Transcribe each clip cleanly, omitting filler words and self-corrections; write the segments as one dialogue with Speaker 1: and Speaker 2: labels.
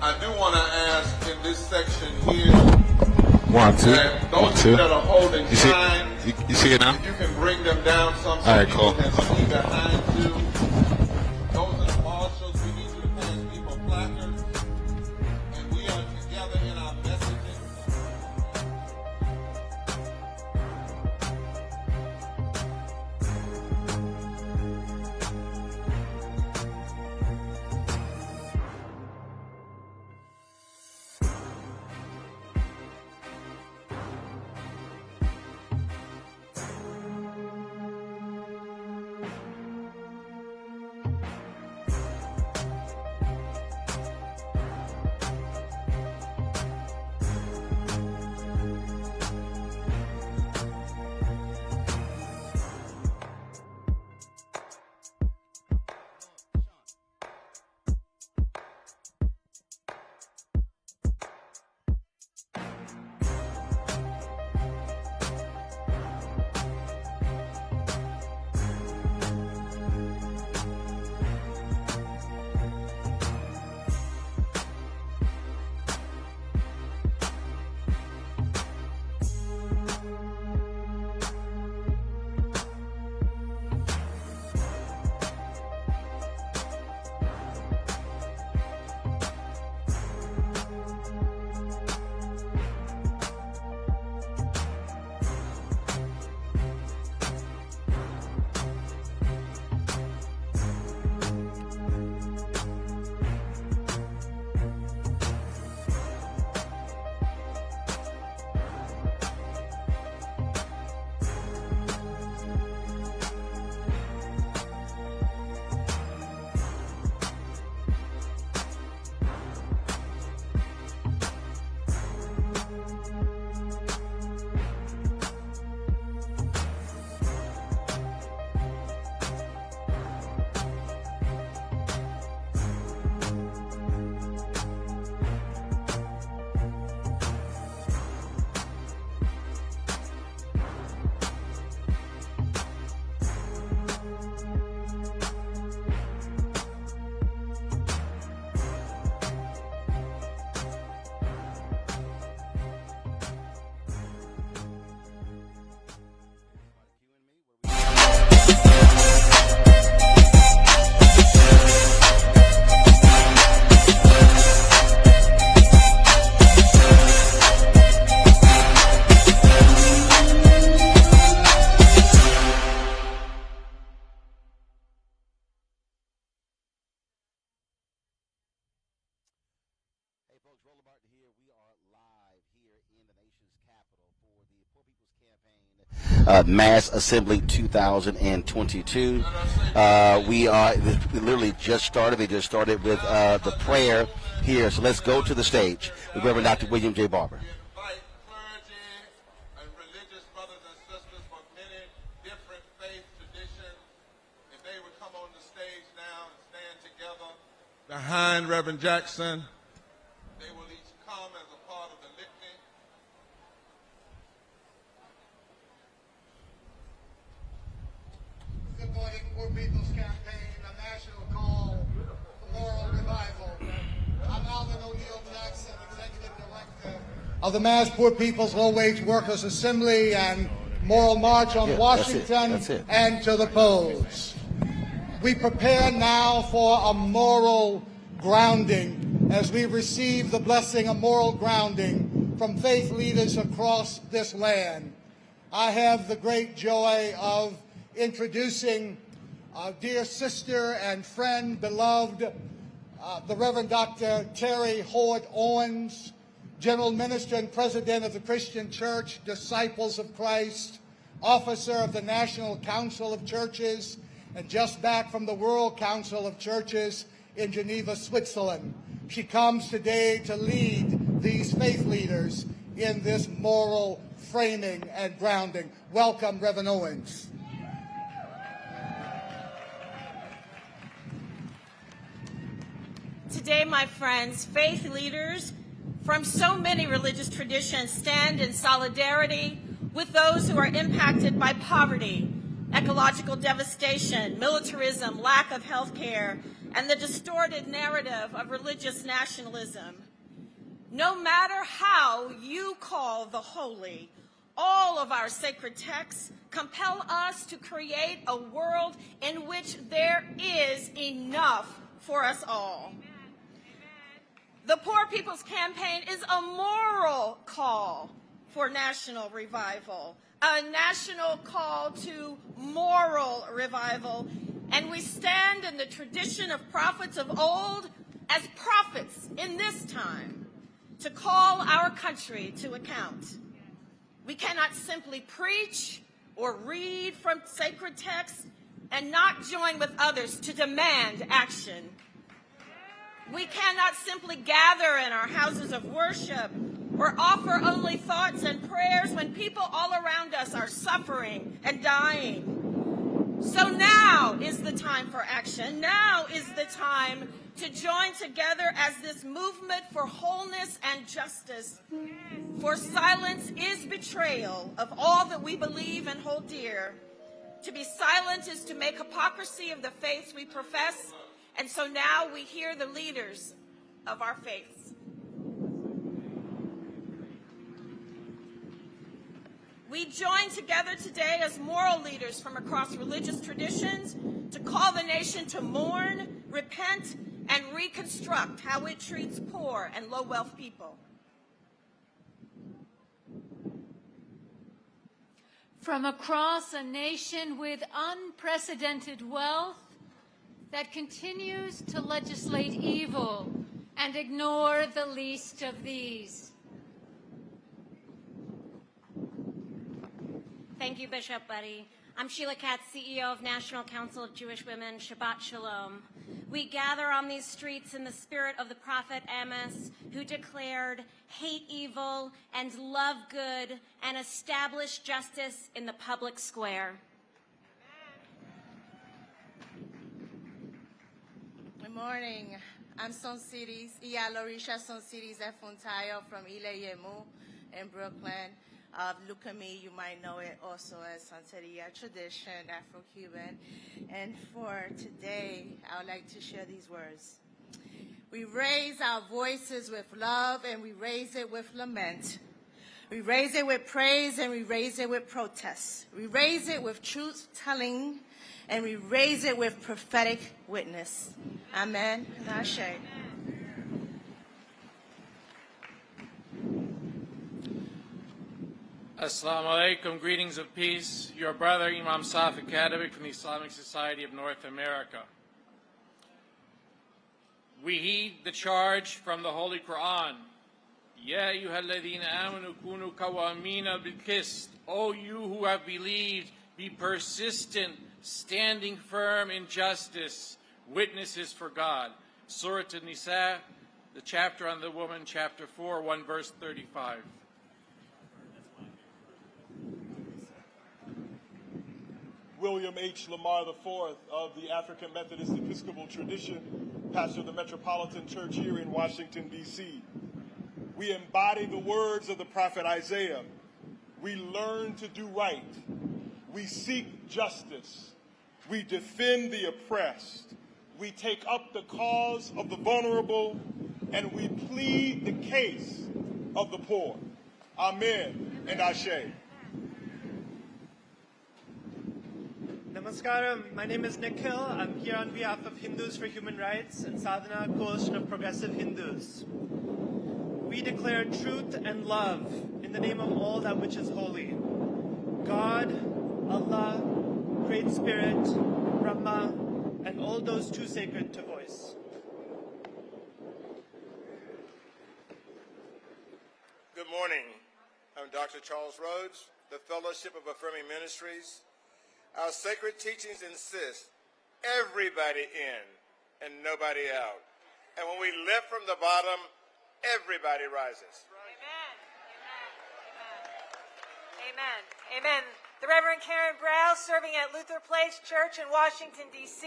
Speaker 1: I do want to ask in this section here,
Speaker 2: One, two,
Speaker 1: that those
Speaker 2: one,
Speaker 1: of you
Speaker 2: two.
Speaker 1: that are holding
Speaker 2: You see,
Speaker 1: signs,
Speaker 2: you see it now?
Speaker 1: if you can bring them down some so
Speaker 2: All right,
Speaker 1: people
Speaker 2: cool.
Speaker 1: can see behind you. Those are the marshals. We need you to pass people placards. And we are together in our messaging.
Speaker 3: Mass Assembly 2022. We literally just started. They just started with the prayer here. So let's go to the stage with Reverend Dr. William J. Barber.
Speaker 1: Invite clergy and religious brothers and sisters from many different faith traditions. If they would come on the stage now and stand together behind Reverend Jackson. They will each come as a part of the litany.
Speaker 4: Good morning, Poor People's Campaign, a national call for moral revival. I'm Alvin O'Neill Jackson, Executive Director of the Mass Poor People's Low-Wage Workers Assembly and Moral March on Washington
Speaker 3: that's it.
Speaker 4: and to the polls. We prepare now for a moral grounding as we receive the blessing of moral grounding from faith leaders across this land. I have the great joy of introducing our dear sister and friend, beloved, the Reverend Dr. Terry Howard Owens, General Minister and President of the Christian Church, Disciples of Christ, officer of the National Council of Churches, and just back from the World Council of Churches in Geneva, Switzerland. She comes today to lead these faith leaders in this moral framing and grounding. Welcome, Reverend Owens.
Speaker 5: Today, my friends, faith leaders from so many religious traditions stand in solidarity with those who are impacted by poverty, ecological devastation, militarism, lack of health care, and the distorted narrative of religious nationalism. No matter how you call the holy, all of our sacred texts compel us to create a world in which there is enough for us all. The Poor People's Campaign is a moral call for national revival, a national call to moral revival, and we stand in the tradition of prophets of old as prophets in this time to call our country to account. We cannot simply preach or read from sacred texts and not join with others to demand action. We cannot simply gather in our houses of worship or offer only thoughts and prayers when people all around us are suffering and dying. So now is the time for action. Now is the time to join together as this movement for wholeness and justice. For silence is betrayal of all that we believe and hold dear. To be silent is to make hypocrisy of the faiths we profess, and so now we hear the leaders of our faiths. We join together today as moral leaders from across religious traditions to call the nation to mourn, repent, and reconstruct how it treats poor and low-wealth people.
Speaker 6: From across a nation with unprecedented wealth that continues to legislate evil and ignore the least of these.
Speaker 7: Thank you, Bishop Buddy. I'm Sheila Katz, CEO of National Council of Jewish Women. Shabbat Shalom. We gather on these streets in the spirit of the prophet Amos, who declared, "Hate evil and love good, and establish justice in the public square."
Speaker 8: Good morning. I'm Son Cities, Lorisha Son Cities Efuntayo from Ileyemu in Brooklyn. Look at me, you might know it also as Santeria tradition, Afro-Cuban. And for today, I would like to share these words. We raise our voices with love and we raise it with lament. We raise it with praise and we raise it with protest. We raise it with truth-telling and we raise it with prophetic witness. Amen and Ashe.
Speaker 9: Assalamu alaikum, greetings of peace. Your brother Imam Saf Academic from the Islamic Society of North America. We heed the charge from the Holy Quran. Ya ayyuhalladhina amanu kunu qawwamina bil qist. O you who have believed, be persistent, standing firm in justice, witnesses for God. Surah An-Nisa, the chapter on the woman, chapter 4, 1 verse 35.
Speaker 10: William H. Lamar IV of the African Methodist Episcopal tradition, pastor of the Metropolitan Church here in Washington, D.C. We embody the words of the prophet Isaiah. We learn to do right. We seek justice. We defend the oppressed. We take up the cause of the vulnerable, and we plead the case of the poor. Amen and Ashe.
Speaker 11: Namaskaram, my name is Nikhil. I'm here on behalf of Hindus for Human Rights and Sadhana Coalition of Progressive Hindus. We declare truth and love in the name of all that which is holy. God, Allah, Great Spirit, Brahma, and all those too sacred to voice.
Speaker 12: Good morning. I'm Dr. Charles Rhodes, the Fellowship of Affirming Ministries. Our sacred teachings insist everybody in and nobody out. And when we lift from the bottom, everybody rises.
Speaker 13: Amen. Amen. Amen. Amen. The Reverend Karen Brow, serving at Luther Place Church in Washington, D.C.,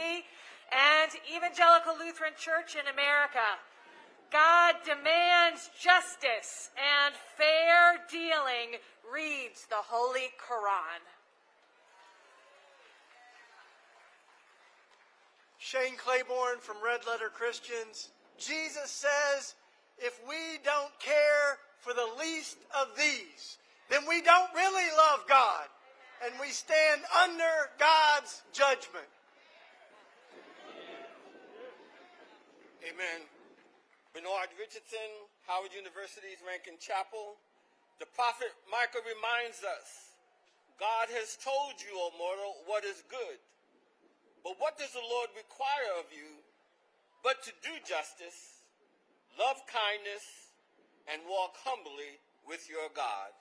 Speaker 13: and Evangelical Lutheran Church in America. God demands justice and fair dealing, reads the Holy Quran.
Speaker 11: Shane Claiborne from Red Letter Christians. Jesus says, if we don't care for the least of these, then we don't really love God, and we stand under God's judgment.
Speaker 14: Amen. Bernard Richardson, Howard University's Rankin Chapel. The prophet Micah reminds us, God has told you, O mortal, what is good. But what does the Lord require of you but to do justice, love kindness, and walk humbly with your God?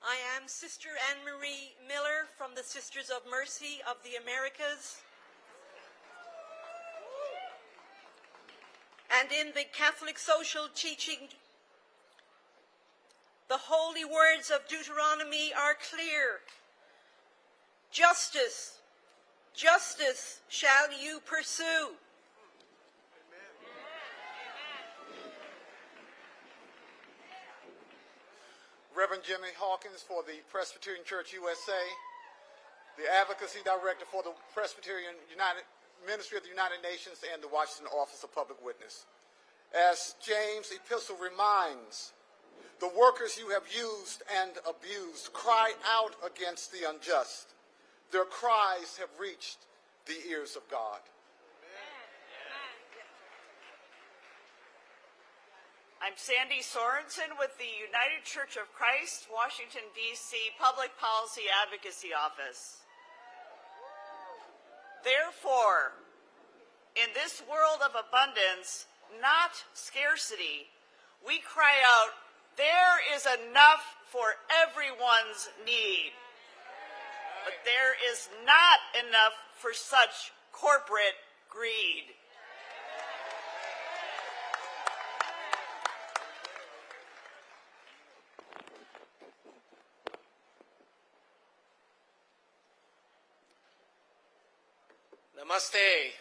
Speaker 15: I am Sister Anne-Marie Miller from the Sisters of Mercy of the Americas. And in the Catholic social teaching, the holy words of Deuteronomy are clear. Justice, justice shall you pursue.
Speaker 16: Reverend Jimmy Hawkins for the Presbyterian Church USA, the Advocacy Director for the Presbyterian Ministry of the United Nations and the Washington Office of Public Witness. As James' epistle reminds, the workers you have used and abused cry out against the unjust. Their cries have reached the ears of God.
Speaker 17: I'm Sandy Sorensen with the United Church of Christ, Washington, D.C. Public Policy Advocacy Office. Therefore, in this world of abundance, not scarcity, we cry out, there is enough for everyone's need. But there is not enough for such corporate greed.
Speaker 18: Namaste.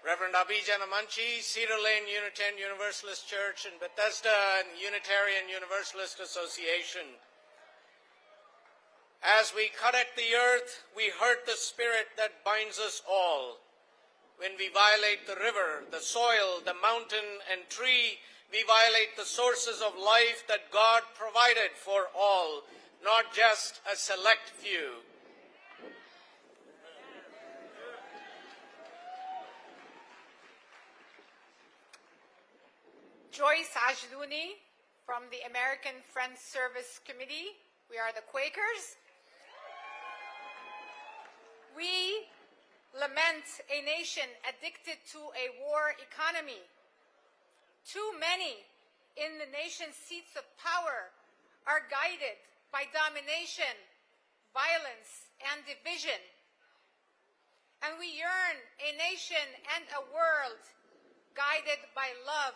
Speaker 18: Reverend Abhijan Amanchi, Cedar Lane Unitarian Universalist Church, and Bethesda and Unitarian Universalist Association. As we correct the earth, we hurt the spirit that binds us all. When we violate the river, the soil, the mountain, and tree, we violate the sources of life that God provided for all, not just a select few.
Speaker 19: Joyce Ajduni from the American Friends Service Committee. We are the Quakers. We lament a nation addicted to a war economy. Too many in the nation's seats of power are guided by domination, violence, and division. And we yearn a nation and a world guided by love,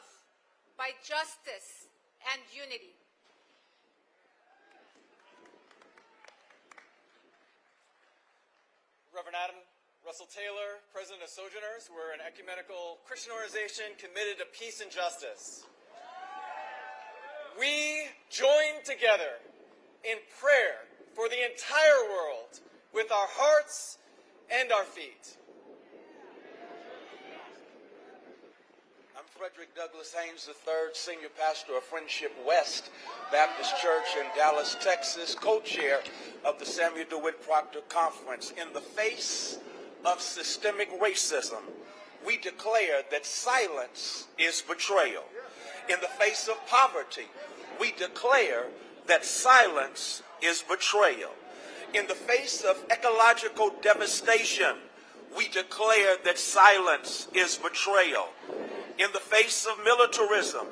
Speaker 19: by justice and unity.
Speaker 20: Reverend Adam Russell Taylor, President of Sojourners. We're an ecumenical Christian organization committed to peace and justice. We join together in prayer for the entire world with our hearts and our feet.
Speaker 21: I'm Frederick Douglass Haynes III, Senior Pastor of Friendship West Baptist Church in Dallas, Texas, co-chair of the Samuel DeWitt Proctor Conference. In the face of systemic racism, we declare that silence is betrayal. In the face of poverty, we declare that silence is betrayal. In the face of ecological devastation, we declare that silence is betrayal. In the face of militarism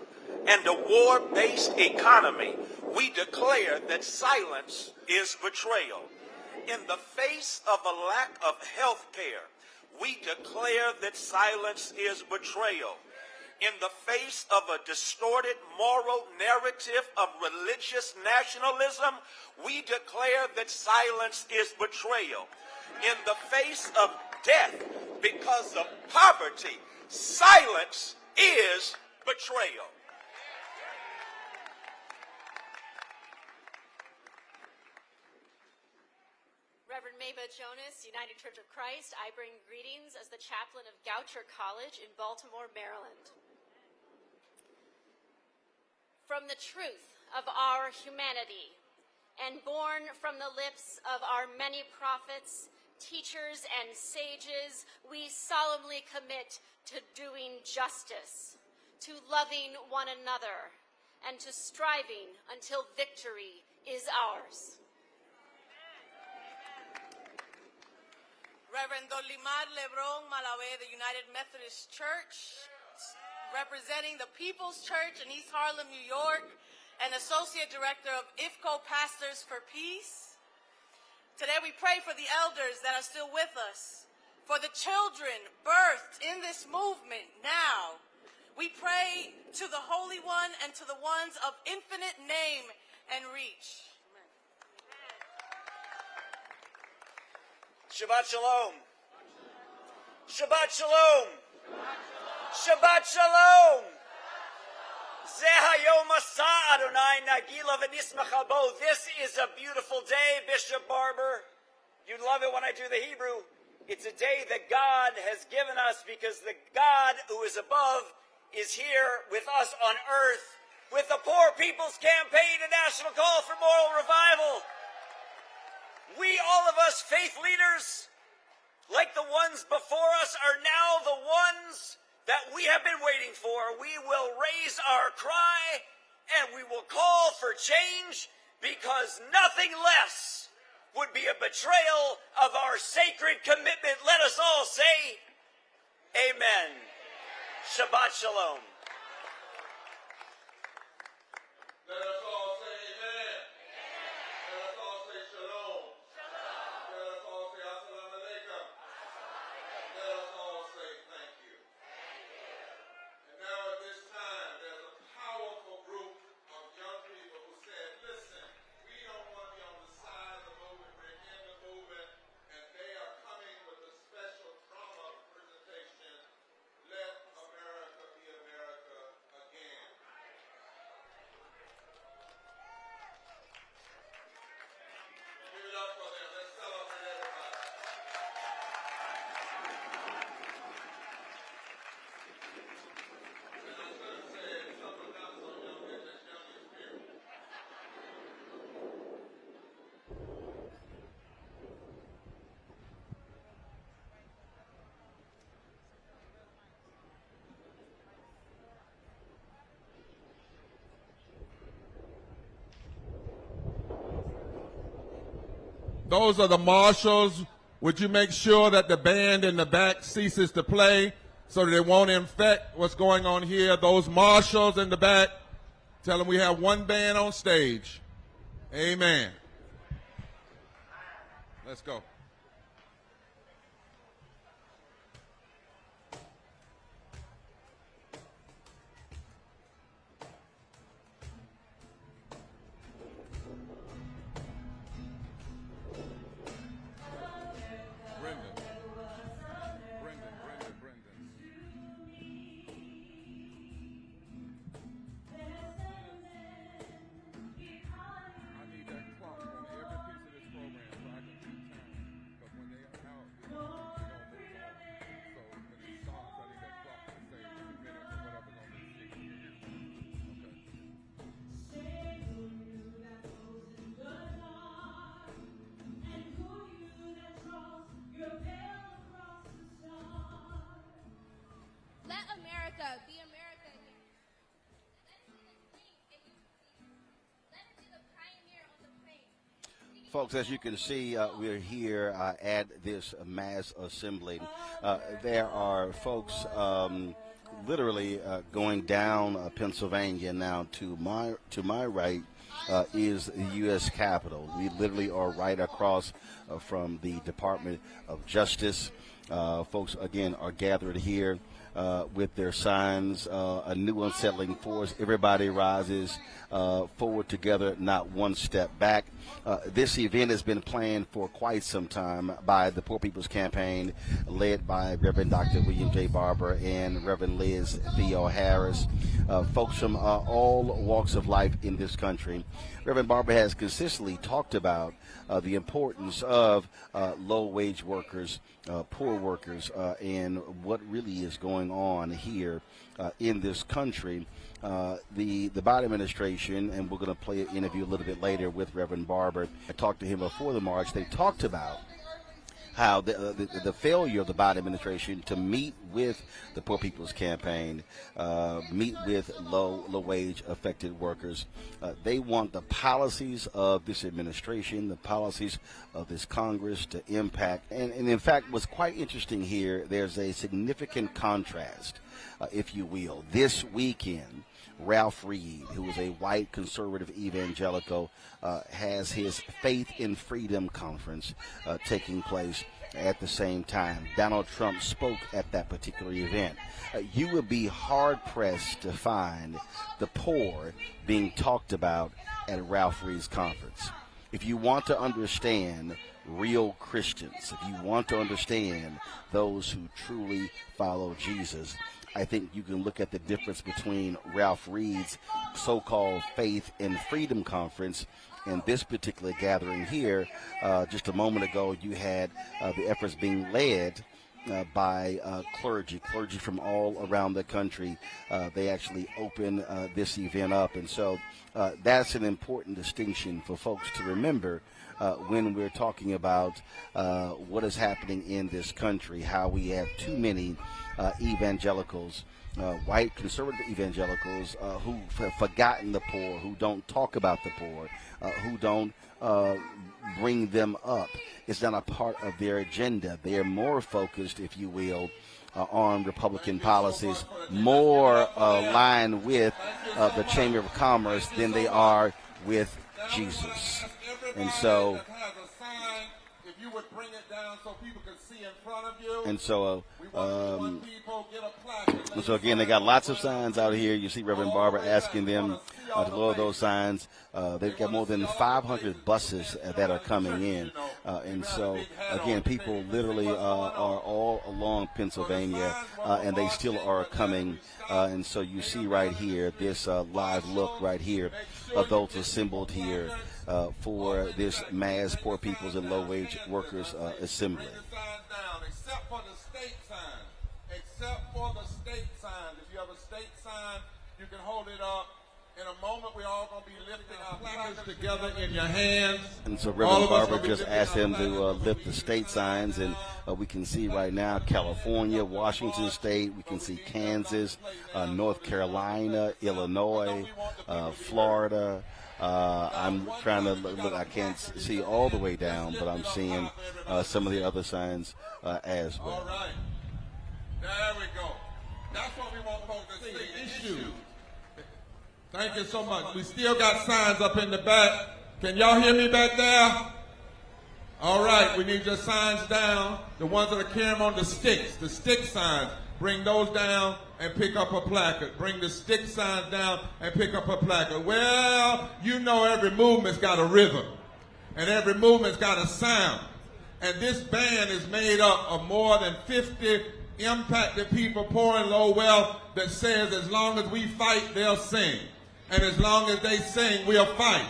Speaker 21: and a war-based economy, we declare that silence is betrayal. In the face of a lack of health care, we declare that silence is betrayal. In the face of a distorted moral narrative of religious nationalism, we declare that silence is betrayal. In the face of death because of poverty, silence is betrayal.
Speaker 2: Neba Jonas, United Church of Christ. I bring greetings as the chaplain of Goucher College in Baltimore, Maryland. From the truth of our humanity and born from the lips of our many prophets, teachers, and sages, we solemnly commit to doing justice, to loving one another, and to striving until victory is ours.
Speaker 8: Reverend Dolimar Lebron Malavé, the United Methodist Church, representing the People's Church in East Harlem, New York, and Associate Director of IFCO Pastors for Peace. Today we pray for the elders that are still with us, for the children birthed in this movement now. We pray to the Holy One and to the ones of infinite name and reach.
Speaker 21: Shabbat Shalom. Shabbat Shalom. Shabbat Shalom. Zehayom Asa Adonai Nagila V'nismacha Bo. This is a beautiful day, Bishop Barber. You love it when I do the Hebrew. It's a day that God has given us because the God who is above is here with us on earth with the Poor People's Campaign, a national call for moral revival. We, all of us faith leaders, like the ones before us, are now the ones that we have been waiting for. We will raise our cry and we will call for change because nothing less would be a betrayal of our sacred commitment. Let us all say, Amen. Shabbat Shalom.
Speaker 1: Let us all say amen. Let us all say shalom. Let us all say assalamu alaikum. Let us all say thank you. And now at this time, there's a powerful group of young people who said, listen, we don't want to be on the side of the movement, we're in the movement, and they are coming with a special drama presentation, Let America Be America Again. Give it up for them. Let's celebrate everybody. And I should have said something not so young, they're just young in spirit. Those are the marshals. Would you make sure that the band in the back ceases to play so that it won't infect what's going on here? Those marshals in the back, tell them we have one band on stage. Amen. Let's go.
Speaker 22: Let America be America again. Let it be the pioneer on the plain.
Speaker 3: Folks, as you can see, we're here at this mass assembly. There are folks literally going down Pennsylvania now. To my right is the U.S. Capitol. We literally are right across from the Department of Justice. Folks, again, are gathered here with their signs, a new unsettling force. Everybody rises forward together, not one step back. This event has been planned for quite some time by the Poor People's Campaign, led by Reverend Dr. William J. Barber and Reverend Liz Theo Harris, folks from all walks of life in this country. Reverend Barber has consistently talked about the importance of low-wage workers, poor workers, and what really is going on here in this country. The Biden administration, and we're going to play an interview a little bit later with Reverend Barber. I talked to him before the march. They talked about how the failure of the Biden administration to meet with the Poor People's Campaign, meet with low-wage affected workers. They want the policies of this administration, the policies of this Congress to impact. And in fact, what's quite interesting here, there's a significant contrast, if you will. This weekend, Ralph Reed, who is a white conservative evangelical, has his Faith in Freedom conference taking place at the same time. Donald Trump spoke at that particular event. You would be hard-pressed to find the poor being talked about at Ralph Reed's conference. If you want to understand real Christians, if you want to understand those who truly follow Jesus, I think you can look at the difference between Ralph Reed's so-called Faith and Freedom Conference and this particular gathering here. Just a moment ago, you had the efforts being led by clergy from all around the country. They actually opened this event up. And so that's an important distinction for folks to remember when we're talking about what is happening in this country, how we have too many evangelicals, white conservative evangelicals who have forgotten the poor, who don't talk about the poor, who don't bring them up. It's not a part of their agenda. They are more focused, if you will, on Republican policies, more aligned with the Chamber of Commerce than they are with Jesus. And so, so again, they got lots of signs out here. You see Reverend Barber asking them to lower those signs. They've got more than 500 buses that are coming in. And so, again, people literally are all along Pennsylvania, and they still are coming. And so you see right here, this live look right here of those assembled here for this mass poor people's and low-wage workers assembly.
Speaker 1: Except for the state sign. Except for the state sign. If you have a state sign, you can hold it up. In a moment, we're all going to be lifting our placards together in your hands.
Speaker 3: And so Reverend Barber just asked them to lift the state signs, and we can see right now California, Washington State, we can see Kansas, North Carolina, Illinois, Florida. I'm trying to look, I can't see all the way down, but I'm seeing some of the other signs as well.
Speaker 1: All right. There we go. That's what we want folks to see. Issue. Thank you so much. We still got signs up in the back. Can y'all hear me back there? All right. We need your signs down. The ones that are carrying on the stick signs. Bring those down and pick up a placard. Bring the stick signs down and pick up a placard. Well, you know every movement's got a rhythm. And every movement's got a sound. And this band is made up of more than 50 impacted people, poor and low wealth, that says as long as we fight, they'll sing. And as long as they sing, we'll fight.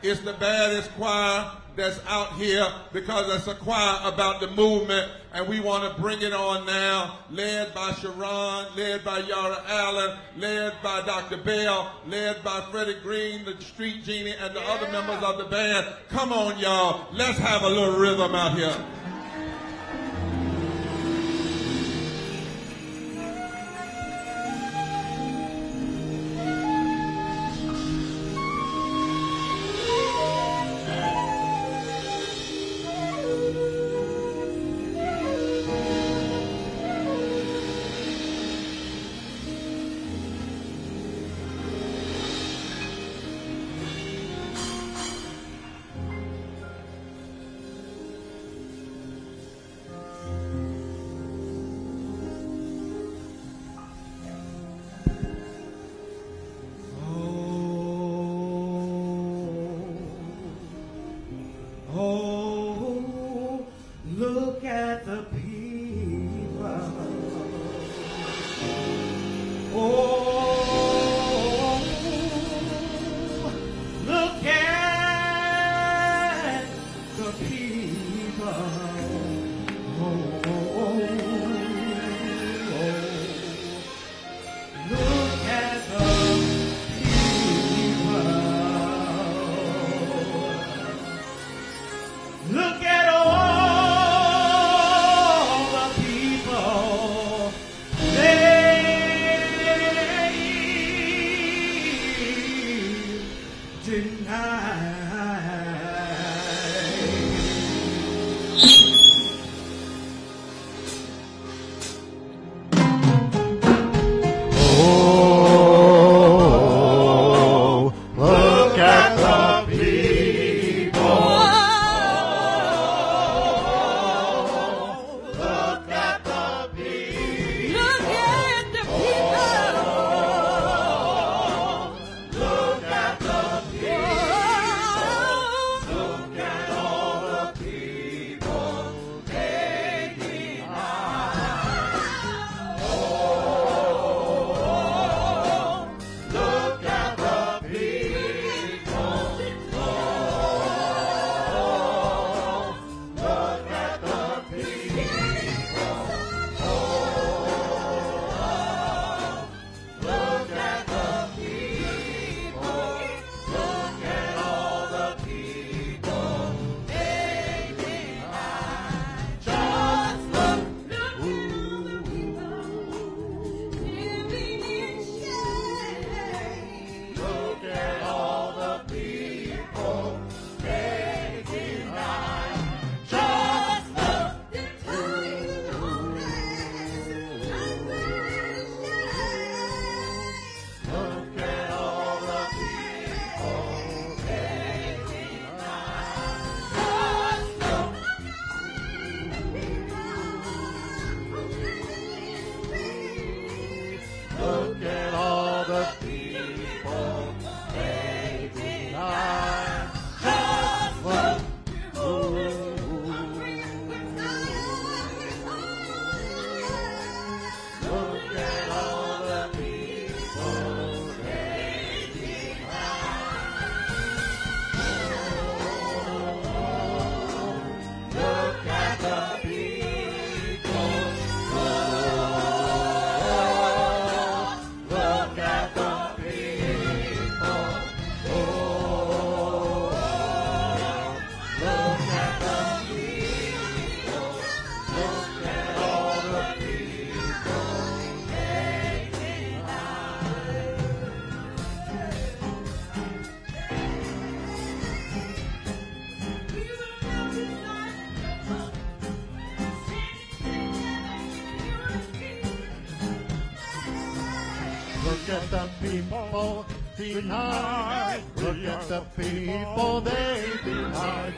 Speaker 1: It's the baddest choir that's out here because it's a choir about the movement, and we want to bring it on now, led by Sharon, led by Yara Allen, led by Dr. Bell, led by Freddie Green, the Street Genie, and the other members of the band. Come on, y'all. Let's have a little rhythm out here.
Speaker 4: the people, they deny just what look at all the people they deny. Look at the people. Look at the people. Look at the people. Look at all the people they Look at the people denied. Look at the people they denied.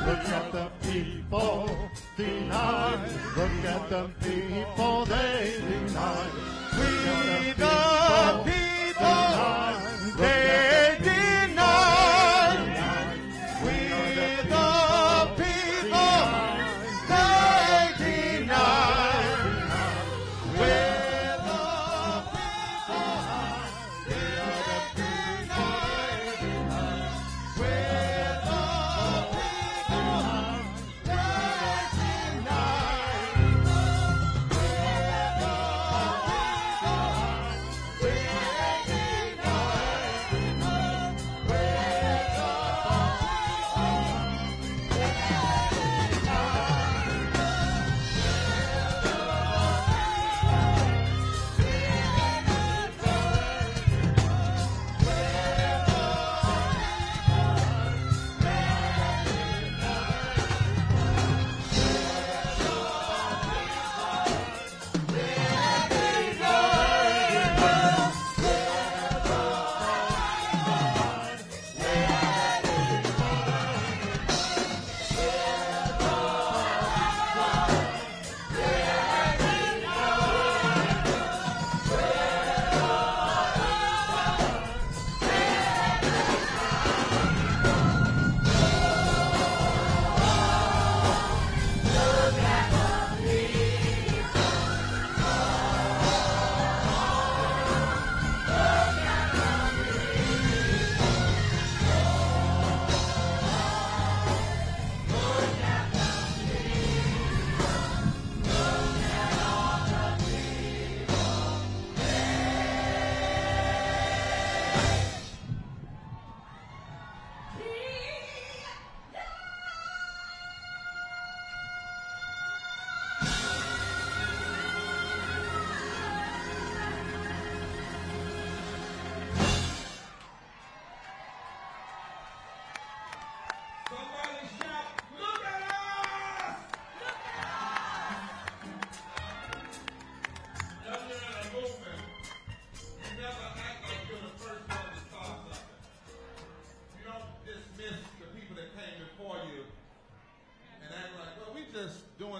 Speaker 4: Look at the people denied. Look at the people they denied. We the people they denied. We the people they denied. We're the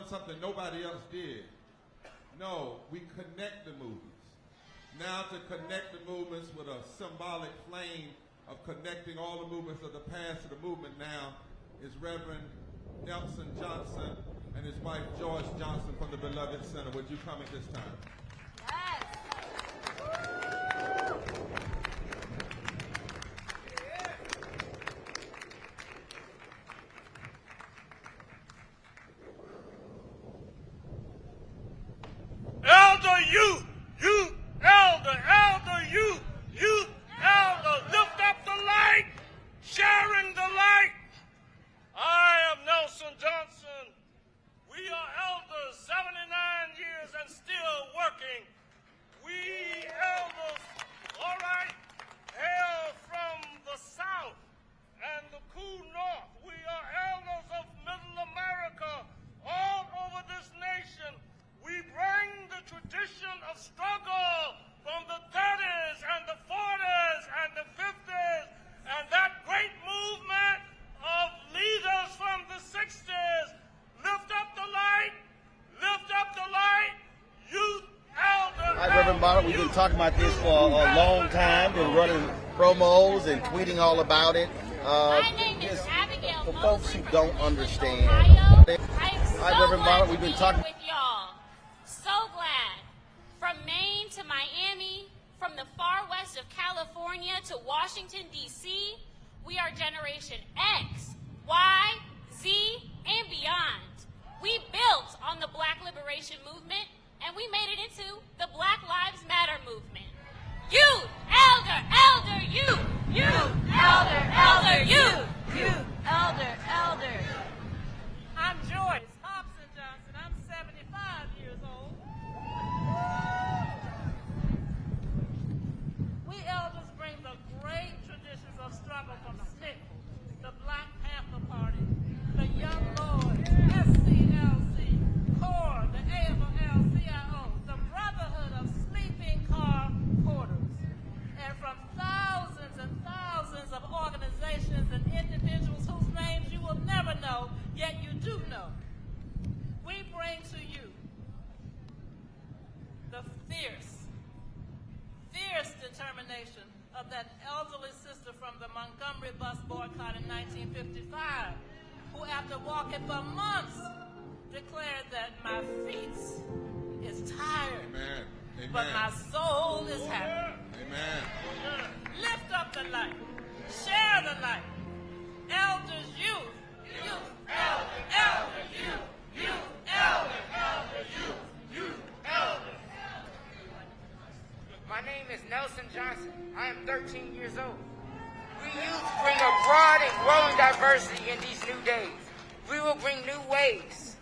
Speaker 1: something nobody else did. No, we connect the movements. Now to connect the movements with a symbolic flame of connecting all the movements of the past to the movement now is Reverend Nelson Johnson and his wife Joyce Johnson from the Beloved Center. Would you come at this time?
Speaker 5: Elder, you, elder, lift up the light, sharing the light. I am Nelson Johnson. We are elders, 79 years and still working. We elders, all right, hail from the south and the cool north. We are elders of Middle America, all over this nation. We bring the tradition of
Speaker 3: Model, we've been talking about this for a long time, been running promos and tweeting all about it.
Speaker 2: My name is Abigail
Speaker 3: For folks who don't understand.
Speaker 2: Hi,
Speaker 3: Reverend Model, we've been talking.
Speaker 2: with y'all. So glad. From Maine to Miami, from the far west of California to Washington, D.C., we are Generation X, Y, Z, and beyond. We built on the Black Liberation Movement, and we made it into the Black Lives Matter movement. Youth, elder, elder, youth, youth, elder, elder, youth, youth, elder, elder.
Speaker 6: I'm Joyce Hobson Johnson. I'm 75 years old. We elders bring the great traditions of struggle from SNCC, the Black Panther Party, the Young Lords, SCLC, CORE, the AFL-CIO, the Brotherhood of Sleeping Car Porters, and from thousands and thousands of organizations and individuals whose names you will never know, yet you do know. We bring to you the fierce determination of that elderly sister from the Montgomery bus boycott in 1955, who after walking for months declared that my feet is tired,
Speaker 1: Amen. Amen.
Speaker 6: but my soul is happy.
Speaker 1: Amen.
Speaker 6: Lift up the light. Share the light. Elders, youth. Youth, elder, elder, youth. Youth, elder, elder, youth. Youth, elder.
Speaker 7: My name is Nelson Johnson. I am 13 years old. We youth bring a broad and growing diversity in these new days. We will bring new ways,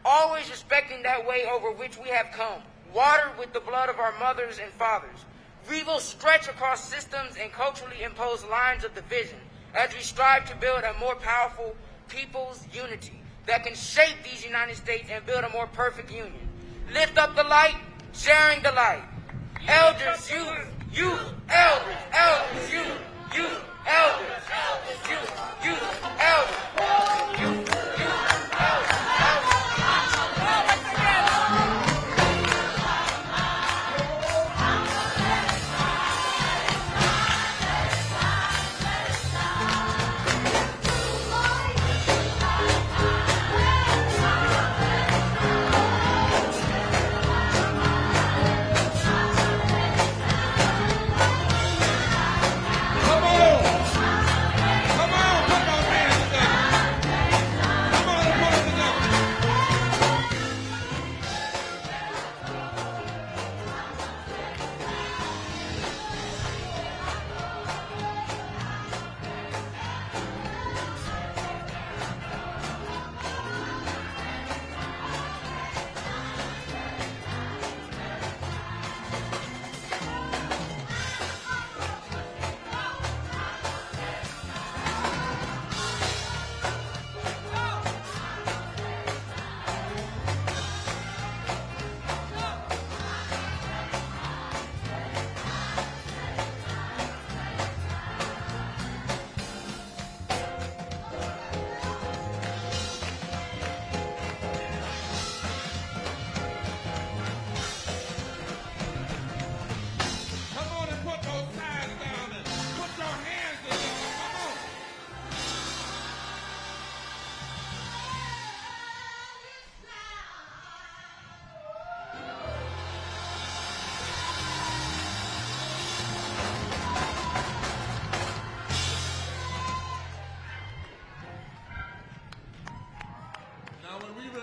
Speaker 7: always respecting that way over which we have come, watered with the blood of our mothers and fathers. We will stretch across systems and culturally imposed lines of division as we strive to build a more powerful people's unity that can shape these United States and build a more perfect union. Lift up the light, sharing the light. Elders, youth, elders, elders, youth, elders, youth, elders, youth, elders.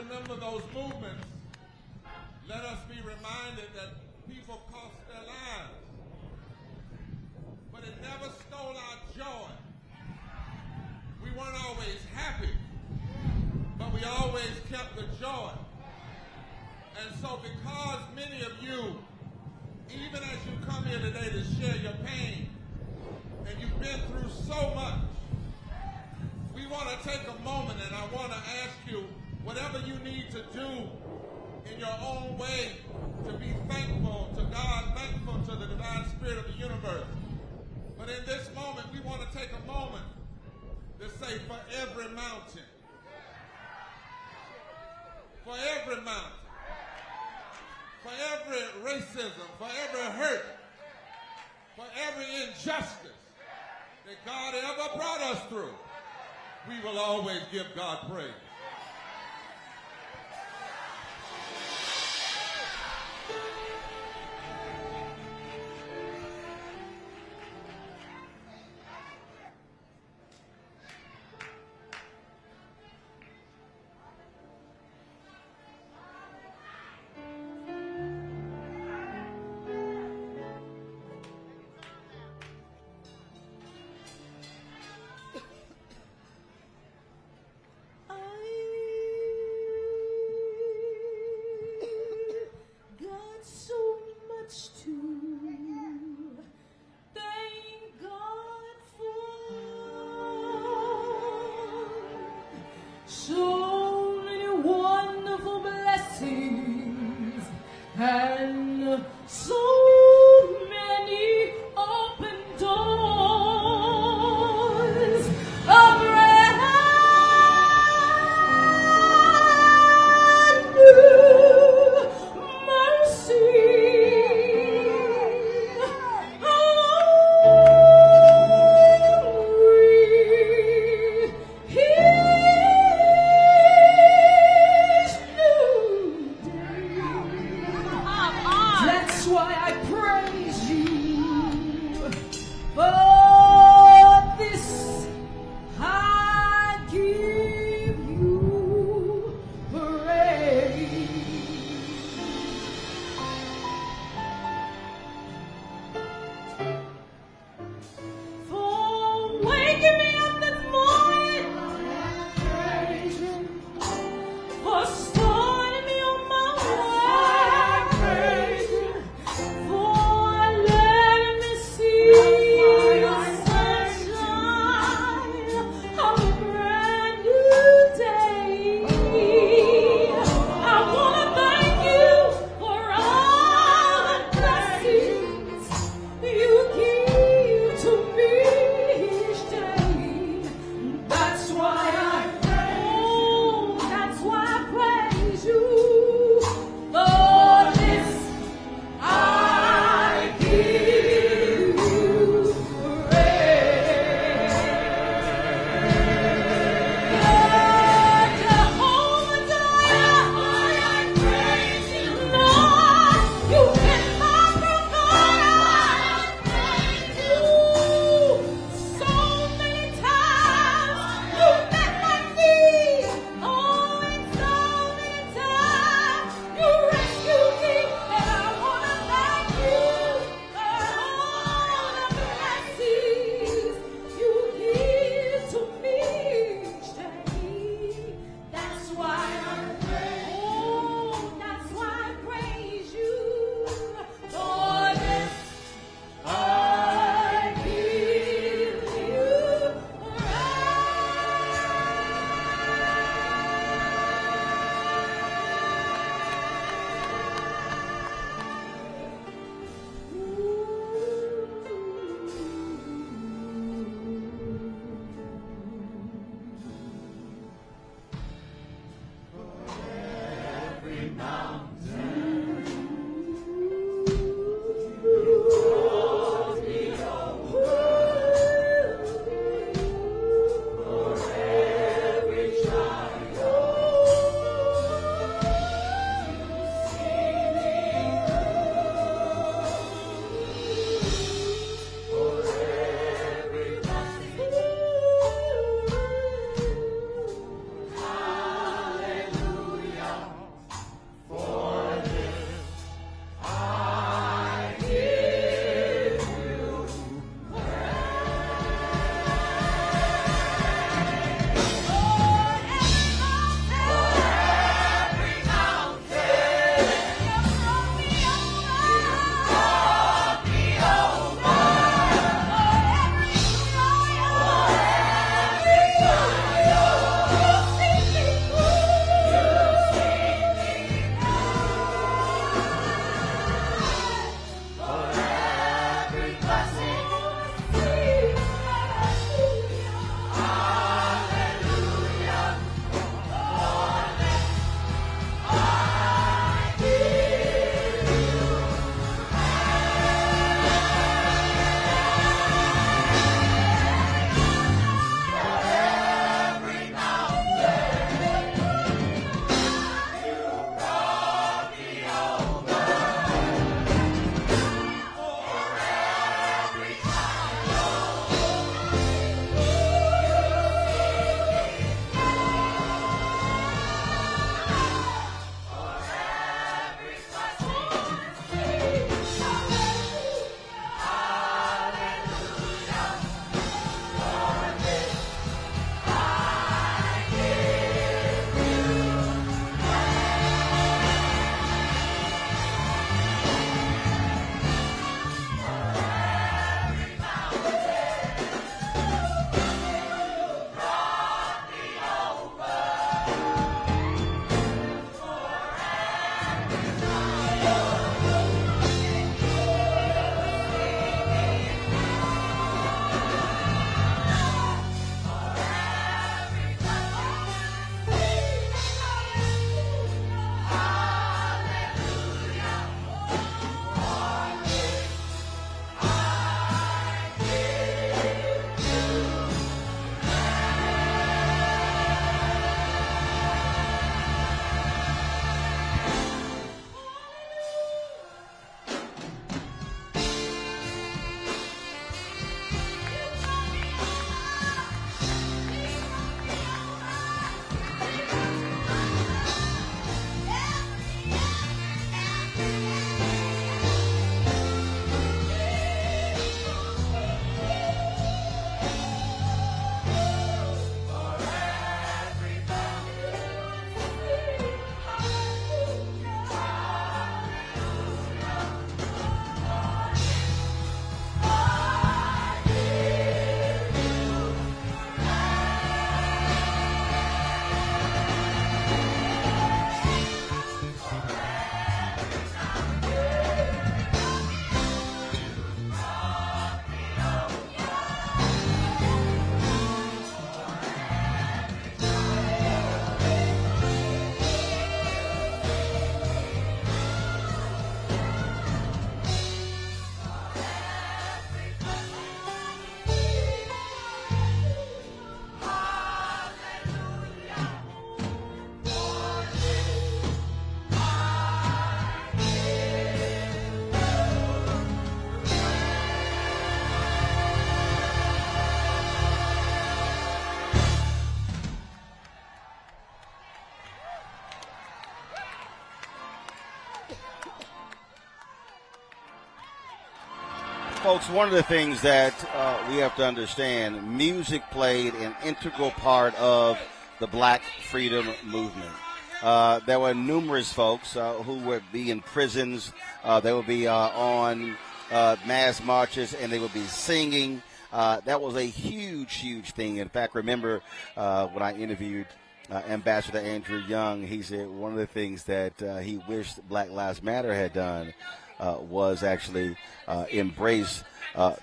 Speaker 1: Remember those movements, let us be reminded that people cost their lives. But it never stole our joy. We weren't always happy, but we always kept the joy. And so because many of you, even as you come here today to share your pain, and you've been through so much, we want to take a moment and I want to ask you, whatever you need to do in your own way to be thankful to God, thankful to the divine spirit of the universe. But in this moment, we want to take a moment to say, for every mountain, for every mountain, for every racism, for every hurt, for every injustice that God ever brought us through, we will always give God praise.
Speaker 9: Got so much to thank God for. So many wonderful blessings and so many open doors. A brand new mercy. That's why I praise you for this. I give you praise. For waking me up this morning, for starting me on my way, for
Speaker 3: Folks, one of the things that we have to understand, music played an integral part of the Black freedom movement. There were numerous folks who would be in prisons. They would be on mass marches, and they would be singing. That was a huge, huge thing. In fact, remember when I interviewed Ambassador Andrew Young, he said one of the things that he wished Black Lives Matter had done was actually embrace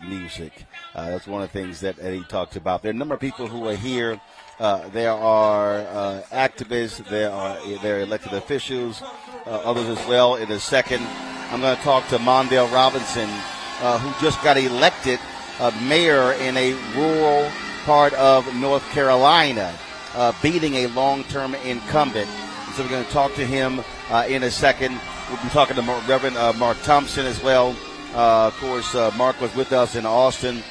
Speaker 3: music. That's one of the things that he talked about. There are a number of people who are here. There are activists. There are elected officials, others as well. In a second, I'm going to talk to Mondale Robinson, who just got elected mayor in a rural part of North Carolina, beating a long-term incumbent. So we're going to talk to him in a second. We'll be talking to Reverend Mark Thompson as well. Of course, Mark was with us in Austin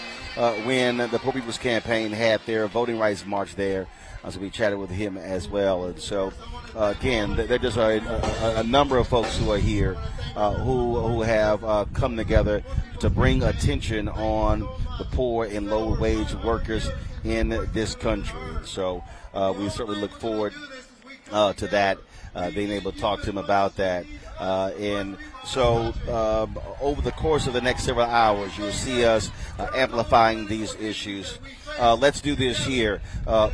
Speaker 3: when the Poor People's Campaign had their voting rights march there. So we chatted with him as well. And so, again, there just are a number of folks who are here who have come together to bring attention on the poor and low-wage workers in this country. So we certainly look forward to that, being able to talk to him about that. And so over the course of the next several hours, you will see us amplifying these issues. Let's do this here.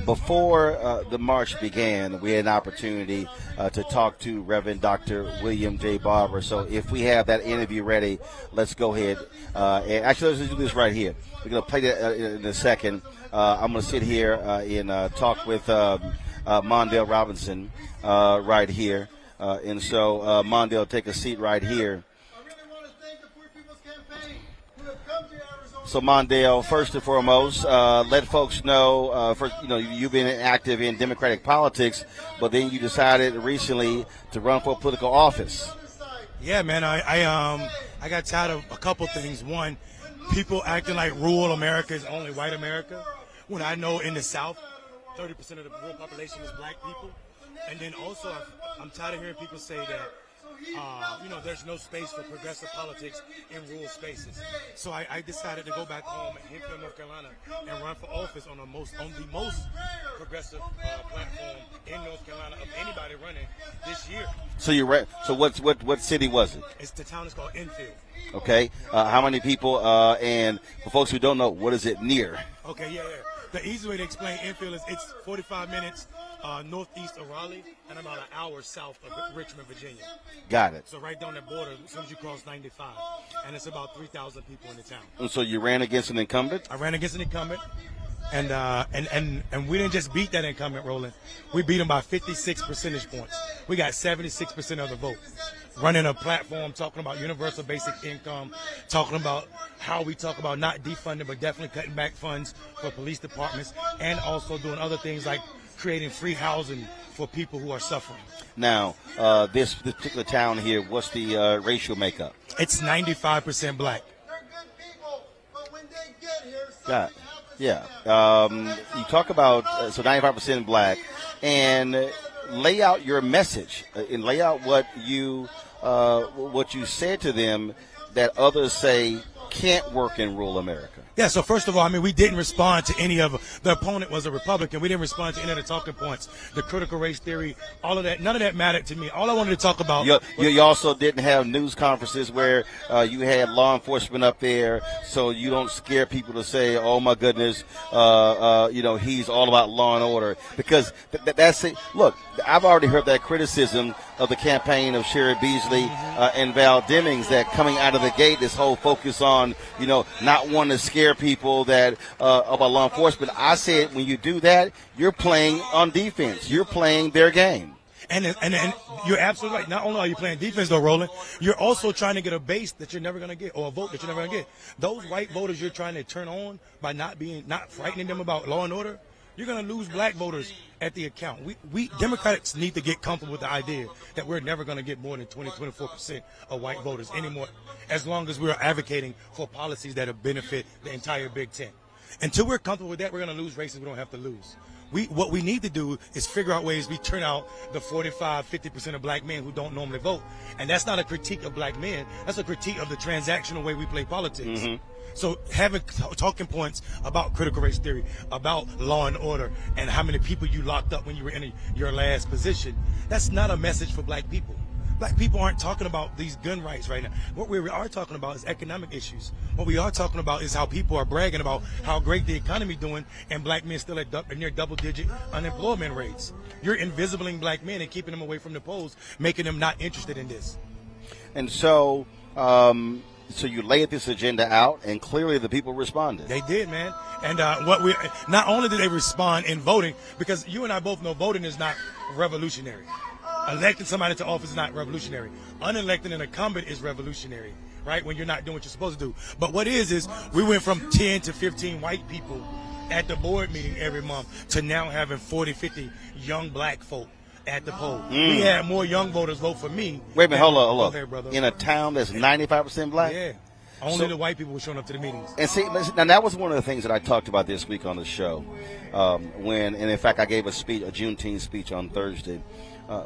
Speaker 3: Before the march began, we had an opportunity to talk to Reverend Dr. William J. Barber. So if we have that interview ready, let's go ahead. And actually, let's do this right here. We're going to play that in a second. I'm going to sit here and talk with Mondale Robinson right here. And so, Mondale, take a seat right here. So, Mondale, first and foremost, let folks know, you've been active in Democratic politics, but then you decided recently to run for political office.
Speaker 10: Yeah, man, I got tired of a couple things. One, people acting like rural America is only white America, when I know in the South, 30% of the rural population is black people. And then also, I'm tired of hearing people say that, there's no space for progressive politics in rural spaces. So I decided to go back home in Hickville, North Carolina, and run for office on the most progressive platform in North Carolina of anybody running this year.
Speaker 3: So So what city was it?
Speaker 10: The town is called Enfield.
Speaker 3: Okay. How many people? And for folks who don't know, what is it near?
Speaker 10: Okay, yeah. The easy way to explain infield is it's 45 minutes northeast of Raleigh and about an hour south of Richmond, Virginia.
Speaker 3: Got it.
Speaker 10: So right down that border as soon as you cross 95. And it's about 3,000 people in the town.
Speaker 3: And so you ran against an incumbent?
Speaker 10: I ran against an incumbent. And we didn't just beat that incumbent, Roland. We beat him by 56 percentage points. We got 76% of the vote. Running a platform, talking about universal basic income, talking about how we talk about not defunding, but definitely cutting back funds for police departments, and also doing other things like creating free housing for people who are suffering.
Speaker 3: Now, this particular town here, what's the racial makeup?
Speaker 10: It's 95% black.
Speaker 3: Got it. Yeah. You talk about, so 95% black, and lay out your message and lay out what you said to them that others say can't work in rural America.
Speaker 10: Yeah, so first of all, I mean, we didn't respond to any of the opponent was a Republican. We didn't respond to any of the talking points, the critical race theory, all of that. None of that mattered to me. All I wanted to talk about.
Speaker 3: You also didn't have news conferences where you had law enforcement up there, so you don't scare people to say, "Oh my goodness, he's all about law and order." Because that's it. Look, I've already heard that criticism of the campaign of Sherry Beasley and Val Demings, that coming out of the gate, this whole focus on not wanting to scare people that about law enforcement. I said, when you do that, you're playing on defense. You're playing their game.
Speaker 10: And you're absolutely right. Not only are you playing defense, though, Roland, you're also trying to get a base that you're never going to get, or a vote that you're never going to get. Those white voters you're trying to turn on by not frightening them about law and order, you're going to lose black voters at the account. We Democrats need to get comfortable with the idea that we're never going to get more than 24% of white voters anymore, as long as we're advocating for policies that benefit the entire Big Ten. Until we're comfortable with that, we're going to lose races we don't have to lose. What we need to do is figure out ways we turn out the 45-50% of black men who don't normally vote. And that's not a critique of black men. That's a critique of the transactional way we play politics. Mm-hmm. So having talking points about critical race theory, about law and order, and how many people you locked up when you were in your last position, that's not a message for black people. Black people aren't talking about these gun rights right now. What we are talking about is economic issues. What we are talking about is how people are bragging about how great the economy doing, and black men still at near double-digit unemployment rates. You're invisibling black men and keeping them away from the polls, making them not interested in this.
Speaker 3: And so you laid this agenda out, and clearly the people responded.
Speaker 10: They did, man. And not only did they respond in voting, because you and I both know voting is not revolutionary. Electing somebody to office is not revolutionary. Unelecting an incumbent is revolutionary, right? When you're not doing what you're supposed to do. But what is we went from 10 to 15 white people at the board meeting every month to now having 40, 50 young black folk at the poll. We had more young voters vote for me.
Speaker 3: Wait a minute, hold on.
Speaker 10: There, brother.
Speaker 3: In a town that's 95% black?
Speaker 10: Yeah. Only the white people were showing up to the meetings.
Speaker 3: And see, now that was one of the things that I talked about this week on the show. And in fact, I gave a Juneteenth speech on Thursday,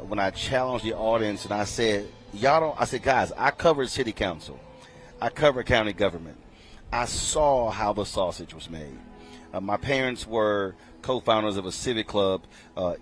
Speaker 3: when I challenged the audience and I said, guys, I covered city council. I covered county government. I saw how the sausage was made. My parents were co-founders of a civic club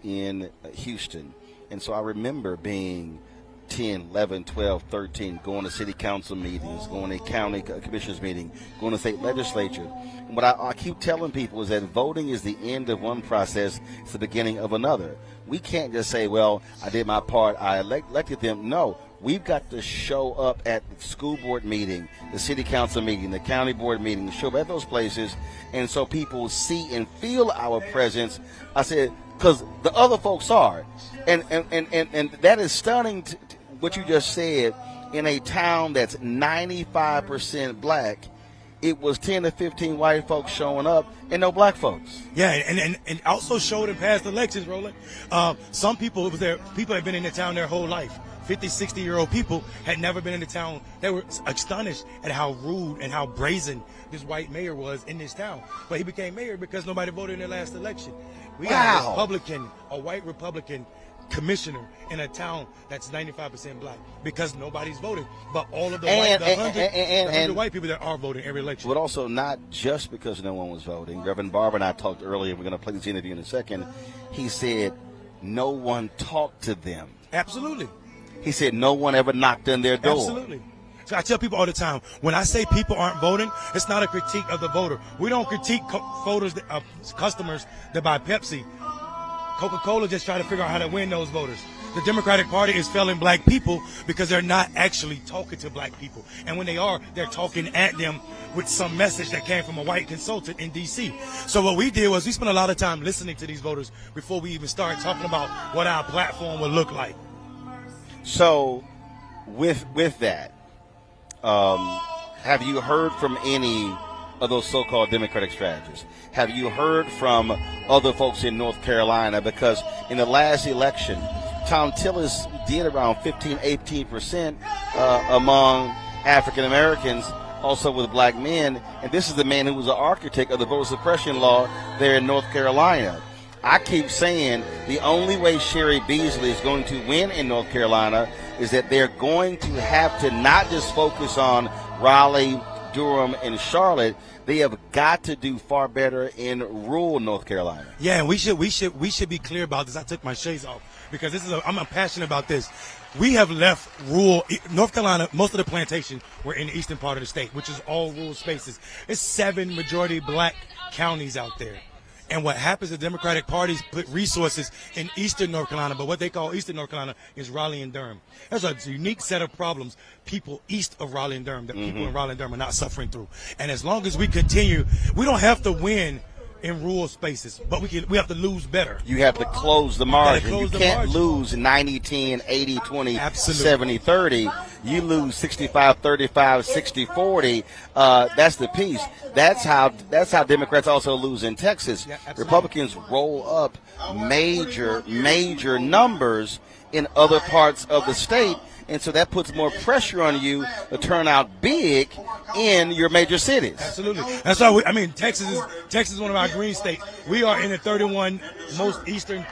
Speaker 3: in Houston. And so I remember being 10, 11, 12, 13, going to city council meetings, going to county commissioners meeting, going to state legislature. And what I keep telling people is that voting is the end of one process, it's the beginning of another. We can't just say, well, I did my part, I elected them. No, we've got to show up at the school board meeting, the city council meeting, the county board meeting, show up at those places, and so people see and feel our presence. I said, because the other folks are. And that is stunning, what you just said. In a town that's 95% black, it was 10 to 15 white folks showing up and no black folks.
Speaker 10: Yeah, and also showed in past elections, Roland. Some people, people had been in the town their whole life. 50, 60-year-old people had never been in the town. They were astonished at how rude and how brazen this white mayor was in this town. But he became mayor because nobody voted in their last election. We got a white Republican commissioner in a town that's 95% black because nobody's voting. But all of the 100 white people that are voting every election.
Speaker 3: But also not just because no one was voting. Reverend Barber and I talked earlier. We're going to play this interview in a second. He said no one talked to them.
Speaker 10: Absolutely.
Speaker 3: He said no one ever knocked on their door.
Speaker 10: Absolutely. So I tell people all the time, when I say people aren't voting, it's not a critique of the voter. We don't critique customers that buy Pepsi. Coca-Cola just trying to figure out how to win those voters. The Democratic Party is failing black people because they're not actually talking to black people. And when they are, they're talking at them with some message that came from a white consultant in D.C. So what we did was we spent a lot of time listening to these voters before we even started talking about what our platform would look like.
Speaker 3: So with that, have you heard from any of those so-called Democratic strategists? Have you heard from other folks in North Carolina? Because in the last election, Tom Tillis did around 15-18% among African Americans, also with black men. And this is the man who was the architect of the voter suppression law there in North Carolina. I keep saying the only way Sherry Beasley is going to win in North Carolina is that they're going to have to not just focus on Raleigh, Durham, and Charlotte. They have got to do far better in rural North Carolina.
Speaker 10: Yeah, and we should be clear about this. I took my shades off because I'm passionate about this. We have left rural North Carolina. Most of the plantation were in the eastern part of the state, which is all rural spaces. It's 7 majority black counties out there. And what happens, the Democratic parties put resources in eastern North Carolina, but what they call eastern North Carolina is Raleigh and Durham. There's a unique set of problems people east of Raleigh and Durham that people in Raleigh and Durham are not suffering through. And as long as we continue, we don't have to win in rural spaces, but we have to lose better.
Speaker 3: You have to close the margin. You can't lose 90-10, 80-20, 70-30. You lose 65-35, 60-40. That's the piece. That's how Democrats also lose in Texas. Republicans roll up major numbers in other parts of the state. And so that puts more pressure on you to turn out big in your major cities.
Speaker 10: Absolutely. That's why Texas is one of our green states. We are in the 31 most eastern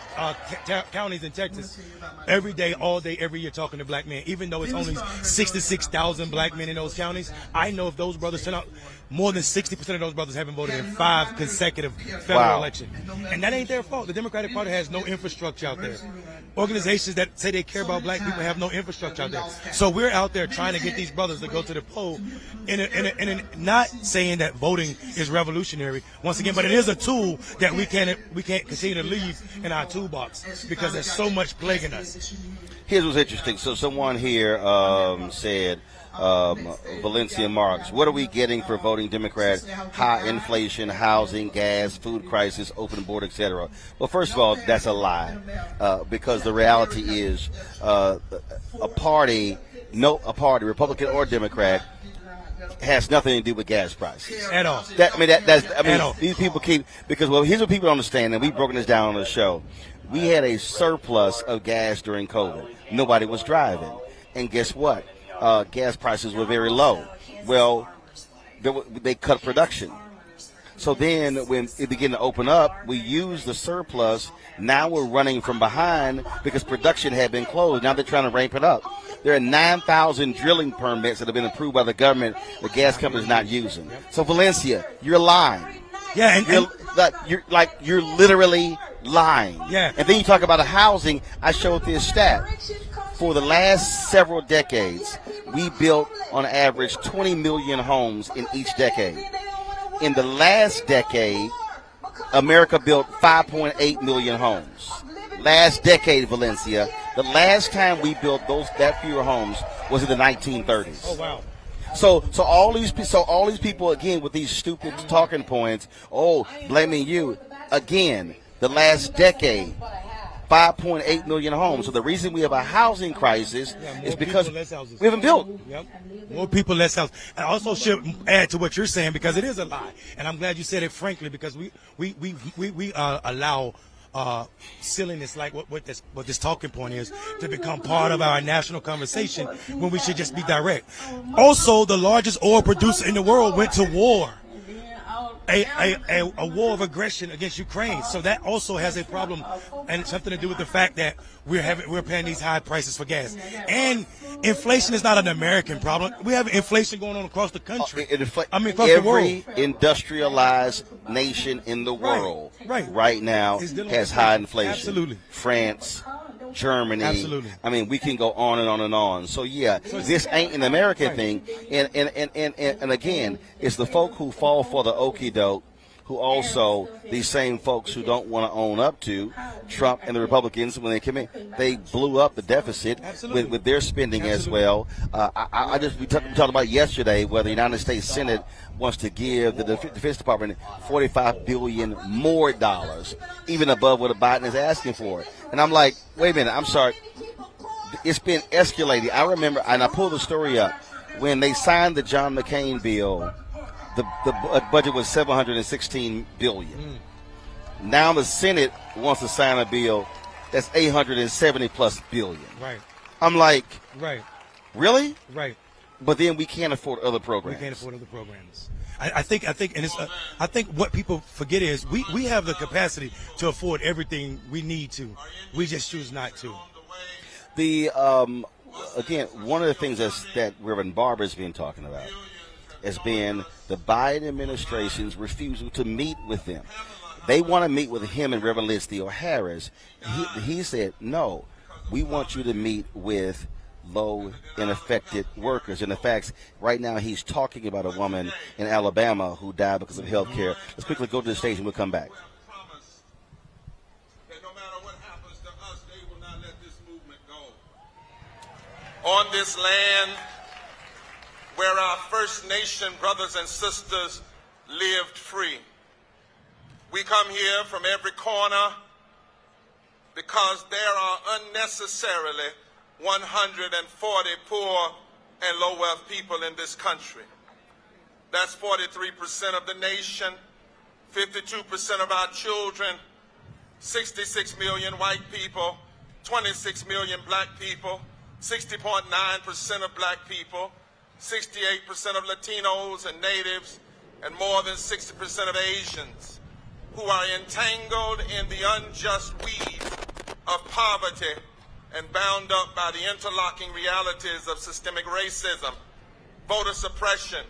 Speaker 10: counties in Texas. Every day, all day, every year talking to black men. Even though it's only 66,000 black men in those counties, I know if those brothers turn out, more than 60% of those brothers haven't voted in 5 consecutive federal elections. And that ain't their fault. The Democratic Party has no infrastructure out there. Organizations that say they care about black people have no infrastructure out there. So we're out there trying to get these brothers to go to the poll in not saying that voting is revolutionary, once again, but it is a tool that we can't continue to leave in our toolbox because there's so much plaguing us.
Speaker 3: Here's what's interesting. So someone here said, Valencia Marks, what are we getting for voting Democrat? High inflation, housing, gas, food crisis, open border, etc. Well, first of all, that's a lie, because the reality is a party, Republican or Democrat, has nothing to do with gas prices
Speaker 10: at all.
Speaker 3: These people keep, because here's what people don't understand, and we've broken this down on the show. We had a surplus of gas during COVID. Nobody was driving, and guess what? Gas prices were very low. Well, they cut production. So then when it began to open up, we used the surplus. Now we're running from behind because production had been closed. Now they're trying to ramp it up. There are 9,000 drilling permits that have been approved by the government the gas company's not using. So Valencia, you're lying.
Speaker 10: Yeah, and
Speaker 3: you're literally lying.
Speaker 10: Yeah.
Speaker 3: And then you talk about the housing. I showed this stat. For the last several decades, we built on average 20 million homes in each decade. In the last decade, America built 5.8 million homes. Last decade, Valencia, the last time we built that fewer homes was in the 1930s.
Speaker 10: Oh wow.
Speaker 3: So all these people again with these stupid talking points, blaming you again. The last decade, 5.8 million homes. So the reason we have a housing crisis is because we haven't built.
Speaker 10: Yep. More people, less houses. And I also should add to what you're saying because it is a lie. And I'm glad you said it frankly because we allow silliness like what this talking point is to become part of our national conversation when we should just be direct. Also, the largest oil producer in the world went to war. A war of aggression against Ukraine. So that also has a problem and something to do with the fact that we're paying these high prices for gas. And inflation is not an American problem. We have inflation going on across the country. Across the world.
Speaker 3: Every industrialized nation in the world right now has high inflation.
Speaker 10: Absolutely.
Speaker 3: France, Germany.
Speaker 10: Absolutely.
Speaker 3: I mean, we can go on and on and on. So yeah, this ain't an American thing. And again, it's the folk who fall for the okie doke, who also, these same folks who don't want to own up to Trump and the Republicans when they come in, they blew up the deficit with their spending as well. We talked about yesterday where the United States Senate wants to give the Defense Department $45 billion more dollars, even above what Biden is asking for. And I'm like, wait a minute, I'm sorry. It's been escalating. I remember, and I pulled the story up, when they signed the John McCain bill, the budget was $716 billion. Now the Senate wants to sign a bill that's $870+ billion.
Speaker 10: Right.
Speaker 3: I'm like,
Speaker 10: right.
Speaker 3: Really?
Speaker 10: Right.
Speaker 3: But then we can't afford other programs.
Speaker 10: We can't afford other programs. I think, and it's. I think what people forget is we have the capacity to afford everything we need to. We just choose not to.
Speaker 3: The again, one of the things that Reverend Barber's been talking about has been the Biden administration's refusal to meet with them. They want to meet with him and Reverend Liz Theo Harris. He said, no, we want you to meet with low and affected workers. And in fact, right now he's talking about a woman in Alabama who died because of health care. Let's quickly go to the stage and we'll come back.
Speaker 1: On this land where our First Nation brothers and sisters lived free. We come here from every corner because there are unnecessarily 140 poor and low-wealth people in this country. That's 43% of the nation, 52% of our children, 66 million white people, 26 million black people, 60.9% of black people, 68% of Latinos and natives, and more than 60% of Asians who are entangled in the unjust weeds of poverty and bound up by the interlocking realities of systemic racism, voter suppression,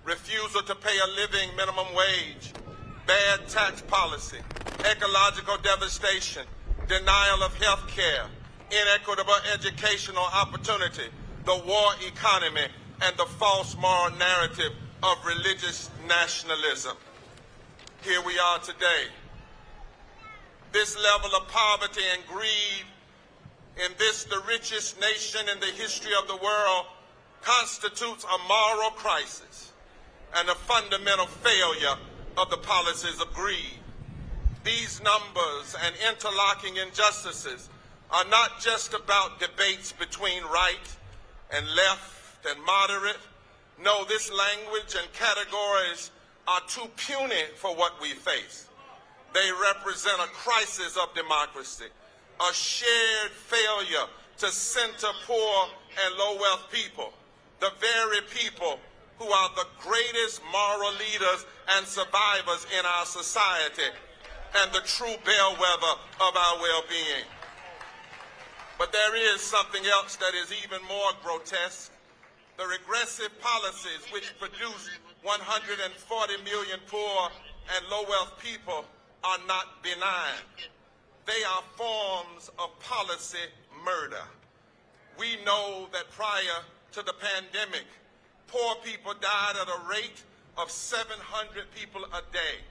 Speaker 1: refusal to pay a living minimum wage, bad tax policy, ecological devastation, denial of health care, inequitable educational opportunity, the war economy, and the false moral narrative of religious nationalism. Here we are today. This level of poverty and greed in this, the richest nation in the history of the world, constitutes a moral crisis and a fundamental failure of the policies of greed. These numbers and interlocking injustices are not just about debates between right and left and moderate. No, this language and categories are too puny for what we face. They represent a crisis of democracy, a shared failure to center poor and low-wealth people, the very people who are the greatest moral leaders and survivors in our society and the true bellwether of our well-being. But there is something else that is even more grotesque. The regressive policies which produce 140 million poor and low-wealth people are not benign. They are forms of policy murder. We know that prior to the pandemic, poor people died at a rate of 700 people a day,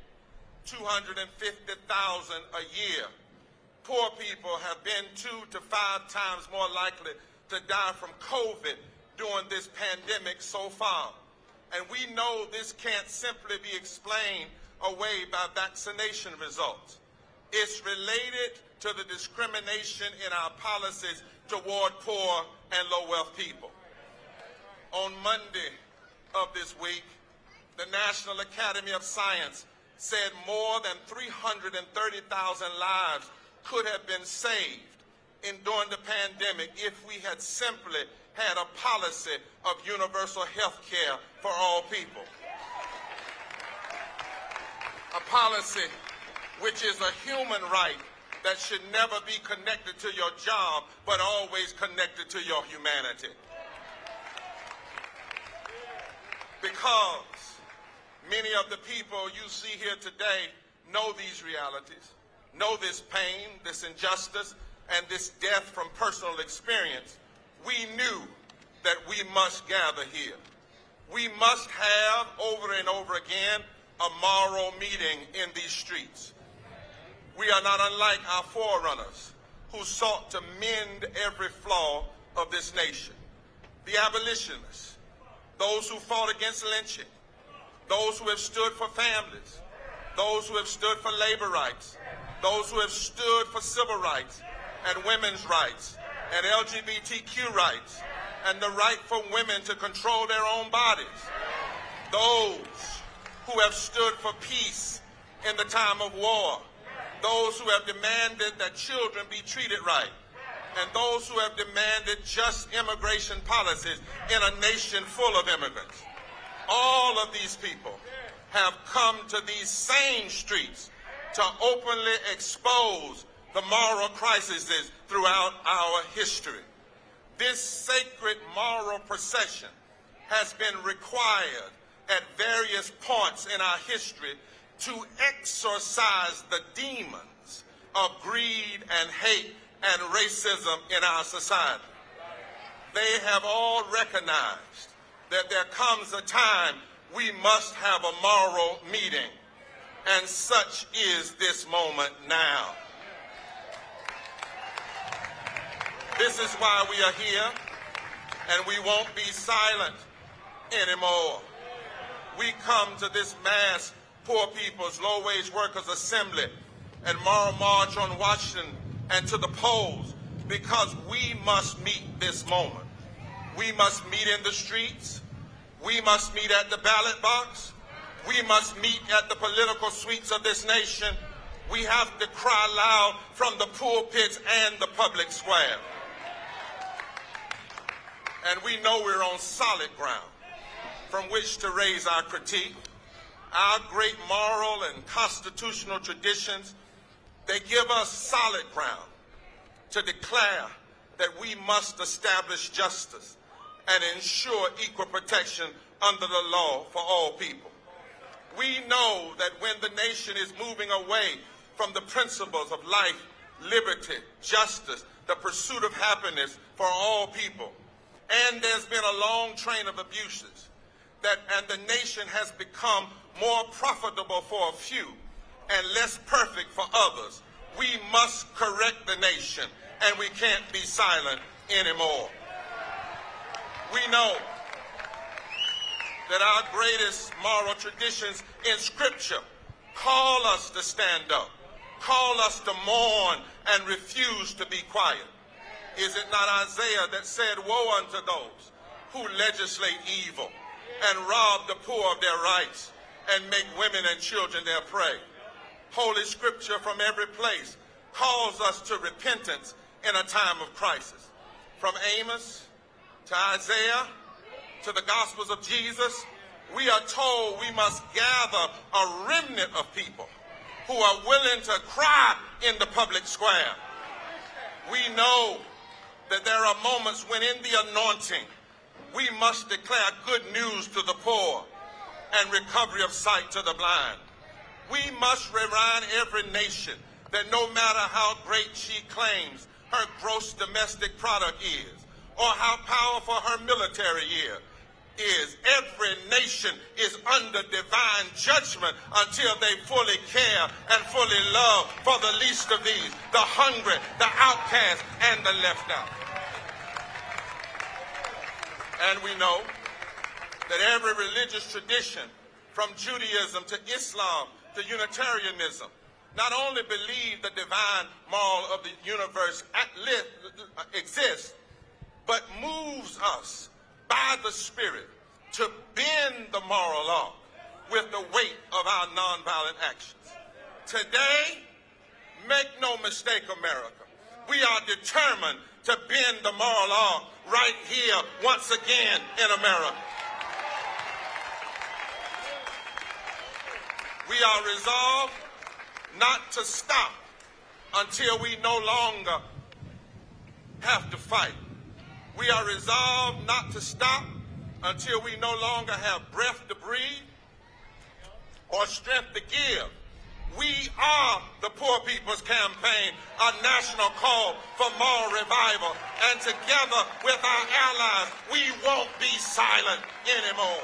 Speaker 1: 250,000 a year. Poor people have been 2 to 5 times more likely to die from COVID during this pandemic so far. And we know this can't simply be explained away by vaccination results. It's related to the discrimination in our policies toward poor and low-wealth people. On Monday of this week, the National Academy of Science said more than 330,000 lives could have been saved during the pandemic if we had simply had a policy of universal health care for all people. A policy which is a human right that should never be connected to your job, but always connected to your humanity. Because many of the people you see here today know these realities, know this pain, this injustice, and this death from personal experience, we knew that we must gather here. We must have, over and over again, a moral meeting in these streets. We are not unlike our forerunners who sought to mend every flaw of this nation. The abolitionists, those who fought against lynching, those who have stood for families, those who have stood for labor rights, those who have stood for civil rights and women's rights and LGBTQ rights and the right for women to control their own bodies, those who have stood for peace in the time of war, those who have demanded that children be treated right, and those who have demanded just immigration policies in a nation full of immigrants. All of these people have come to these same streets to openly expose the moral crises throughout our history. This sacred moral procession has been required at various points in our history to exorcise the demons of greed and hate and racism in our society. They have all recognized that there comes a time we must have a moral meeting, and such is this moment now. This is why we are here, and we won't be silent anymore. We come to this mass Poor People's Low-Wage Workers Assembly and Moral March on Washington and to the polls because we must meet this moment. We must meet in the streets. We must meet at the ballot box. We must meet at the political suites of this nation. We have to cry loud from the pulpits and the public square. And we know we're on solid ground from which to raise our critique. Our great moral and constitutional traditions, they give us solid ground to declare that we must establish justice and ensure equal protection under the law for all people. We know that when the nation is moving away from the principles of life, liberty, justice, the pursuit of happiness for all people, and there's been a long train of abuses, and the nation has become more profitable for a few and less perfect for others, we must correct the nation, and we can't be silent anymore. We know that our greatest moral traditions in Scripture call us to stand up, call us to mourn and refuse to be quiet. Is it not Isaiah that said, "Woe unto those who legislate evil and rob the poor of their rights and make women and children their prey"? Holy Scripture from every place calls us to repentance in a time of crisis. From Amos to Isaiah to the Gospels of Jesus, we are told we must gather a remnant of people who are willing to cry in the public square. We know that there are moments when in the anointing we must declare good news to the poor and recovery of sight to the blind. We must remind every nation that no matter how great she claims her gross domestic product is, or how powerful her military is, every nation is under divine judgment until they fully care and fully love for the least of these, the hungry, the outcast, and the left out. And we know that every religious tradition, from Judaism to Islam to Unitarianism, not only believe the divine moral of the universe exists, but moves us by the Spirit to bend the moral law with the weight of our nonviolent actions. Today, make no mistake, America, we are determined to bend the moral law right here once again in America. We are resolved not to stop until we no longer have to fight. We are resolved not to stop until we no longer have breath to breathe or strength to give We are the Poor People's Campaign, a national call for moral revival. And together with our allies, we won't be silent anymore.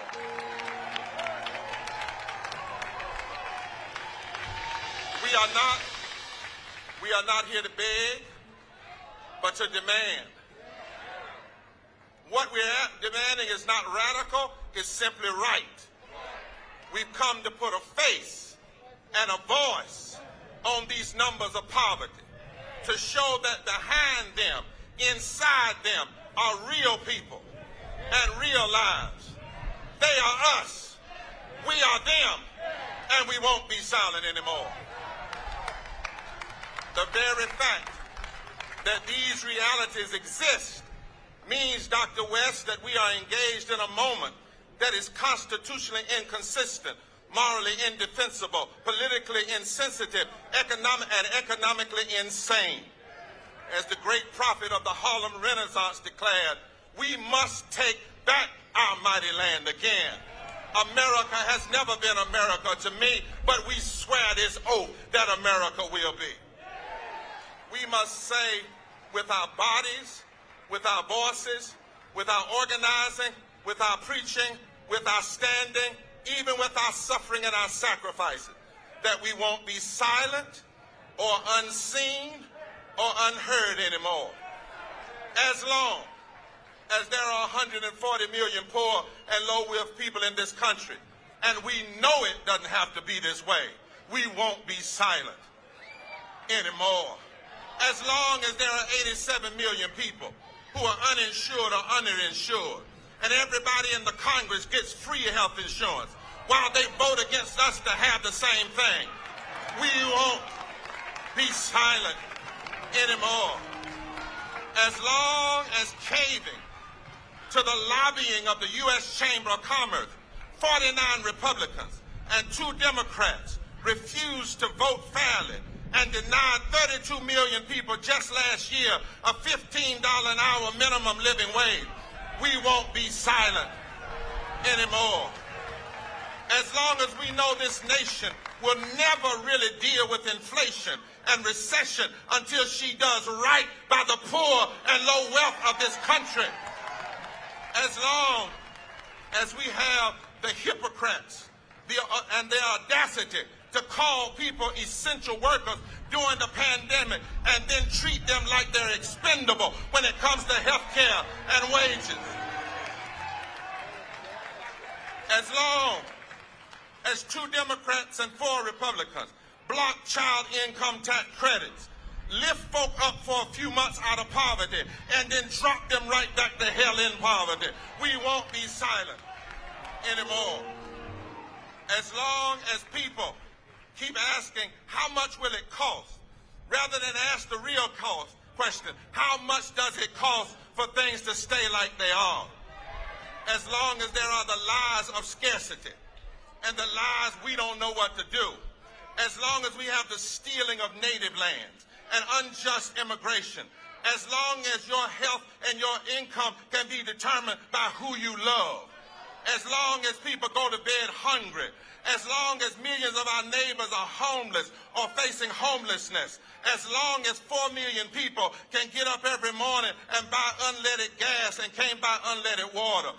Speaker 1: We are not here to beg, but to demand. What we're demanding is not radical, it's simply right. We've come to put a face and a voice on these numbers of poverty, to show that behind them, inside them, are real people and real lives. They are us, we are them, and we won't be silent anymore. The very fact that these realities exist means, Dr. West, that we are engaged in a moment that is constitutionally inconsistent, morally indefensible, politically insensitive, economically insane. As the great prophet of the Harlem Renaissance declared, we must take back our mighty land again. America has never been America to me, but we swear this oath that America will be. We must say with our bodies, with our voices, with our organizing, with our preaching, with our standing, even with our suffering and our sacrifices, that we won't be silent or unseen or unheard anymore. As long as there are 140 million poor and low-wealth people in this country, and we know it doesn't have to be this way, we won't be silent anymore. As long as there are 87 million people who are uninsured or underinsured, and everybody in the Congress gets free health insurance while they vote against us to have the same thing, we won't be silent anymore. As long as caving to the lobbying of the U.S. Chamber of Commerce, 49 Republicans and 2 Democrats refused to vote fairly and denied 32 million people just last year a $15 an hour minimum living wage, we won't be silent anymore. As long as we know this nation will never really deal with inflation and recession until she does right by the poor and low wealth of this country. As long as we have the hypocrites and their audacity to call people essential workers during the pandemic and then treat them like they're expendable when it comes to health care and wages. As long as 2 Democrats and 4 Republicans block child income tax credits, lift folk up for a few months out of poverty, and then drop them right back to hell in poverty, we won't be silent anymore. As long as people keep asking, how much will it cost? Rather than ask the real cost question, how much does it cost for things to stay like they are? As long as there are the lies of scarcity and the lies we don't know what to do, as long as we have the stealing of native lands and unjust immigration, as long as your health and your income can be determined by who you love, as long as people go to bed hungry, as long as millions of our neighbors are homeless or facing homelessness, as long as 4 million people can get up every morning and buy unleaded gas and can't buy unleaded water,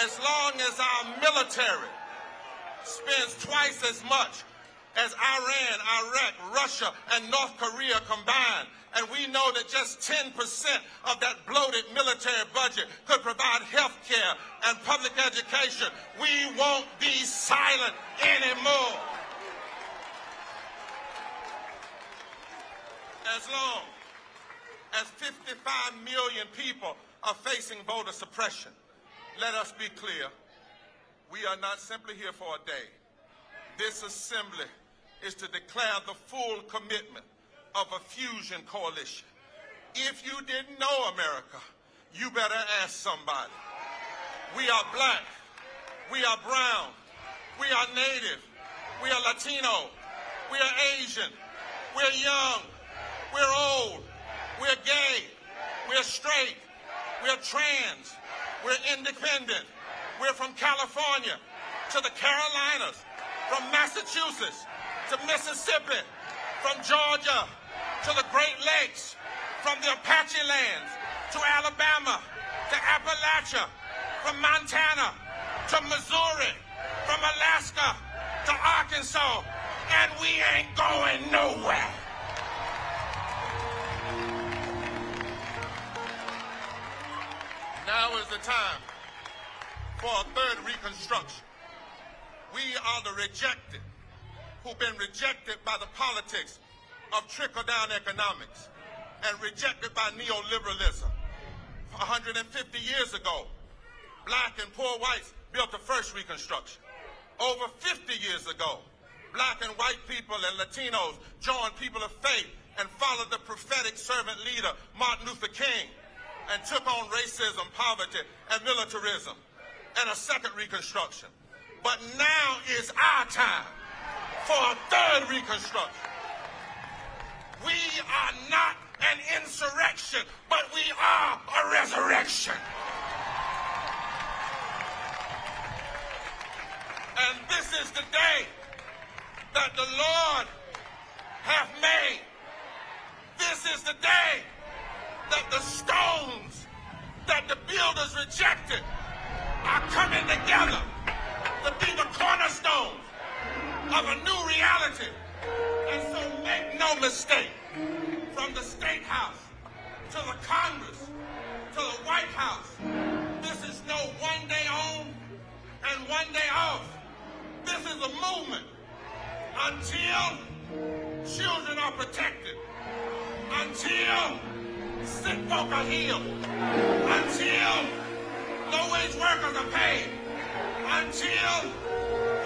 Speaker 1: as long as our military spends twice as much as Iran, Iraq, Russia, and North Korea combined, and we know that just 10% of that bloated military budget could provide health care and public education, we won't be silent anymore. As long as 55 million people are facing voter suppression, let us be clear, we are not simply here for a day. This assembly is to declare the full commitment of a fusion coalition. If you didn't know America, you better ask somebody. We are black, we are brown, we are native, we are Latino, we are Asian, we're young, we're old, we're gay, we're straight, we're trans, we're independent, we're from California to the Carolinas, from Massachusetts to Mississippi, from Georgia to the Great Lakes, from the Apache lands to Alabama to Appalachia, from Montana to Missouri, from Alaska to Arkansas, and we ain't going nowhere. Now is the time for a third reconstruction. We are the rejected, who've been rejected by the politics of trickle-down economics and rejected by neoliberalism. 150 years ago, black and poor whites built the first reconstruction. Over 50 years ago, black and white people and Latinos joined people of faith and followed the prophetic servant leader, Martin Luther King, and took on racism, poverty, and militarism, and a second reconstruction. But now is our time for a third reconstruction. We are not an insurrection, but we are a resurrection. And this is the day that the Lord hath made. This is the day that the stones that the builders rejected are coming together to be the cornerstones of a new reality. And so make no mistake, from the State House to the Congress to the White House, this is no one day on and one day off. This is a movement until children are protected, until sick folk are healed, until low-wage workers are paid, until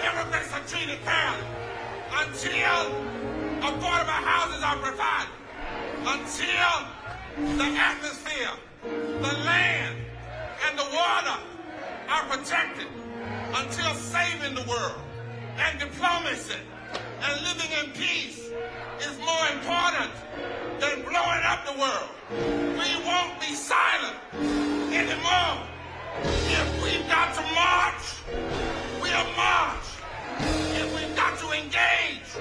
Speaker 1: immigrants are treated fairly, until affordable houses are provided, until the atmosphere, the land, and the water are protected, until saving the world and diplomacy and living in peace is more important than blowing up the world. We won't be silent anymore. If we've got to march, we'll march. If we've got to engage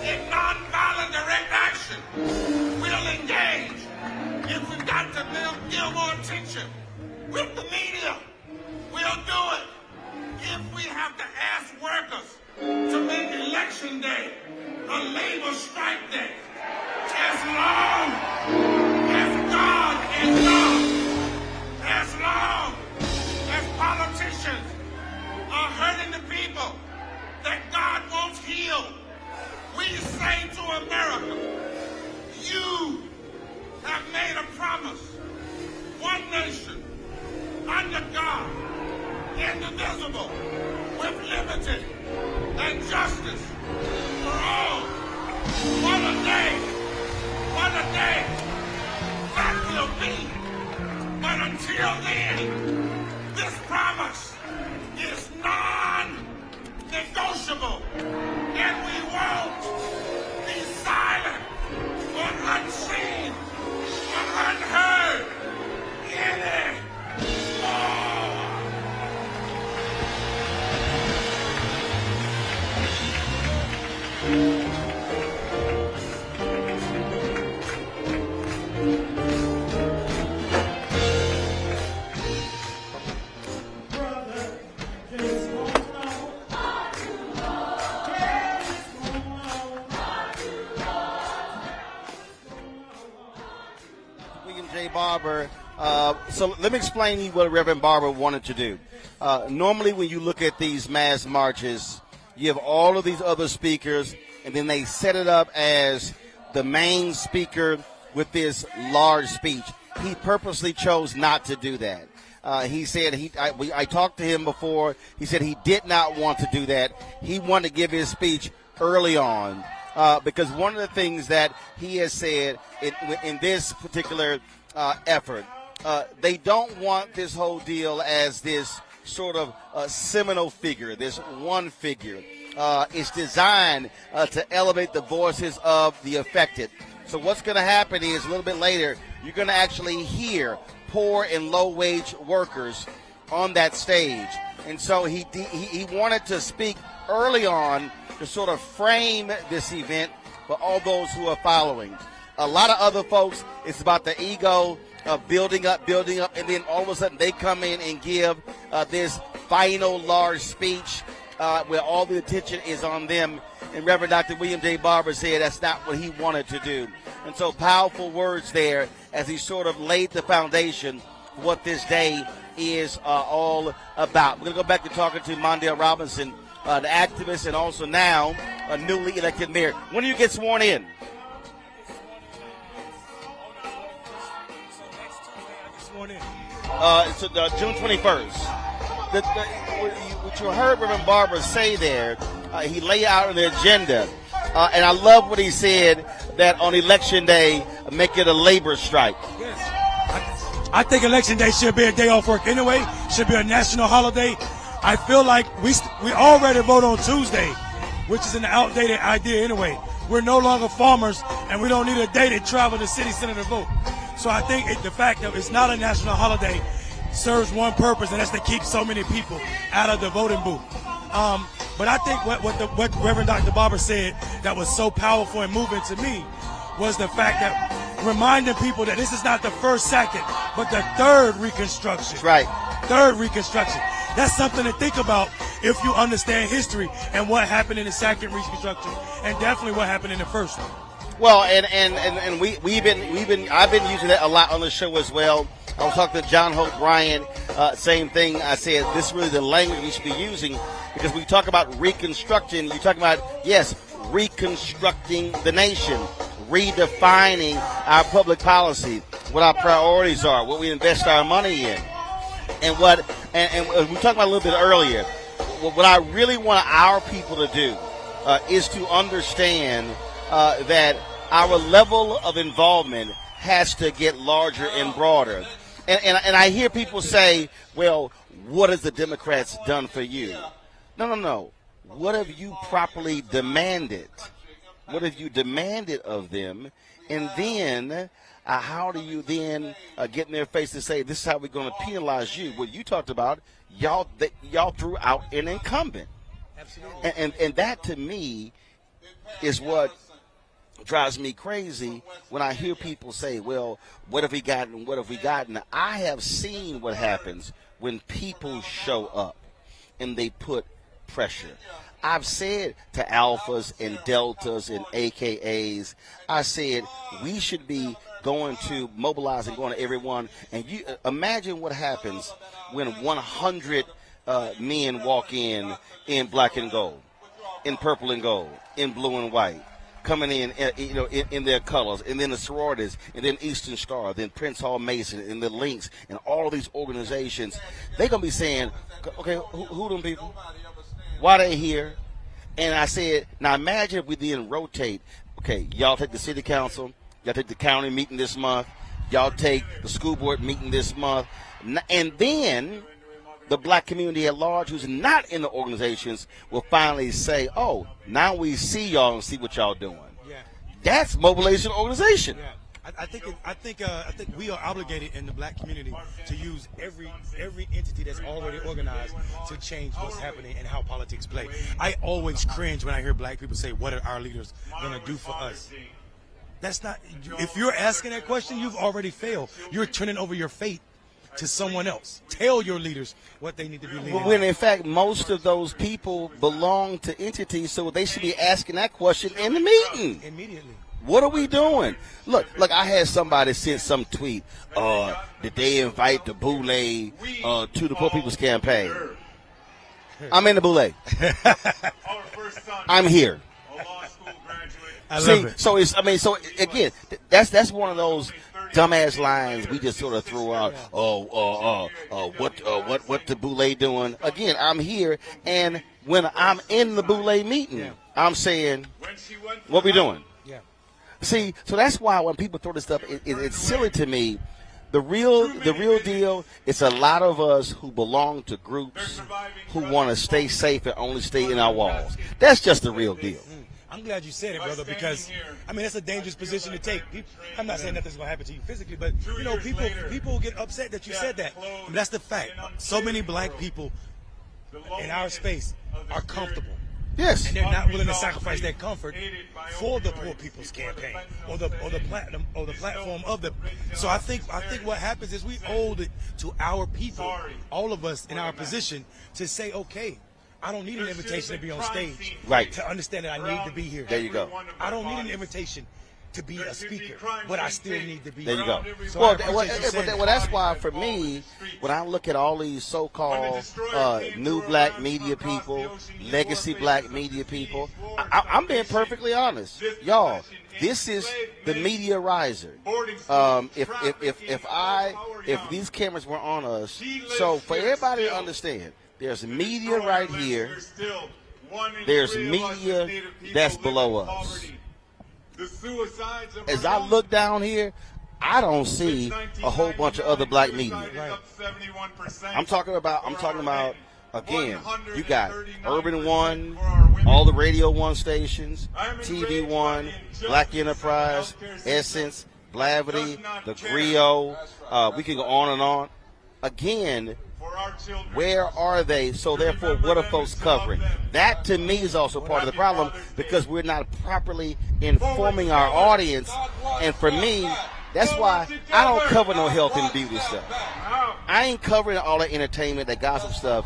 Speaker 1: in nonviolent direct action, we'll engage. If we've got to give more attention with the media, we'll do it. If we have to ask workers to make election day a labor strike day, as long as God is God, as long as politicians are hurting the people that God wants healed, we say to America, you have made a promise. One nation, under God, indivisible, with liberty and justice for all. What a day that will be. But until then, this promise is non-negotiable, and we won't be silent or unseen or unheard anymore.
Speaker 3: Barber. So let me explain to you what Reverend Barber wanted to do. Normally when you look at these mass marches, you have all of these other speakers, and then they set it up as the main speaker with this large speech. He purposely chose not to do that. He said I talked to him before. He said he did not want to do that. He wanted to give his speech early on because one of the things that he has said in this particular effort, they don't want this whole deal as this sort of seminal figure, this one figure. It's designed to elevate the voices of the affected. So what's going to happen is a little bit later, you're going to actually hear poor and low-wage workers on that stage. And so he wanted to speak early on to sort of frame this event for all those who are following. A lot of other folks, it's about the ego of building up, and then all of a sudden they come in and give this final large speech where all the attention is on them. And Reverend Dr. William J. Barber said that's not what he wanted to do. And so powerful words there as he sort of laid the foundation for what this day is all about. We're going to go back to talking to Mondale Robinson, the activist, and also now a newly elected mayor. When do you get sworn in? So June 21st. What you heard Reverend Barber say there, he laid out the agenda, and I love what he said, that on Election Day, make it a labor strike.
Speaker 10: Yes. I think Election Day should be a day off work anyway, should be a national holiday. I feel like we already vote on Tuesday, which is an outdated idea anyway. We're no longer farmers, and we don't need a day to travel to city center to vote. So I think the fact that it's not a national holiday serves one purpose, and that's to keep so many people out of the voting booth. But I think what Reverend Dr. Barber said that was so powerful and moving to me was the fact that reminding people that this is not the first, second, but the third Reconstruction.
Speaker 3: That's right.
Speaker 10: Third Reconstruction. That's something to think about if you understand history and what happened in the second Reconstruction, and definitely what happened in the first one.
Speaker 3: Well, and I've been using that a lot on the show as well. I was talking to John Hope Bryant, same thing. I said this is really the language we should be using, because when you talk about reconstruction, you're talking about, yes, reconstructing the nation, redefining our public policy, what our priorities are, what we invest our money in, and we talked about a little bit earlier. What I really want our people to do is to understand that our level of involvement has to get larger and broader. And I hear people say, well, what has the Democrats done for you? No. What have you properly demanded? What have you demanded of them? And then how do you then get in their face to say, this is how we're going to penalize you? What you talked about, y'all threw out an incumbent. Absolutely. And that, to me, is what drives me crazy when I hear people say, well, what have we gotten? What have we gotten? I have seen what happens when people show up and they put pressure. I've said to alphas and deltas and AKAs, I said we should be going to mobilizing, going to everyone. And you imagine what happens when 100 men walk in black and gold, in purple and gold, in blue and white, coming in their colors, and then the sororities, and then Eastern Star, then Prince Hall Mason, and the Links, and all of these organizations. They're going to be saying, okay, who them people? Why they here? And I said, now imagine if we then rotate. Okay, y'all take the city council, y'all take the county meeting this month, y'all take the school board meeting this month, and then the black community at large who's not in the organizations will finally say, oh, now we see y'all and see what y'all doing. Yeah. That's mobilization organization.
Speaker 10: Yeah. I think we are obligated in the black community to use every entity that's already organized to change what's happening and how politics play. I always cringe when I hear black people say, what are our leaders going to do for us? That's not, if you're asking that question, you've already failed. You're turning over your fate to someone else. Tell your leaders what they need to be leading.
Speaker 3: When in fact most of those people belong to entities, so they should be asking that question in the meeting.
Speaker 10: Immediately.
Speaker 3: What are we doing? Look, I had somebody send some tweet. Did they invite the Boule to the Poor People's Campaign? I'm in the Boule. I'm here.
Speaker 10: I love it.
Speaker 3: So again, that's one of those dumbass lines we just sort of threw out. What the Boule doing? Again, I'm here, and when I'm in the Boule meeting, I'm saying, what we doing? See, so that's why when people throw this stuff, it's silly to me. The real deal, it's a lot of us who belong to groups who want to stay safe and only stay in our walls. That's just the real deal.
Speaker 10: I'm glad you said it, brother, because, I mean, that's a dangerous position to take. I'm not saying nothing's going to happen to you physically, but, you know, people get upset that you said that. I mean, that's the fact. So many black people in our space are comfortable.
Speaker 3: Yes.
Speaker 10: And they're not willing to sacrifice their comfort for the poor people's campaign or the platform of the. So I think what happens is we owe it to our people, all of us in our position, to say, okay, I don't need an invitation to be on stage,
Speaker 3: right,
Speaker 10: to understand that I need to be here.
Speaker 3: There you go.
Speaker 10: I don't need an invitation to be a speaker, but I still need to be
Speaker 3: there.
Speaker 10: There
Speaker 3: you go.
Speaker 10: So
Speaker 3: well, that's why for me, when I look at all these so-called new black media people, legacy black media people, I'm being perfectly honest, y'all. This is the media riser. If these cameras were on us, so for everybody to understand, there's media right here. There's media that's below us. As I look down here, I don't see a whole bunch of other black media. I'm talking about again, you got Urban One, all the Radio One stations, TV One, Black Enterprise, Essence, Blavity, The Griot. We can go on and on. Again, where are they? So therefore, what are folks covering? That to me is also part of the problem, because we're not properly informing our audience. And for me, that's why I don't cover no health and beauty stuff. I ain't covering all that entertainment, that gossip stuff.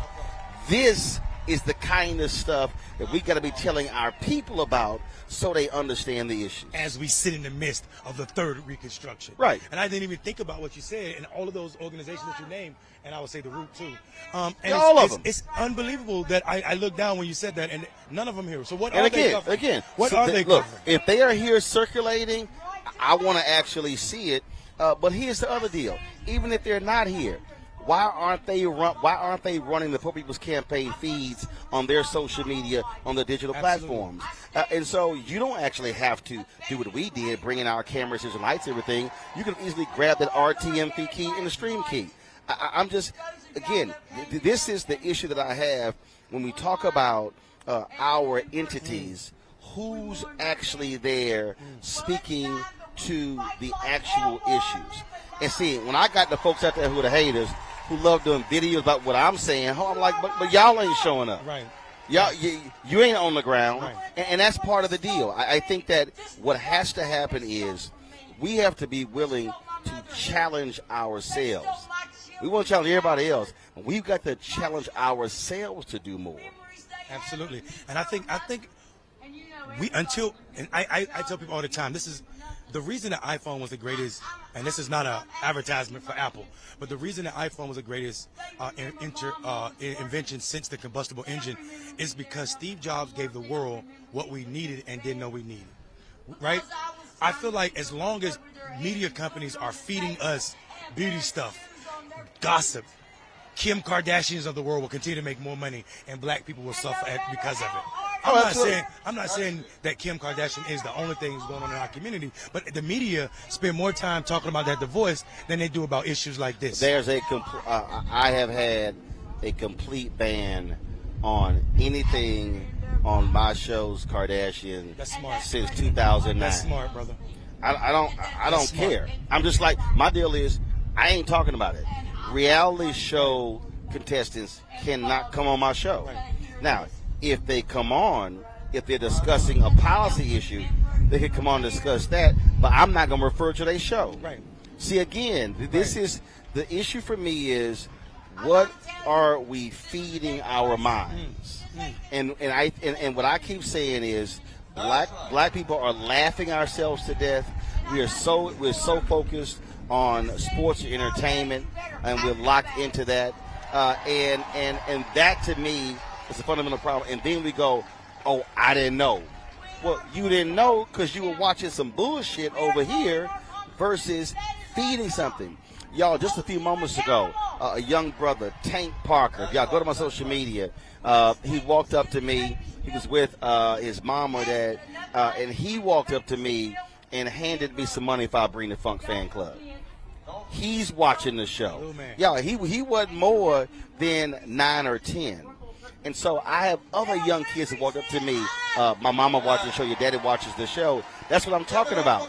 Speaker 3: This is the kind of stuff that we got to be telling our people about, so they understand the issues.
Speaker 10: As we sit in the midst of the third Reconstruction.
Speaker 3: Right.
Speaker 10: And I didn't even think about what you said and all of those organizations that you named, and I would say the Root too. And
Speaker 3: all of them.
Speaker 10: It's unbelievable that I looked down when you said that, and none of them here. So what
Speaker 3: and
Speaker 10: are
Speaker 3: again,
Speaker 10: they covering?
Speaker 3: Again,
Speaker 10: what
Speaker 3: so
Speaker 10: are they
Speaker 3: look,
Speaker 10: covering?
Speaker 3: if they are here circulating, I want to actually see it. But here's the other deal. Even if they're not here, why aren't they running the Poor People's Campaign feeds on their social media, on the digital platforms? And so you don't actually have to do what we did, bring in our cameras, and lights, everything. You can easily grab that RTMP key and the stream key. I'm just, again, this is the issue that I have when we talk about our entities. Who's actually there speaking to the actual issues? And see, when I got the folks out there who are the haters, who love doing videos about what I'm saying, I'm like, but y'all ain't showing up.
Speaker 10: Right.
Speaker 3: Y'all, you ain't on the ground.
Speaker 10: Right.
Speaker 3: And that's part of the deal. I think that what has to happen is we have to be willing to challenge ourselves. We want to challenge everybody else. And we've got to challenge ourselves to do more.
Speaker 10: Absolutely. And I think we, until, and I tell people all the time, this is the reason the iPhone was the greatest, and this is not an advertisement for Apple, but the reason the iPhone was the greatest invention since the combustible engine is because Steve Jobs gave the world what we needed and didn't know we needed, right? I feel like as long as media companies are feeding us beauty stuff, gossip, Kim Kardashians of the world will continue to make more money, and black people will suffer because of it. I'm not saying that Kim Kardashian is the only thing that's going on in our community, but the media spend more time talking about that divorce than they do about issues like this.
Speaker 3: There's I have had a complete ban on anything on my shows Kardashian since 2009.
Speaker 10: That's smart, brother.
Speaker 3: I don't care. I'm just like, my deal is I ain't talking about it. Reality show contestants cannot come on my show. Now, if they come on, if they're discussing a policy issue, they could come on and discuss that, but I'm not going to refer to their show.
Speaker 10: Right.
Speaker 3: See, again, this is the issue for me is what are we feeding our minds? And what I keep saying is black people are laughing ourselves to death. We're so focused on sports and entertainment, and we're locked into that. And that to me is a fundamental problem. And then we go, oh, I didn't know. Well, you didn't know because you were watching some bullshit over here versus feeding something. Y'all, just a few moments ago, a young brother, Tank Parker, y'all go to my social media, he walked up to me. He was with his mom or dad, and he walked up to me and handed me some money if I bring the Funk Fan Club. He's watching the show.
Speaker 10: Oh, man.
Speaker 3: Yeah, he wasn't more than 9 or 10. And so I have other young kids that walk up to me. My mama watches the show. Your daddy watches the show. That's what I'm talking about.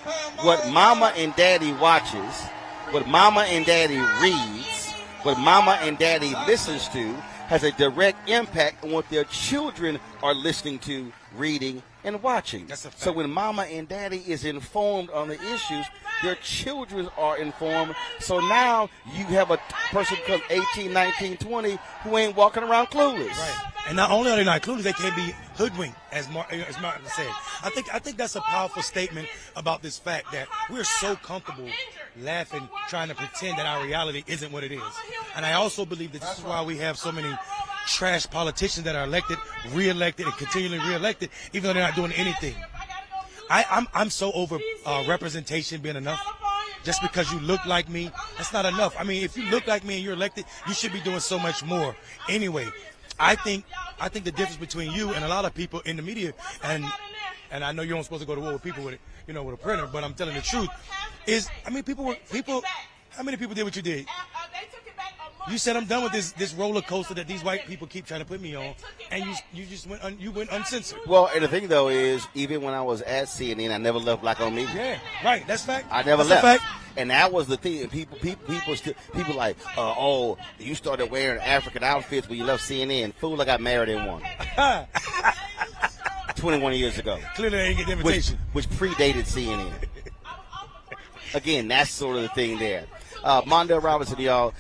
Speaker 3: What mama and daddy watches, what mama and daddy reads, what mama and daddy listens to has a direct impact on what their children are listening to, reading, and watching.
Speaker 10: That's a fact.
Speaker 3: So when mama and daddy is informed on the issues, their children are informed. So now you have a person who becomes 18, 19, 20 who ain't walking around clueless.
Speaker 10: Right. And not only are they not clueless, they can't be hoodwinked, as Martin said. I think that's a powerful statement about this fact that we're so comfortable laughing, trying to pretend that our reality isn't what it is. And I also believe that this is why we have so many trash politicians that are elected, re-elected, and continually re-elected, even though they're not doing anything. I'm so over representation being enough. Just because you look like me, that's not enough. I mean, if you look like me and you're elected, you should be doing so much more. Anyway, I think the difference between you and a lot of people in the media, and I know you're not supposed to go to war with people with it, with a printer, but I'm telling the truth, is, I mean, people, how many people did what you did? You said, I'm done with this roller coaster that these white people keep trying to put me on, and you just went uncensored.
Speaker 3: Well, and the thing though is, even when I was at CNN, I never left Black on Media.
Speaker 10: Yeah, right. That's fact.
Speaker 3: I never
Speaker 10: That's
Speaker 3: left.
Speaker 10: a fact.
Speaker 3: And that was the thing. People like, oh, you started wearing African outfits when you left CNN. Fool, I got married in one. 21 years ago.
Speaker 10: Clearly, they ain't get the invitation.
Speaker 3: Which predated CNN. Again, that's sort of the thing there. Mondale Robinson, y'all,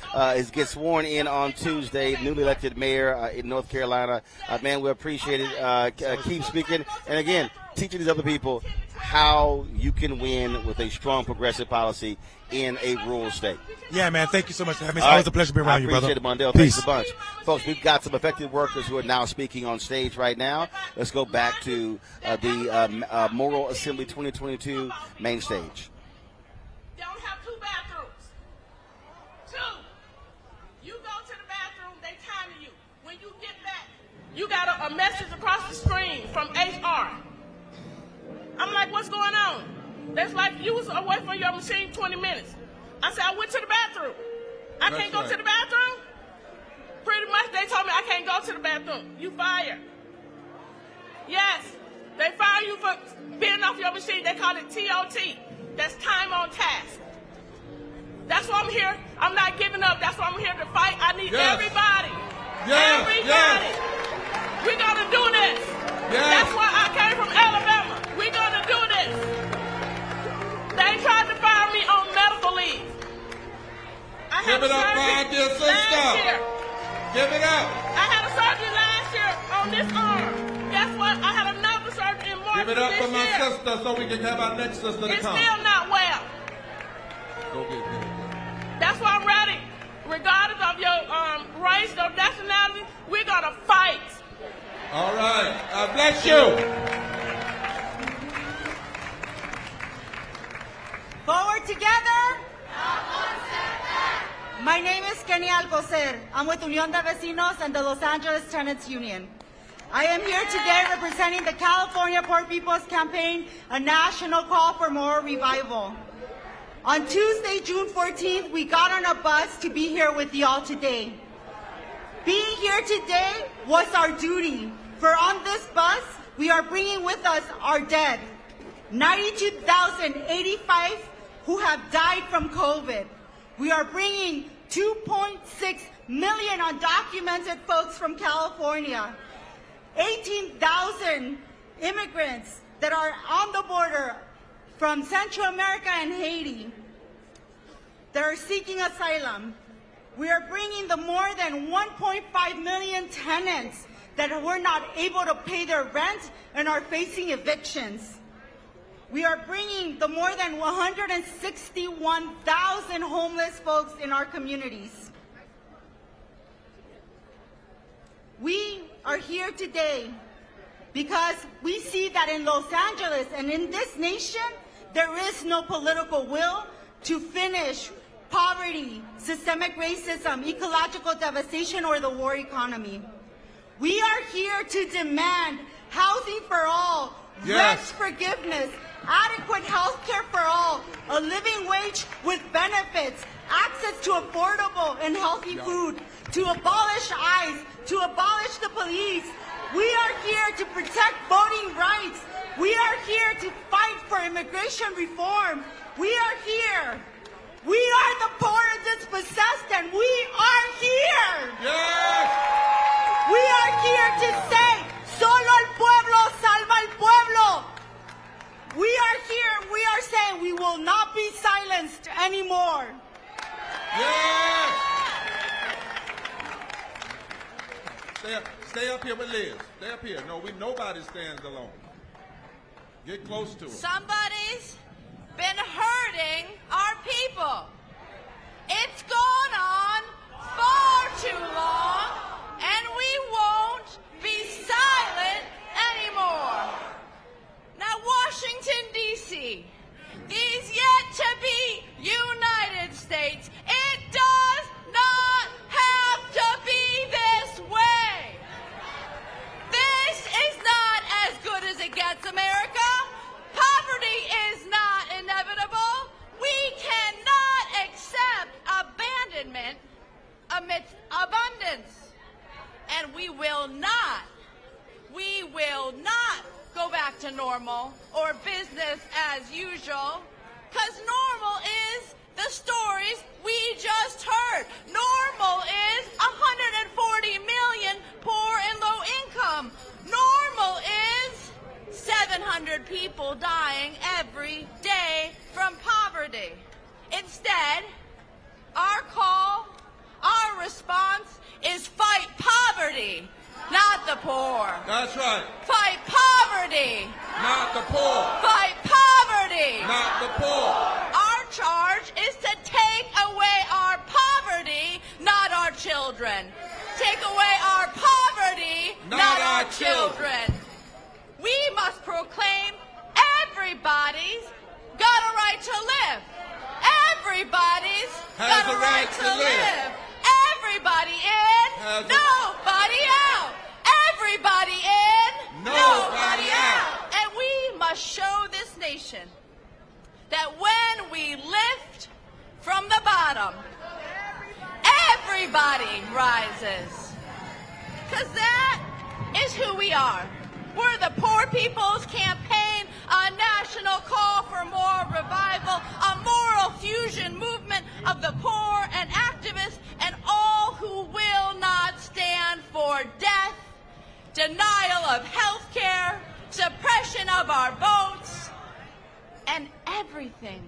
Speaker 3: gets sworn in on Tuesday, newly elected mayor in North Carolina. Man, we appreciate it. Keep speaking. And again, teaching these other people how you can win with a strong progressive policy in a rural state.
Speaker 10: Yeah, man, thank you so much for having me. It's always a pleasure being around you, brother.
Speaker 3: I appreciate it, Mondale.
Speaker 10: Peace.
Speaker 3: Thanks a bunch. Folks, we've got some affected workers who are now speaking on stage right now. Let's go back to the Moral Assembly 2022 main stage.
Speaker 6: Don't have two bathrooms. Two. You go to the bathroom, they time you. When you get back, you got a message across the screen from HR. I'm like, what's going on? That's like, you was away from your machine 20 minutes. I said, I went to the bathroom. I can't go to the bathroom? Pretty much, they told me I can't go to the bathroom. You fired. Yes, they fire you for being off your machine. They call it TOT. That's time on task. That's why I'm here. I'm not giving up. That's why I'm here to fight. I need everybody. Everybody. We're going to do this. That's why I came from Alabama. We're going to do this. They tried to fire me on medical leave.
Speaker 1: Give it up, my dear sister. Give it up.
Speaker 6: I had a surgery last year on this arm. Guess what? I had another surgery in March.
Speaker 1: Give it up for my sister so we can have our next sister to come.
Speaker 6: It's still not well.
Speaker 1: Go get it.
Speaker 6: That's why I'm ready. Regardless of your race or nationality, we're going to fight.
Speaker 1: All right. God bless you.
Speaker 12: Forward together. My name is Kenny Alcocer. I'm with Unión de Vecinos and the Los Angeles Tenants Union. I am here today representing the California Poor People's Campaign, a national call for moral revival. On Tuesday, June 14th, we got on a bus to be here with y'all today. Being here today was our duty, for on this bus, we are bringing with us our dead, 92,085 who have died from COVID. We are bringing 2.6 million undocumented folks from California, 18,000 immigrants that are on the border from Central America and Haiti that are seeking asylum. We are bringing the more than 1.5 million tenants that were not able to pay their rent and are facing evictions. We are bringing the more than 161,000 homeless folks in our communities. We are here today because we see that in Los Angeles and in this nation, there is no political will to finish poverty, systemic racism, ecological devastation, or the war economy. We are here to demand housing for all, rent forgiveness, adequate health care for all, a living wage with benefits, access to affordable and healthy food, to abolish ICE, to abolish the police. We are here to protect voting rights. We are here to fight for immigration reform. We are here We are the poor dispossessed, and we are here.
Speaker 1: Yes.
Speaker 12: We are here to say, solo el pueblo salva al pueblo. We are here, we are saying we will not be silenced anymore.
Speaker 1: Yes. Stay up here with Liz. Stay up here. No, nobody stands alone. Get close to it.
Speaker 11: Somebody's been hurting our people. It's gone on far too long, and we won't be silent anymore. Now, Washington, D.C., these yet-to-be United States, it does not have to be this way. This is not as good as it gets, America. Poverty is not inevitable. We cannot accept abandonment amidst abundance. And we will not go back to normal or business as usual, because normal is the stories we just heard. Normal is 140 million poor and low income. Normal is 700 people dying every day from poverty. Instead, our call, our response is fight poverty, not the poor.
Speaker 1: That's right.
Speaker 11: Fight poverty,
Speaker 1: not the poor.
Speaker 11: Fight poverty,
Speaker 1: not the poor.
Speaker 11: Our charge is to take away our poverty, not our children. Take away our poverty, not our children. We must proclaim everybody's got a right to live. Everybody's got a right to live. Everybody in, nobody out. Everybody in, nobody out. And we must show this nation that when we lift from the bottom, everybody rises. Because that is who we are. We're the Poor People's Campaign, a national call for more revival, a moral fusion movement of the poor and activists and all who will not stand for death, denial of health care, suppression of our votes, and everything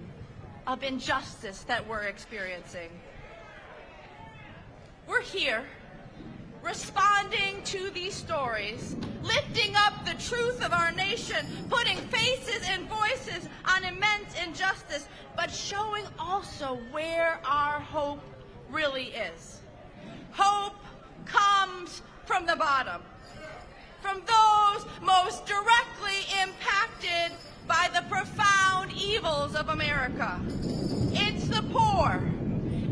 Speaker 11: of injustice that we're experiencing. We're here responding to these stories, lifting up the truth of our nation, putting faces and voices on immense injustice, but showing also where our hope really is. Hope comes from the bottom, from those most directly impacted by the profound evils of America. It's the poor.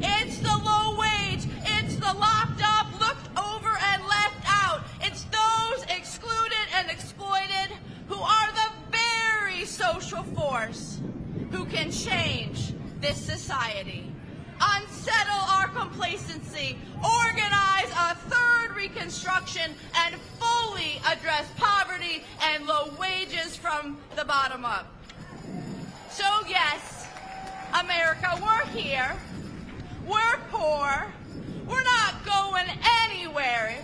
Speaker 11: It's the low wage. It's the locked up, looked over and left out. It's those excluded and exploited who are the very social force who can change this society. Unsettle our complacency, organize a third reconstruction, and fully address poverty and low wages from the bottom up. So yes, America, we're here. We're poor. We're not going anywhere.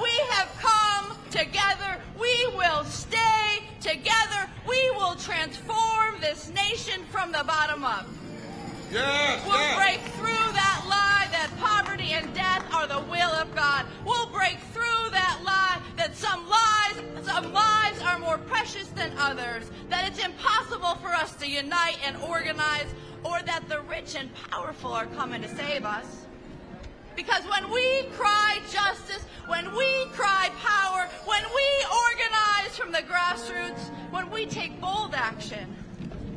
Speaker 11: We have come together. We will stay together. We will transform this nation from the bottom up.
Speaker 1: Yes,
Speaker 11: we'll break through that lie that poverty and death are the will of God. We'll break through that lie that some lives are more precious than others, that it's impossible for us to unite and organize, or that the rich and powerful are coming to save us. Because when we cry justice, when we cry power, when we organize from the grassroots, when we take bold action,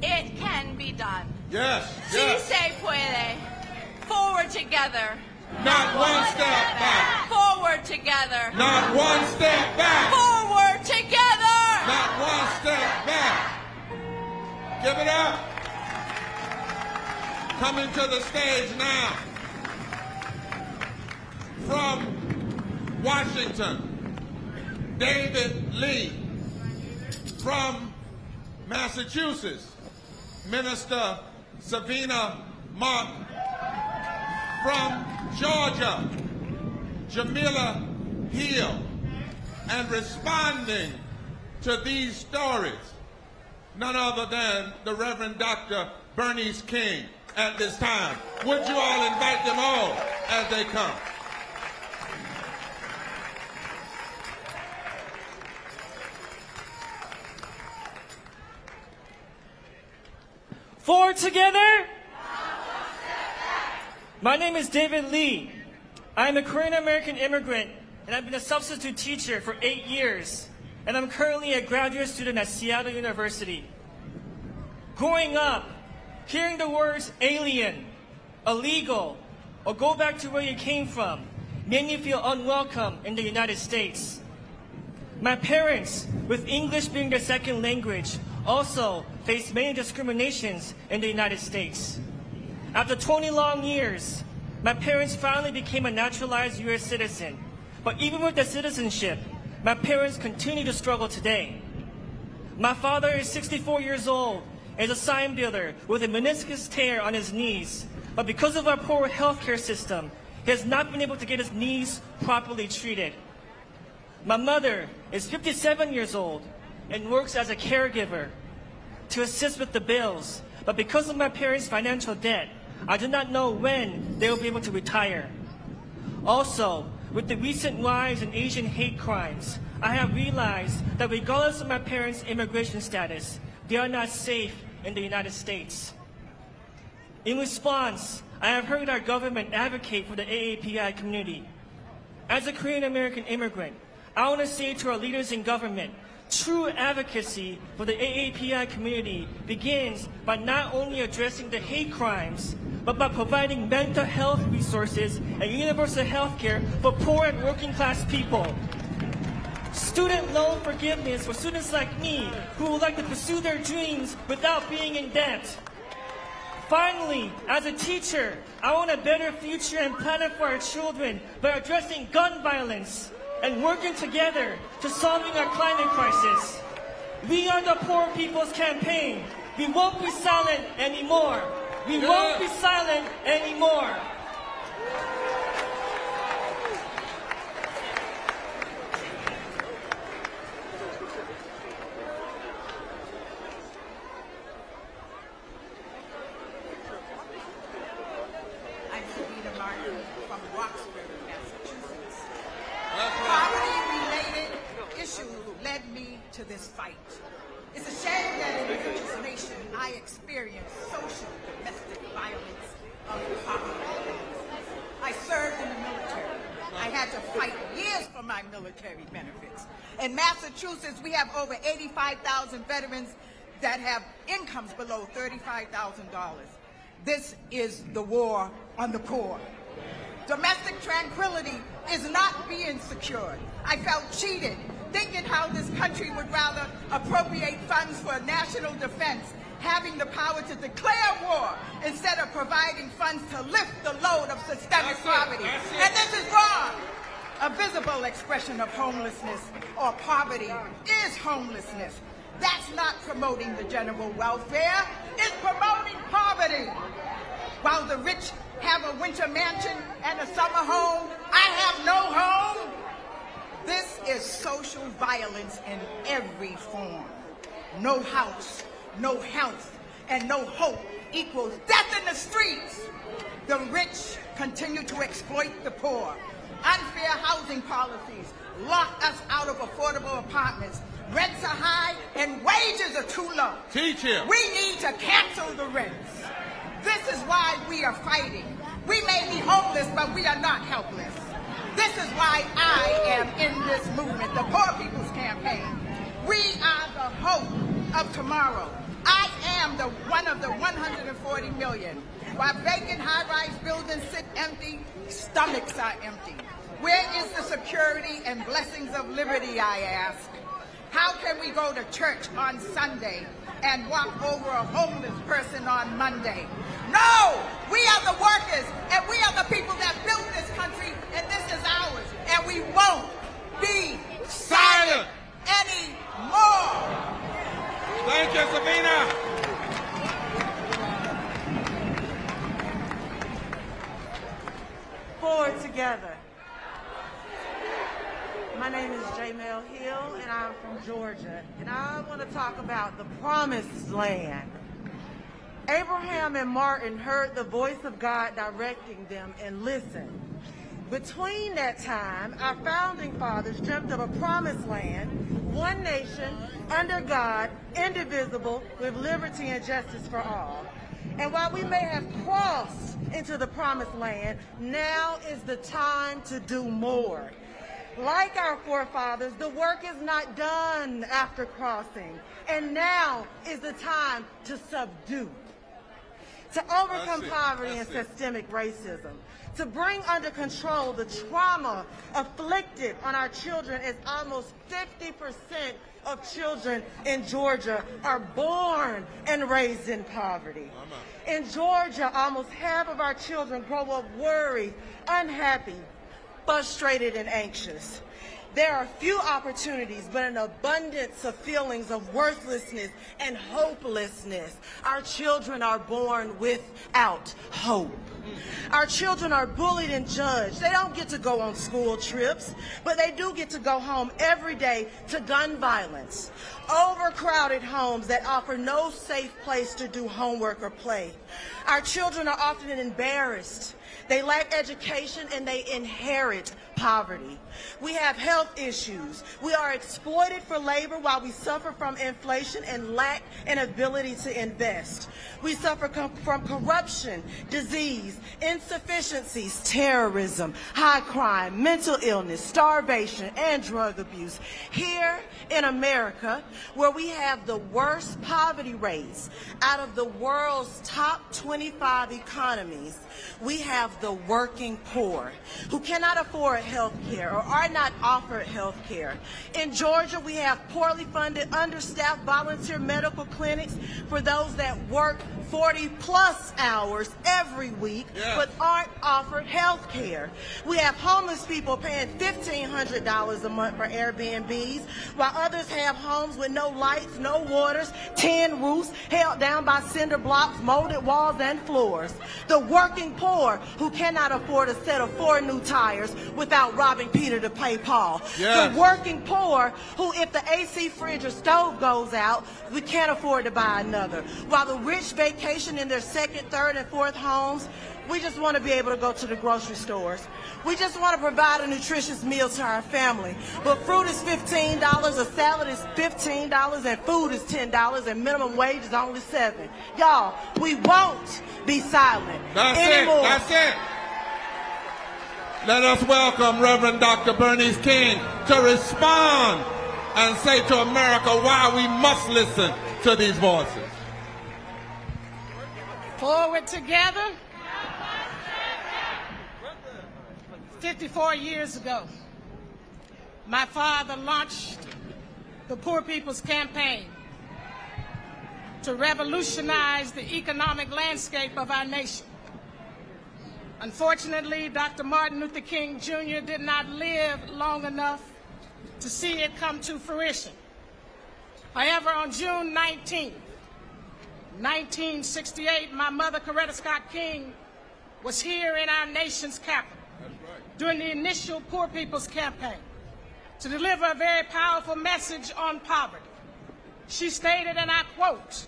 Speaker 11: it can be done.
Speaker 1: Yes,
Speaker 11: Si se puede. Forward together.
Speaker 1: Not one step back.
Speaker 11: Forward together.
Speaker 1: Not one step back.
Speaker 11: Forward together.
Speaker 1: Not one step back. Give it up. Coming to the stage now from Washington, David Lee. From Massachusetts, Minister Savina Mark from Georgia, Jamila Hill, and responding to these stories, none other than the Reverend Dr. Bernice King at this time. Would you all invite them all as they come?
Speaker 13: Forward together! My name is David Lee. I'm a Korean American immigrant, and I've been a substitute teacher for 8 years. And I'm currently a graduate student at Seattle University. Growing up, hearing the words alien, illegal, or go back to where you came from made me feel unwelcome in the United States. My parents, with English being their second language, also faced many discriminations in the United States. After 20 long years, my parents finally became a naturalized U.S. citizen. But even with their citizenship, my parents continue to struggle today. My father is 64 years old and is a sign builder with a meniscus tear on his knees. But because of our poor healthcare system, he has not been able to get his knees properly treated. My mother is 57 years old and works as a caregiver to assist with the bills. But because of my parents' financial debt, I do not know when they will be able to retire. Also, with the recent rise in Asian hate crimes, I have realized that regardless of my parents' immigration status, they are not safe in the United States. In response, I have heard our government advocate for the AAPI community. As a Korean American immigrant, I want to say to our leaders in government, true advocacy for the AAPI community begins by not only addressing the hate crimes, but by providing mental health resources and universal health care for poor and working class people. Student loan forgiveness for students like me who would like to pursue their dreams without being in debt. Finally, as a teacher, I want a better future and plan for our children by addressing gun violence and working together to solving our climate crisis. We are the Poor People's Campaign. We won't be silent anymore. We won't be silent anymore.
Speaker 14: I'm Sabina Martin from Roxbury, Massachusetts. Poverty-related issue led me to this fight. It's a shame that in this nation I experienced social domestic violence of poverty. I served in the military. I had to fight years for my military benefits. In Massachusetts, we have over 85,000 veterans that have incomes below $35,000. This is the war on the poor. Domestic tranquility is not being secured. I felt cheated, thinking how this country would rather appropriate funds for national defense, having the power to declare war instead of providing funds to lift the load of systemic poverty. And this is wrong. A visible expression of homelessness or poverty is homelessness. That's not promoting the general welfare. It's promoting poverty. While the rich have a winter mansion and a summer home, I have no home. This is social violence in every form. No house, no health, and no hope equals death in the streets. The rich continue to exploit the poor. Unfair housing policies lock us out of affordable apartments. Rents are high and wages are too low.
Speaker 1: Teach him.
Speaker 14: We need to cancel the rents. This is why we are fighting. We may be homeless, but we are not helpless. This is why I am in this movement, the Poor People's Campaign. We are the hope of tomorrow. I am one of the 140 million. While vacant high-rise buildings sit empty, stomachs are empty. Where is the security and blessings of liberty, I ask? How can we go to church on Sunday and walk over a homeless person on Monday? No! We are the workers, and we are the people that built this country, and this is ours. And we won't be silent anymore.
Speaker 1: Thank you, Sabina.
Speaker 15: I'm from Georgia, and I want to talk about the promised land. Abraham and Martin heard the voice of God directing them and listened. Between that time, our founding fathers dreamt of a promised land, one nation, under God, indivisible, with liberty and justice for all. And while we may have crossed into the promised land, now is the time to do more. Like our forefathers, the work is not done after crossing, and now is the time to subdue, to overcome poverty and systemic racism, to bring under control the trauma afflicted on our children, as almost 50% of children in Georgia are born and raised in poverty. In Georgia, almost half of our children grow up worried, unhappy, frustrated, and anxious. There are few opportunities, but an abundance of feelings of worthlessness and hopelessness. Our children are born without hope. Our children are bullied and judged. They don't get to go on school trips, but they do get to go home every day to gun violence, overcrowded homes that offer no safe place to do homework or play. Our children are often embarrassed. They lack education and they inherit poverty. We have health issues. We are exploited for labor while we suffer from inflation and lack an ability to invest. We suffer from corruption, disease, insufficiencies, terrorism, high crime, mental illness, starvation, and drug abuse. Here in America, where we have the worst poverty rates out of the world's top 25 economies, we have the working poor who cannot afford health care or are not offered health care. In Georgia, we have poorly funded, understaffed volunteer medical clinics for those that work 40-plus hours every week but aren't offered health care. We have homeless people paying $1,500 a month for Airbnbs, while others have homes with no lights, no waters, tin roofs, held down by cinder blocks, molded walls, and floors. The working poor who cannot afford a set of 4 new tires without robbing Peter to pay Paul. The working poor who, if the AC fridge or stove goes out, we can't afford to buy another. While the rich vacation in their second, third, and fourth homes, we just want to be able to go to the grocery stores. We just want to provide a nutritious meal to our family. But fruit is $15, a salad is $15, and food is $10, and minimum wage is only $7. Y'all, we won't be silent anymore.
Speaker 1: That's it. Let us welcome Reverend Dr. Bernice King to respond and say to America why we must listen to these voices.
Speaker 6: Forward together. 54 years ago, my father launched the Poor People's Campaign to revolutionize the economic landscape of our nation. Unfortunately, Dr. Martin Luther King Jr. did not live long enough to see it come to fruition. However, on June 19, 1968, my mother, Coretta Scott King, was here in our nation's capital during the initial Poor People's Campaign to deliver a very powerful message on poverty. She stated, and I quote,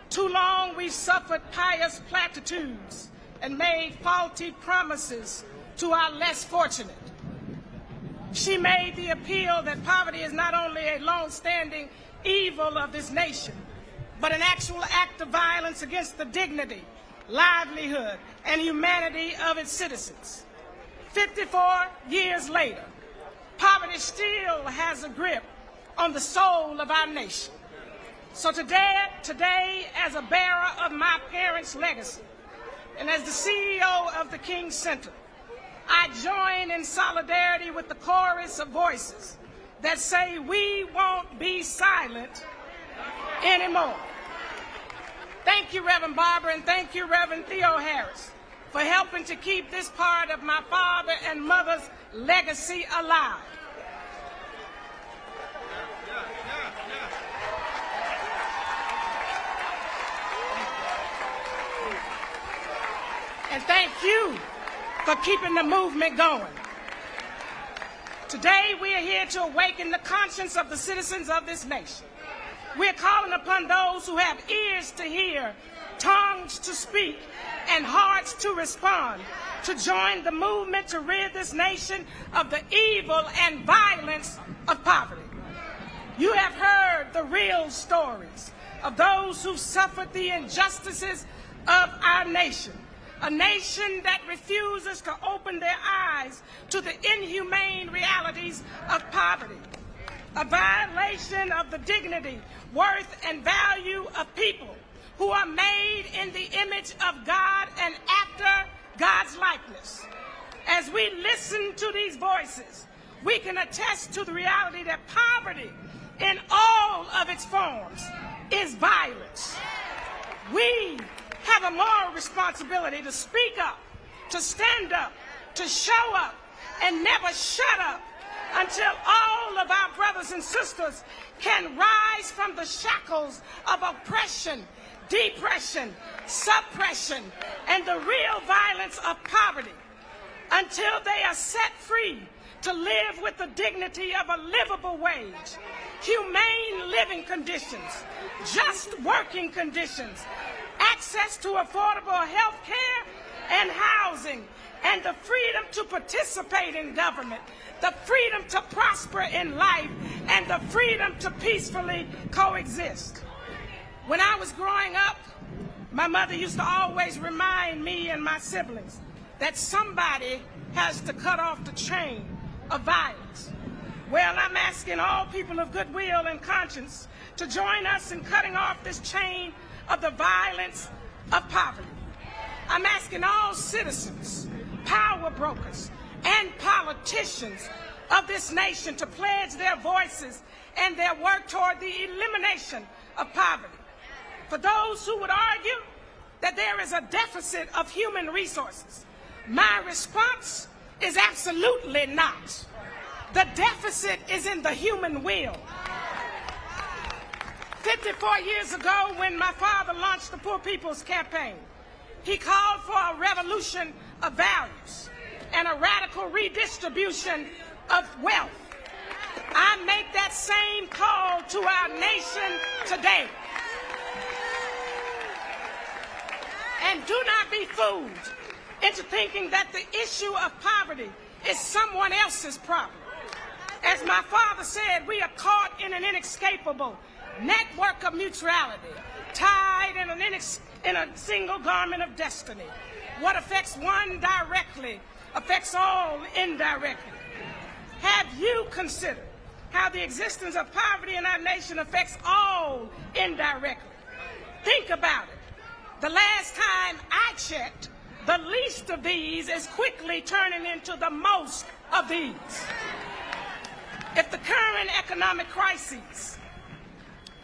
Speaker 6: "Too long we suffered pious platitudes and made faulty promises to our less fortunate." She made the appeal that poverty is not only a long-standing evil of this nation, but an actual act of violence against the dignity, livelihood, and humanity of its citizens. 54 years later, poverty still has a grip on the soul of our nation. So today, as a bearer of my parents' legacy, and as the CEO of the King Center, I join in solidarity with the chorus of voices that say we won't be silent anymore. Thank you, Reverend Barbara, and thank you, Reverend Theo Harris, for helping to keep this part of my father and mother's legacy alive. And thank you for keeping the movement going.
Speaker 16: Today, we are here to awaken the conscience of the citizens of this nation. We are calling upon those who have ears to hear, tongues to speak, and hearts to respond, to join the movement to rid this nation of the evil and violence of poverty. You have heard the real stories of those who suffered the injustices of our nation, a nation that refuses to open their eyes to the inhumane realities of poverty, a violation of the dignity, worth, and value of people who are made in the image of God and after God's likeness. As we listen to these voices, we can attest to the reality that poverty in all of its forms is violence. We have a moral responsibility to speak up, to stand up, to show up, and never shut up until all of our brothers and sisters can rise from the shackles of oppression, depression, suppression, and the real violence of poverty, until they are set free to live with the dignity of a livable wage, humane living conditions, just working conditions, access to affordable health care and housing, and the freedom to participate in government, the freedom to prosper in life, and the freedom to peacefully coexist. When I was growing up, my mother used to always remind me and my siblings that somebody has to cut off the chain of violence. Well, I'm asking all people of goodwill and conscience to join us in cutting off this chain of the violence of poverty. I'm asking all citizens, power brokers, and politicians of this nation to pledge their voices and their work toward the elimination of poverty. For those who would argue that there is a deficit of human resources, my response is absolutely not. The deficit is in the human will. 54 years ago, when my father launched the Poor People's Campaign, he called for a revolution of values and a radical redistribution of wealth. I make that same call to our nation today. And do not be fooled into thinking that the issue of poverty is someone else's problem. As my father said, we are caught in an inescapable network of mutuality, tied in a single garment of destiny. What affects one directly affects all indirectly. Have you considered how the existence of poverty in our nation affects all indirectly? Think about it. The last time I checked, the least of these is quickly turning into the most of these. If the current economic crises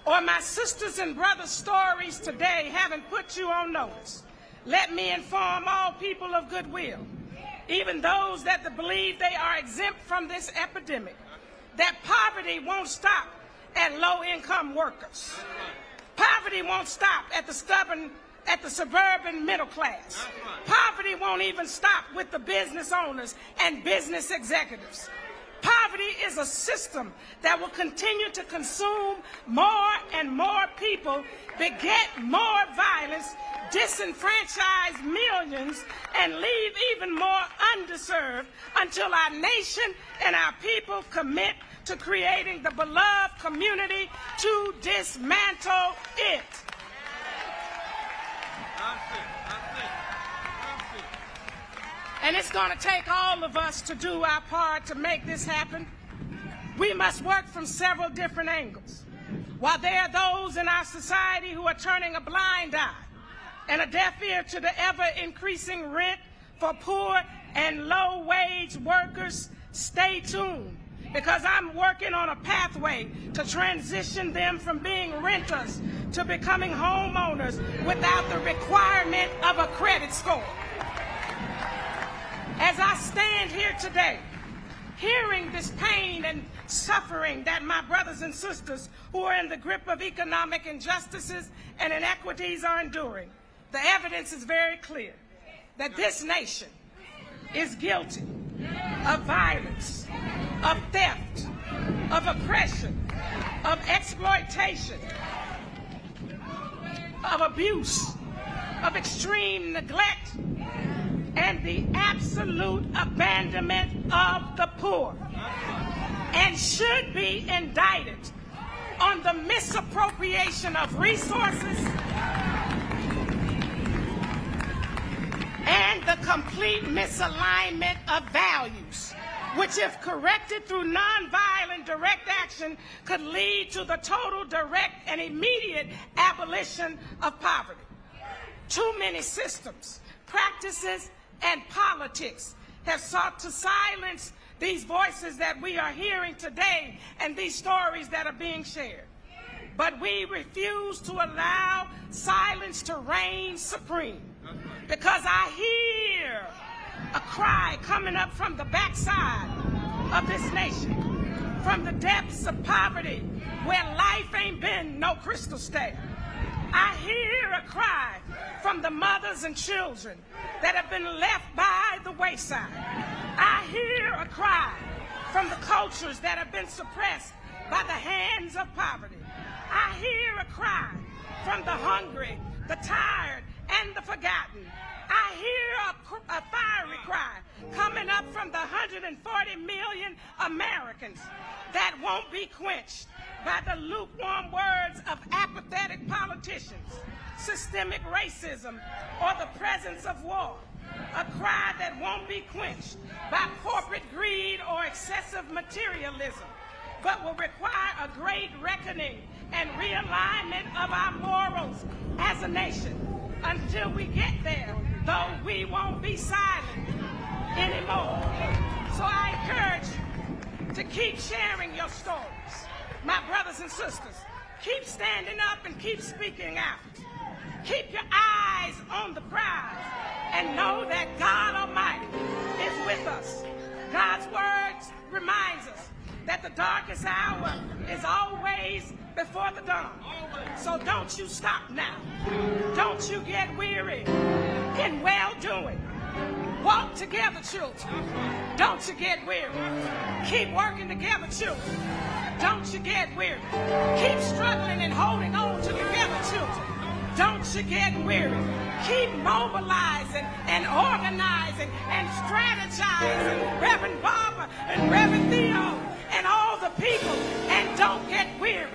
Speaker 16: or my sisters and brothers' stories today haven't put you on notice, let me inform all people of goodwill, even those that believe they are exempt from this epidemic, that poverty won't stop at low-income workers. Poverty won't stop at the suburban middle class. Poverty won't even stop with the business owners and business executives. Poverty is a system that will continue to consume more and more people, beget more violence, disenfranchise millions, and leave even more underserved until our nation and our people commit to creating the beloved community to dismantle it. And it's going to take all of us to do our part to make this happen. We must work from several different angles. While there are those in our society who are turning a blind eye and a deaf ear to the ever-increasing rent for poor and low-wage workers, stay tuned, because I'm working on a pathway to transition them from being renters to becoming homeowners without the requirement of a credit score. As I stand here today, hearing this pain and suffering that my brothers and sisters who are in the grip of economic injustices and inequities are enduring, the evidence is very clear that this nation is guilty of violence, of theft, of oppression, of exploitation, of abuse, of extreme neglect, and the absolute abandonment of the poor, and should be indicted on the misappropriation of resources and the complete misalignment of values, which, if corrected through nonviolent direct action, could lead to the total, direct, and immediate abolition of poverty. Too many systems, practices, and politics have sought to silence these voices that we are hearing today and these stories that are being shared. But we refuse to allow silence to reign supreme, because I hear a cry coming up from the backside of this nation, from the depths of poverty where life ain't been no crystal stair. I hear a cry from the mothers and children that have been left by the wayside. I hear a cry from the cultures that have been suppressed by the hands of poverty. I hear a cry from the hungry, the tired, and the forgotten. I hear a fiery cry coming up from the 140 million Americans that won't be quenched by the lukewarm words of apathetic politicians, systemic racism, or the presence of war. A cry that won't be quenched by corporate greed or excessive materialism, but will require a great reckoning and realignment of our morals as a nation. Until we get there, though, we won't be silent anymore. So I encourage you to keep sharing your stories. My brothers and sisters, keep standing up and keep speaking out. Keep your eyes on the prize and know that God Almighty is with us. God's words reminds us that the darkest hour is always before the dawn. So don't you stop now. Don't you get weary in well-doing. Walk together, children. Don't you get weary. Keep working together, children. Don't you get weary. Keep struggling and holding on together, children. Don't you get weary. Keep mobilizing and organizing and strategizing, Reverend Barber and Reverend Theo and all the people, and don't get weary.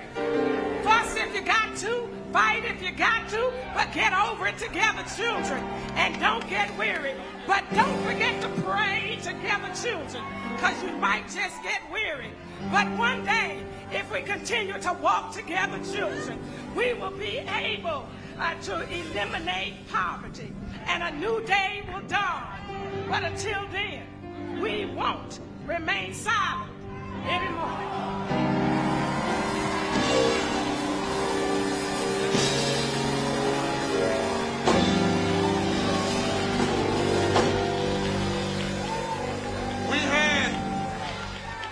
Speaker 16: Fuss if you got to, fight if you got to, but get over it together, children, and don't get weary. But don't forget to pray together, children, because you might just get weary. But one day, if we continue to walk together, children, we will be able to eliminate poverty, and a new day will dawn. But until then, we won't remain silent anymore.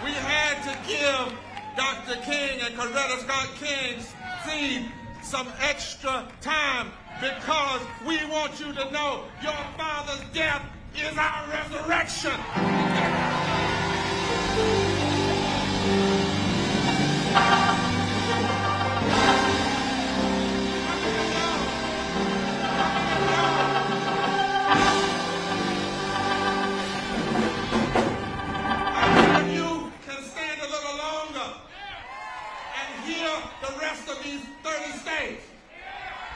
Speaker 1: We had to give Dr. King and Coretta Scott King's theme some extra time, because we want you to know your father's death is our resurrection. You can stand a little longer and hear the rest of these 30 states.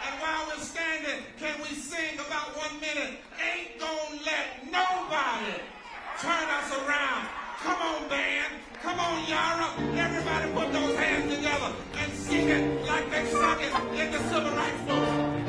Speaker 1: And while we're standing, can we sing about 1 minute? Ain't gonna let nobody turn us around. Come on, band. Come on, Yara. Everybody put those hands together and sing it like they sung it in the Civil Rights Movement.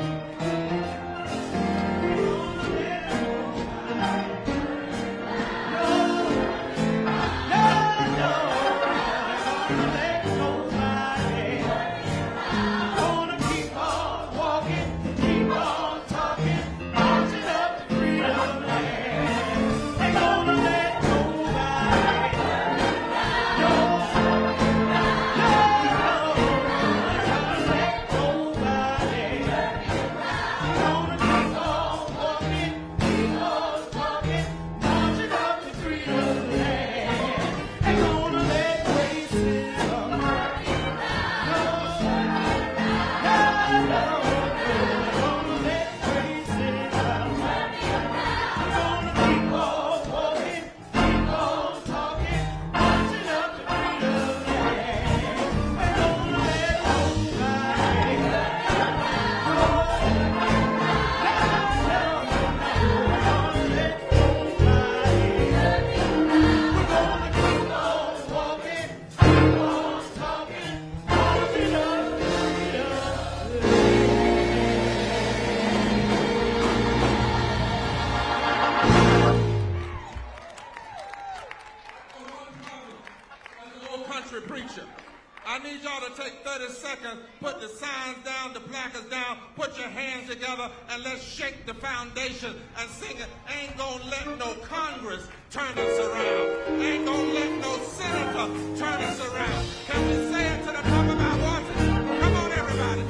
Speaker 1: I need y'all to take 30 seconds, put the signs down, the placards down, put your hands together, and let's shake the foundation and sing it. Ain't gonna let no Congress turn us around. Ain't gonna let no senator turn us around. Can we say it to the top of our voices? Come on, everybody.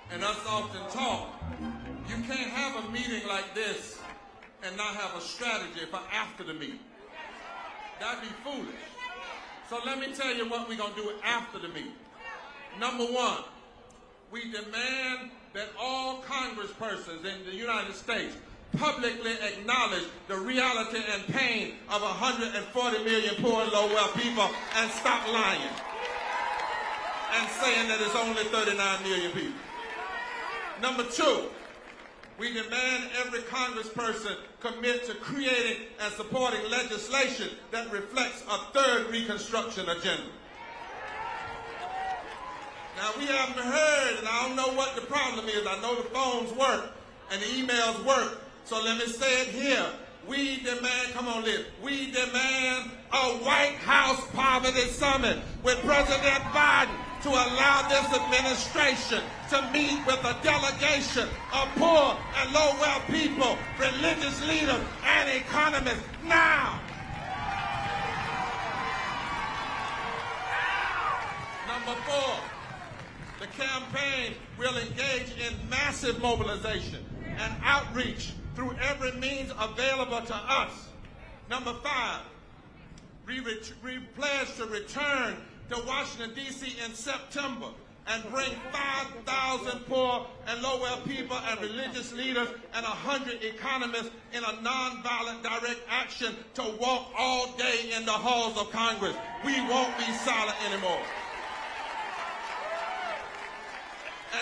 Speaker 1: And us often talk. You can't have a meeting like this and not have a strategy for after the meeting. That'd be foolish. So let me tell you what we're going to do after the meeting. Number one, we demand that all congresspersons in the United States publicly acknowledge the reality and pain of 140 million poor and low-wealth people and stop lying and saying that it's only 39 million people. Number two, we demand every congressperson commit to creating and supporting legislation that reflects a third Reconstruction agenda. Now, we haven't heard, and I don't know what the problem is. I know the phones work and the emails work, so let me say it here. We demand, come on, Liz, we demand a White House Poverty Summit with President Biden to allow this administration to meet with a delegation of poor and low-wealth people, religious leaders, and economists now. Number four, the campaign will engage in massive mobilization and outreach through every means available to us. Number five, we pledge to return to Washington, D.C. in September and bring 5,000 poor and low-wealth people and religious leaders and 100 economists in a nonviolent direct action to walk all day in the halls of Congress. We won't be silent anymore.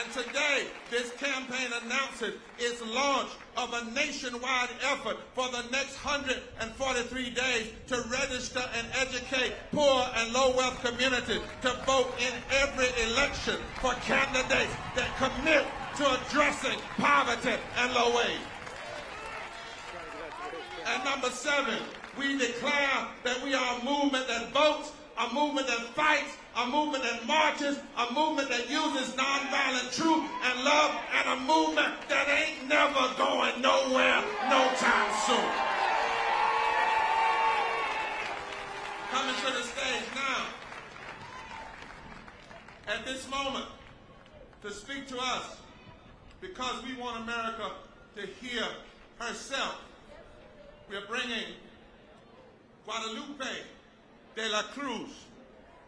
Speaker 1: And today, this campaign announces its launch of a nationwide effort for the next 143 days to register and educate poor and low-wealth communities to vote in every election for candidates that commit to addressing poverty and low wage. And number seven, we declare that we are a movement that votes a movement that fights, a movement that marches, a movement that uses nonviolent truth and love, and a movement that ain't never going nowhere no time soon. Coming to the stage now, at this moment, to speak to us, because we want America to hear herself. We are bringing Guadalupe de la Cruz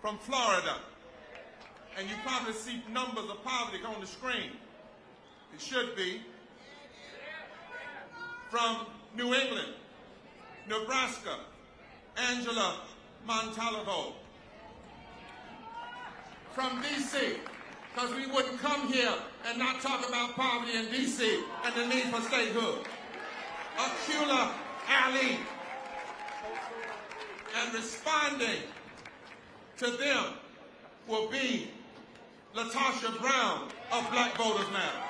Speaker 1: from Florida. And you probably see numbers of poverty on the screen. It should be. From New England, Nebraska, Angela Montalvo. From D.C., because we wouldn't come here and not talk about poverty in D.C. and the need for statehood. Akula Ali. And responding to them will be Latasha Brown of Black Voters Now.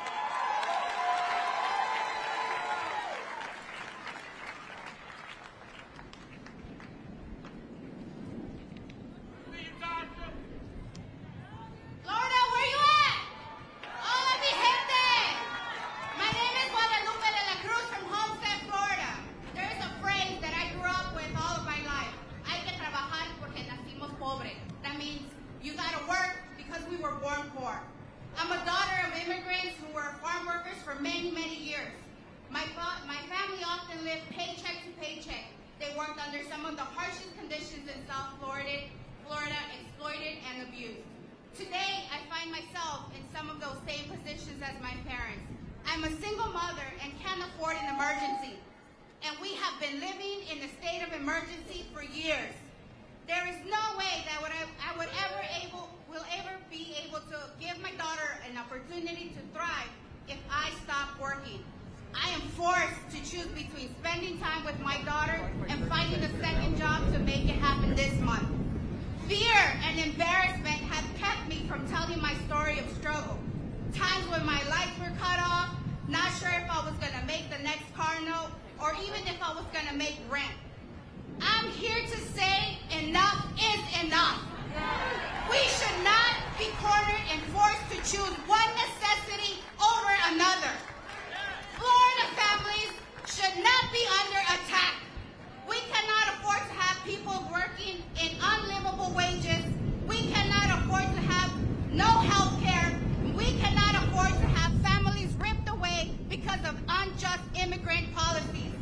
Speaker 17: Florida, where you at? Hola, mi gente. My name is Guadalupe de la Cruz from Homestead, Florida. There is a phrase that I grew up with all of my life. Hay que trabajar porque nacimos pobres. That means you gotta work because we were born poor. I'm a daughter of immigrants who were farm workers for many, many years. My family often lived paycheck to paycheck. They worked under some of the harshest conditions in South Florida, exploited and abused. Today, I find myself in some of those same positions as my parents. I'm a single mother and can't afford an emergency. And we have been living in a state of emergency for years. There is no way that I will ever be able to give my daughter an opportunity to thrive if I stop working. I am forced to choose between spending time with my daughter and finding a second job to make it happen this month. Fear and embarrassment have kept me from telling my story of struggle. Times when my lights were cut off, not sure if I was gonna make the next car note, or even if I was gonna make rent. I'm here to say enough is enough. We should not be cornered and forced to choose one necessity over another. Florida families should not be under attack. We cannot afford to have people working in unlivable wages. We cannot afford to have no health care. We cannot afford to have families ripped away because of unjust immigrant policies.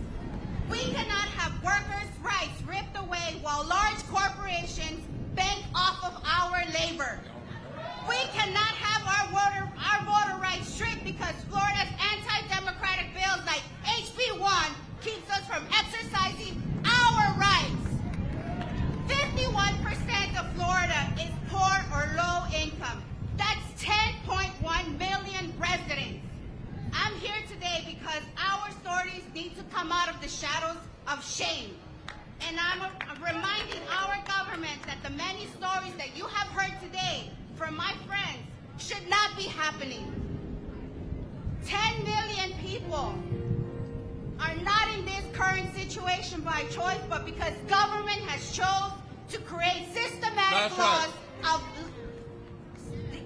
Speaker 17: We cannot have workers' rights ripped away while large corporations bank off of our labor. We cannot have our voter rights stripped because Florida's anti-democratic bills like HB 1 keeps us from exercising our rights. 51% of Florida is poor or low income. That's 10.1 million residents. I'm here today because our stories need to come out of the shadows of shame. And I'm reminding our government that the many stories that you have heard today from my friends should not be happening. 10 million people are not in this current situation by choice, but because government has chose to create systematic laws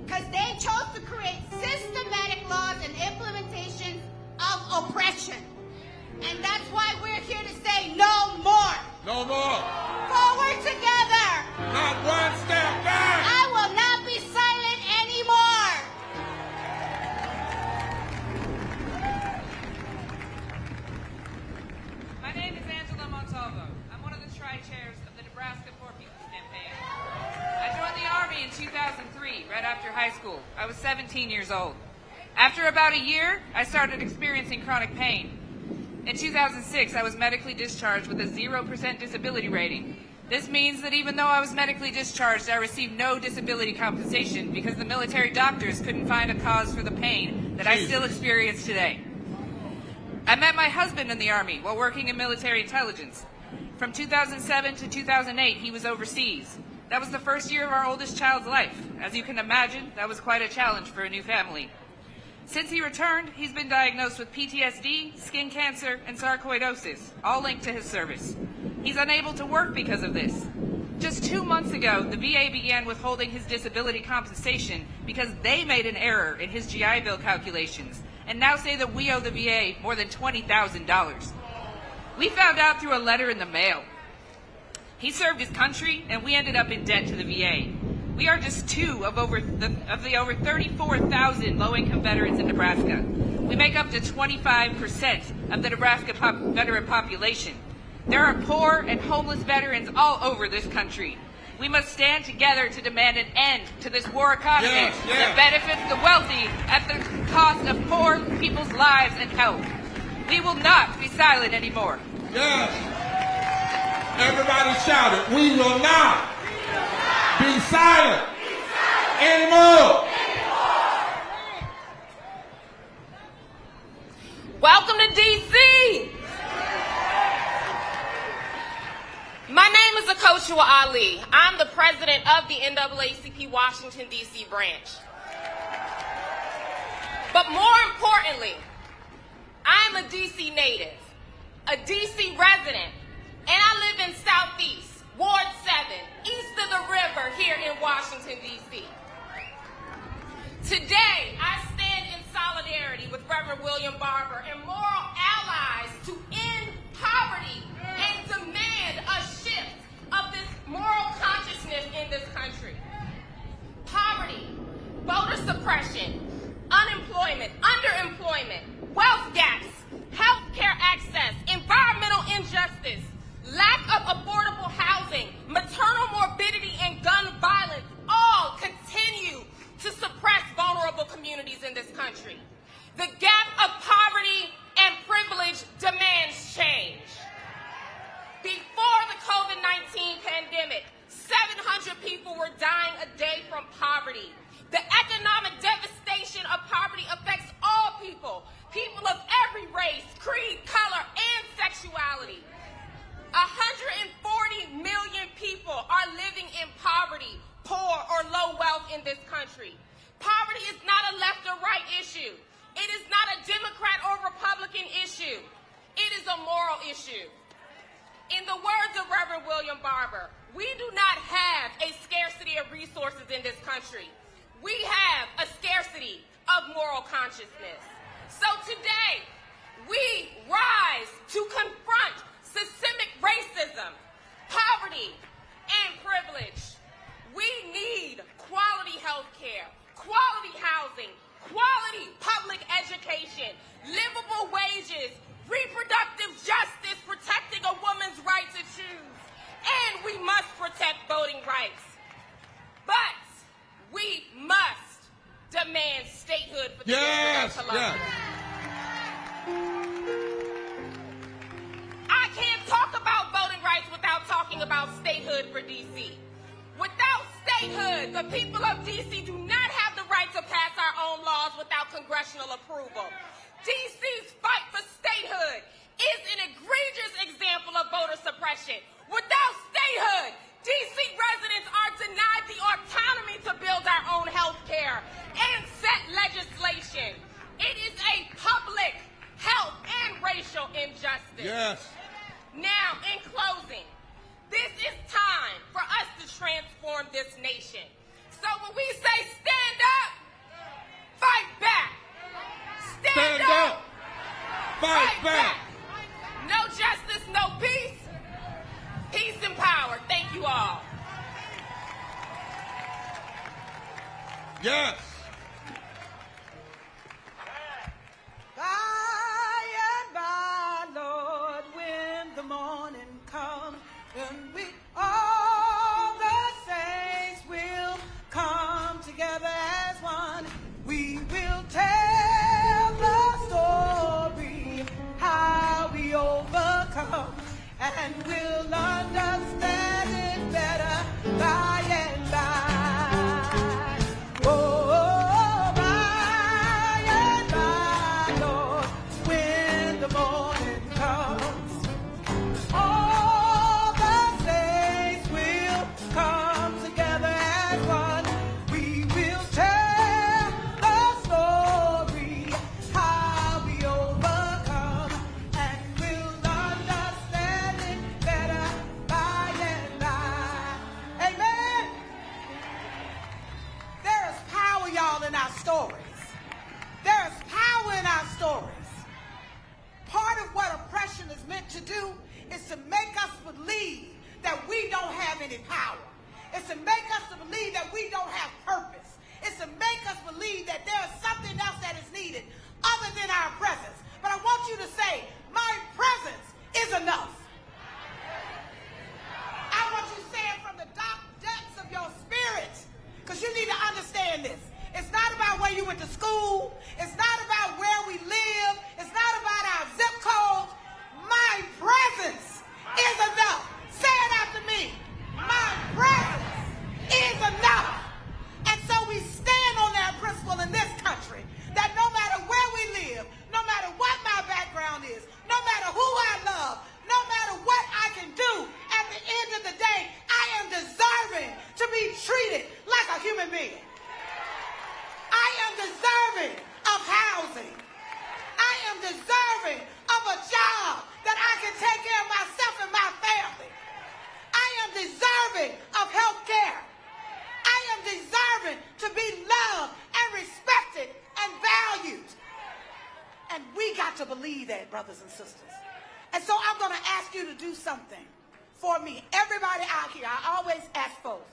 Speaker 17: because they chose to create systematic laws and implementations of oppression. And that's why we're here to say no more.
Speaker 1: No more.
Speaker 17: Forward together.
Speaker 1: Not one step back.
Speaker 17: I will not be silent anymore.
Speaker 18: My name is Angela Montalvo. I'm one of the tri-chairs of the Nebraska Poor People's Campaign. I joined the Army in 2003, right after high school. I was 17 years old. After about a year, I started experiencing chronic pain. In 2006, I was medically discharged with a 0% disability rating. This means that even though I was medically discharged, I received no disability compensation because the military doctors couldn't find a cause for the pain that I still experience today. I met my husband in the Army while working in military intelligence. From 2007 to 2008, he was overseas. That was the first year of our oldest child's life. As you can imagine, that was quite a challenge for a new family. Since he returned, he's been diagnosed with PTSD, skin cancer, and sarcoidosis, all linked to his service. He's unable to work because of this. Just 2 months ago, the VA began withholding his disability compensation because they made an error in his GI Bill calculations and now say that we owe the VA more than $20,000. We found out through a letter in the mail. He served his country, and we ended up in debt to the VA. We are just two of the over 34,000 low-income veterans in Nebraska. We make up to 25% of the Nebraska veteran population. There are poor and homeless veterans all over this country. We must stand together to demand an end to this war economy that benefits the wealthy at the cost of poor people's lives and health. We will not be silent anymore.
Speaker 1: Yes. Everybody shout it. We will not be silent anymore.
Speaker 19: Welcome to D.C. My name is Akoshua Ali. I'm the president of the NAACP Washington, D.C. branch. But more importantly, I'm a D.C. native, a D.C. resident, and I live in Southeast, Ward 7, east of the river here in Washington, D.C. Today, I stand in solidarity with Reverend William Barber and moral allies to end poverty and demand a shift of this moral consciousness in this country. Poverty, voter suppression, unemployment, underemployment, wealth gaps, health care access, environmental injustice, lack of affordable housing, maternal morbidity, and gun violence all continue to suppress vulnerable communities in this country. The gap of poverty and privilege demands change. Before the COVID-19 pandemic, 700 people were dying a day from poverty. The economic devastation of poverty affects all people, people of every race, creed, color, and sexuality. 140 million people are living in poverty, poor, or low wealth in this country. Poverty is not a left or right issue. It is not a Democrat or Republican issue. It is a moral issue. In the words of Reverend William Barber, we do not have a scarcity of resources in this country. We have a scarcity of moral consciousness. So today, we rise to confront systemic racism, poverty, and privilege. We need quality health care, quality housing, quality public education, livable wages, reproductive justice, protecting a woman's right to choose, and we must protect voting rights. But we must demand statehood for the District of Columbia. I can't talk about voting rights without talking about statehood for D.C. Without statehood, the people of D.C. do not have the right to pass our own laws without congressional approval. D.C.'s fight for statehood is an egregious example of voter suppression. Without statehood, D.C. residents are denied the autonomy to build our own health care and set legislation. It is a public, health, and racial injustice.
Speaker 1: Yes.
Speaker 19: Now, in closing, this is time for us to transform this nation. So when we say stand up, fight back. Stand up, fight back. No justice, no peace. Peace and power. Thank you all.
Speaker 1: Yes.
Speaker 14: By and by, Lord, when the morning comes, and we all the saints will come together as one. We will tell the story how we overcome, and we'll understand it better by and by. Oh. to believe that, brothers and sisters. And so I'm going to ask you to do something for me. Everybody out here, I always ask folks,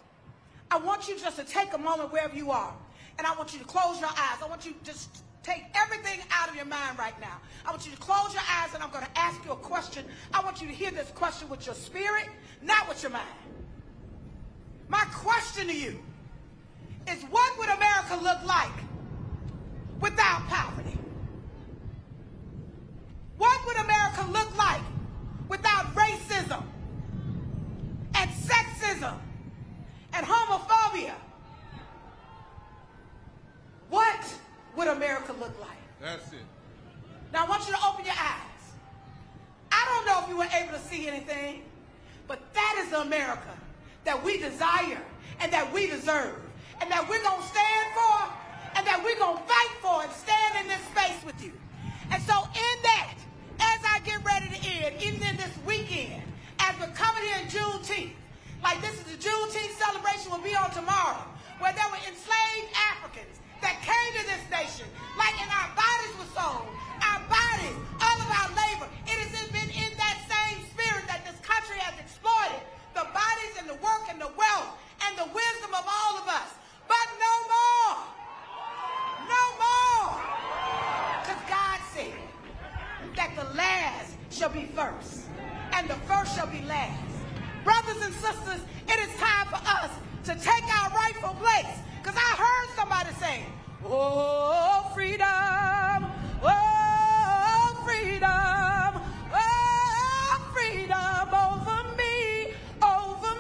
Speaker 14: I want you just to take a moment wherever you are, and I want you to close your eyes. I want you to just take everything out of your mind right now. I want you to close your eyes, and I'm going to ask you a question. I want you to hear this question with your spirit, not with your mind. My question to you is, what would America look like without poverty? What would America look like without racism and sexism and homophobia? What would America look like?
Speaker 1: That's it.
Speaker 14: Now I want you to open your eyes. I don't know if you were able to see anything, but that is the America that we desire and that we deserve and that we're going to stand for and that we're going to fight for and stand in this space with you. And so in that, as I get ready to end, even in this weekend, as we're coming here in Juneteenth, like this is the Juneteenth celebration will be on tomorrow, where there were enslaved Africans that came to this nation, like in our bodies were sold, our bodies, all of our labor. It has been in that same spirit that this country has exploited the bodies and the work and the wealth and the wisdom of all of us. But no more. No more. Because God said that the last shall be first and the first shall be last. Brothers and sisters, it is time for us to take our rightful place. Because I heard somebody saying, oh, freedom, oh, freedom, oh, freedom over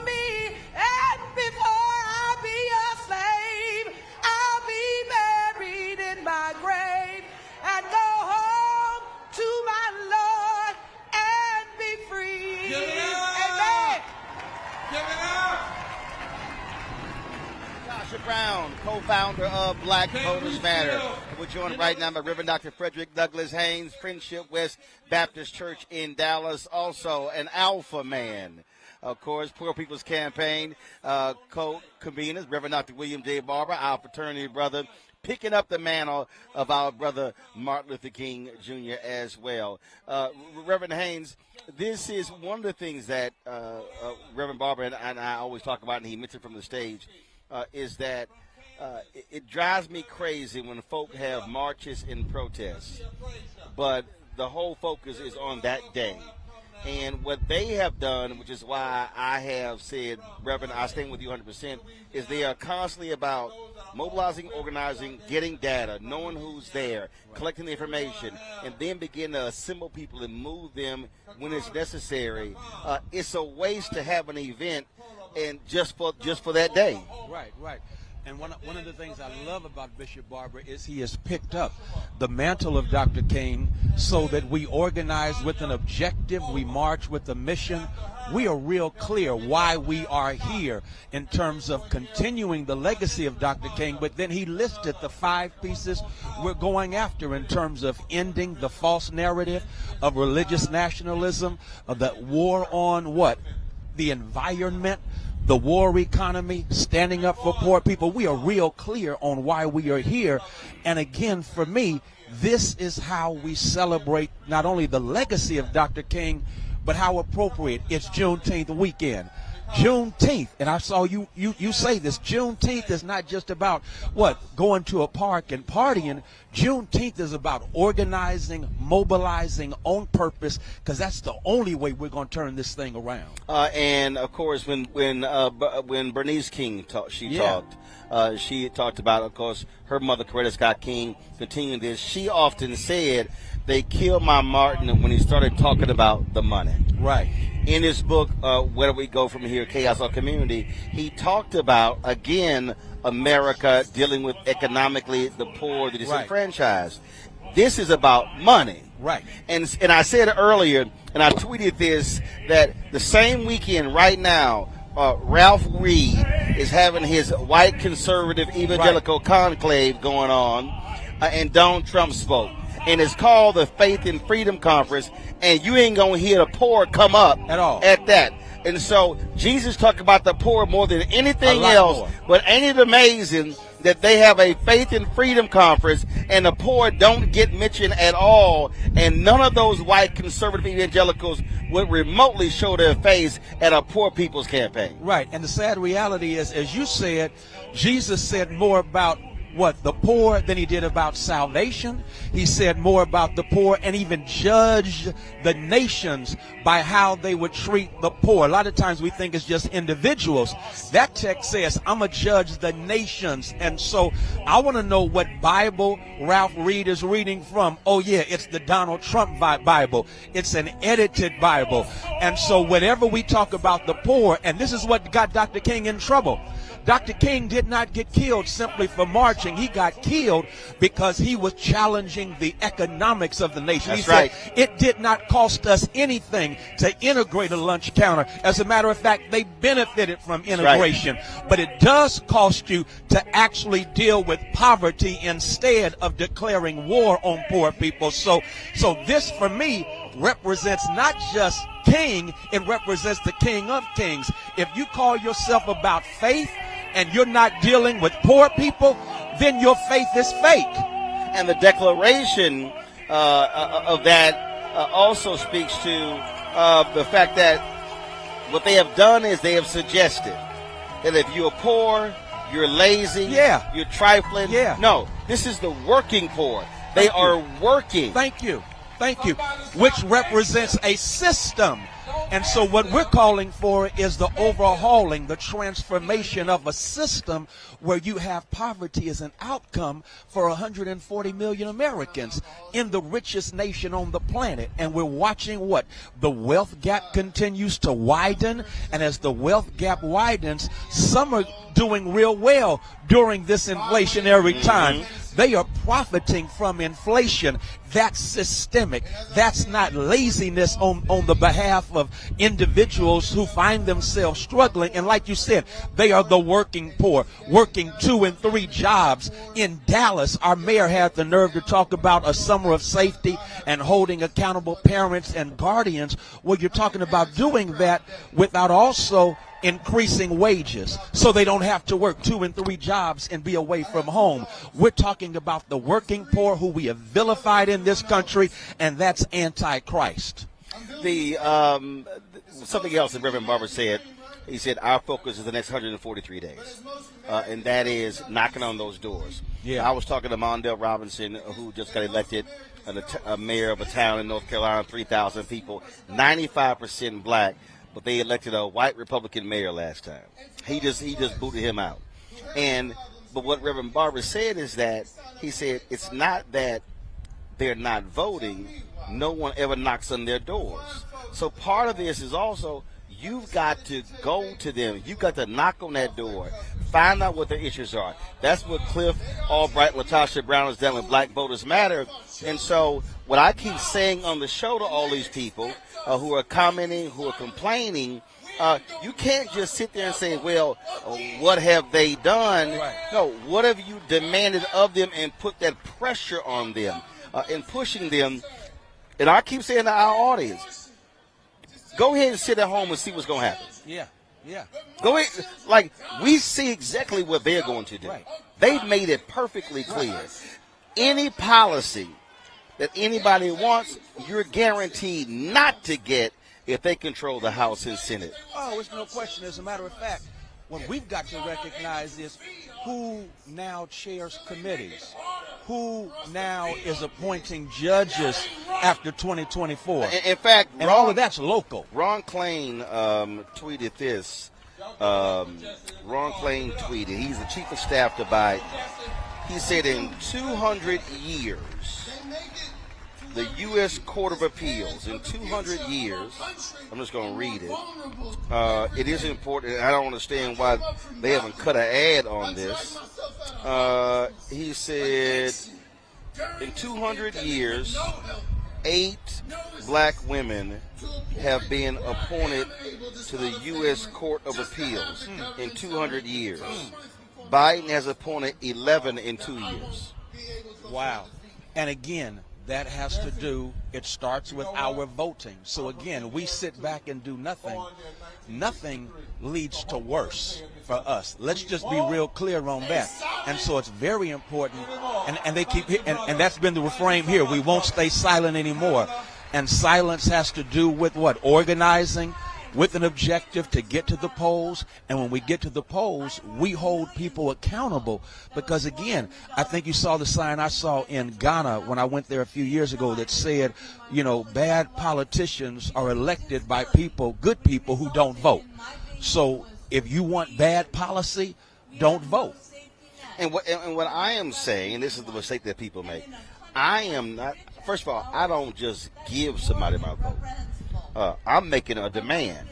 Speaker 14: me, and before I'll be a slave, I'll be buried in my grave and go home to my Lord and be free.
Speaker 1: Give it up.
Speaker 14: Amen.
Speaker 1: Give it up.
Speaker 3: Tasha Brown, co-founder of Black Voters Matter. We're joined right now by Reverend Dr. Frederick Douglass Haynes, Friendship West Baptist Church in Dallas, also an alpha man. Of course, Poor People's Campaign co-conveners, Reverend Dr. William J. Barber, our fraternity brother, picking up the mantle of our brother Martin Luther King Jr. as well. Reverend Haynes, this is one of the things that Reverend Barber and I always talk about, and he mentioned from the stage, is that it drives me crazy when folk have marches and protests, but the whole focus is on that day. And what they have done, which is why I have said, Reverend, I stand with you 100%, is they are constantly about mobilizing, organizing, getting data, knowing who's there, collecting the information, and then begin to assemble people and move them when it's necessary. It's a waste to have an event and just for that day.
Speaker 8: Right. And one of the things I love about Bishop Barber is he has picked up the mantle of Dr. King so that we organize with an objective, we march with a mission. We are real clear why we are here in terms of continuing the legacy of Dr. King, but then he listed the 5 pieces we're going after in terms of ending the false narrative of religious nationalism, of the war on what? The environment, the war economy, standing up for poor people. We are real clear on why we are here. And again, for me, this is how we celebrate not only the legacy of Dr. King, but how appropriate it's Juneteenth weekend. Juneteenth, and I saw you say this, Juneteenth is not just about going to a park and partying. Juneteenth is about organizing, mobilizing on purpose, because that's the only way we're going to turn this thing around.
Speaker 3: And of course, when Bernice King talked, she talked about, of course, her mother, Coretta Scott King, continuing this. She often said, they killed my Martin when he started talking about the money.
Speaker 8: Right.
Speaker 3: In his book, Where Do We Go From Here, Chaos or Community, he talked about, again, America dealing with economically the poor, the disenfranchised. Right. This is about money.
Speaker 8: Right.
Speaker 3: And I said earlier, and I tweeted this, that the same weekend right now, Ralph Reed is having his white conservative evangelical conclave going on, and Donald Trump spoke. And it's called the Faith and Freedom Conference, and you ain't going to hear the poor come up
Speaker 8: at all
Speaker 3: at that. And so Jesus talked about the poor more than anything else, but ain't it amazing that they have a Faith and Freedom Conference and the poor don't get mentioned at all, and none of those white conservative evangelicals would remotely show their face at a poor people's campaign.
Speaker 8: Right, and the sad reality is, as you said, Jesus said more about the poor than he did about salvation. He said more about the poor and even judged the nations by how they would treat the poor. A lot of times we think it's just individuals. That text says, I'm going to judge the nations. And so I want to know what Bible Ralph Reed is reading from. Oh yeah, it's the Donald Trump Bible. It's an edited Bible. And so whenever we talk about the poor, and this is what got Dr. King in trouble. Dr. King did not get killed simply for marching. He got killed because he was challenging the economics of the nation.
Speaker 3: That's
Speaker 8: he
Speaker 3: right.
Speaker 8: said it did not cost us anything to integrate a lunch counter. As a matter of fact, they benefited from integration. Right. But it does cost you to actually deal with poverty instead of declaring war on poor people. So this, for me, represents not just King, it represents the King of Kings. If you call yourself about faith and you're not dealing with poor people, then your faith is fake.
Speaker 3: And the declaration of that also speaks to the fact that what they have done is they have suggested that if you're poor, you're lazy, you're trifling. No, this is the working poor. They are working.
Speaker 8: Thank you. Thank you. Which represents a system. And so what we're calling for is the overhauling, the transformation of a system where you have poverty as an outcome for 140 million Americans in the richest nation on the planet. And we're watching what? The wealth gap continues to widen. And as the wealth gap widens, some are doing real well during this inflationary time. They are profiting from inflation. That's systemic. That's not laziness on the behalf of individuals who find themselves struggling. And like you said, they are the working poor, working 2 and 3 jobs. In Dallas, our mayor had the nerve to talk about a summer of safety and holding accountable parents and guardians. Well, you're talking about doing that without also increasing wages so they don't have to work 2 and 3 jobs and be away from home. We're talking about the working poor who we have vilified in this country, and that's anti-Christ.
Speaker 3: Something else that Reverend Barber said, he said our focus is the next 143 days, and that is knocking on those doors. I was talking to Mondale Robinson, who just got elected a mayor of a town in North Carolina, 3,000 people, 95% black. But they elected a white Republican mayor last time. He just booted him out. But what Reverend Barber said is that he said it's not that they're not voting. No one ever knocks on their doors. So part of this is also you've got to go to them. You've got to knock on that door. Find out what their issues are. That's what Cliff Albright, Latasha Brown has done with Black Voters Matter. And so what I keep saying on the show to all these people who are commenting, who are complaining, you can't just sit there and say, well, what have they done? No, what have you demanded of them and put that pressure on them and pushing them? And I keep saying to our audience, go ahead and sit at home and see what's going to happen. Go ahead. Like, we see exactly what they're going to do. They've made it perfectly clear. Any policy that anybody wants, you're guaranteed not to get if they control the House and Senate.
Speaker 8: Oh, it's no question. As a matter of fact, what we've got to recognize is who now chairs committees, who now is appointing judges after 2024.
Speaker 3: In fact,
Speaker 8: and all of that's local.
Speaker 3: Ron Klain tweeted this. Ron Klain tweeted, he's the chief of staff to Biden. He said in 200 years, the U.S. Court of Appeals, in 200 years, I'm just going to read it. It is important. I don't understand why they haven't cut an ad on this. He said, in 200 years, 8 black women have been appointed to the U.S. Court of Appeals in 200 years. Biden has appointed 11 in 2 years.
Speaker 8: Wow. And again, that has to do, it starts with our voting. So again, we sit back and do nothing. Nothing leads to worse for us. Let's just be real clear on that. And so it's very important, and they keep, and that's been the refrain here. We won't stay silent anymore. And silence has to do with what? Organizing, with an objective to get to the polls. And when we get to the polls, we hold people accountable. Because again, I think you saw the sign I saw in Ghana when I went there a few years ago that said, you know, bad politicians are elected by people, good people who don't vote. So if you want bad policy, don't vote.
Speaker 3: And what I am saying, and this is the mistake that people make, I am not, first of all, I don't just give somebody my vote. I'm making a demand.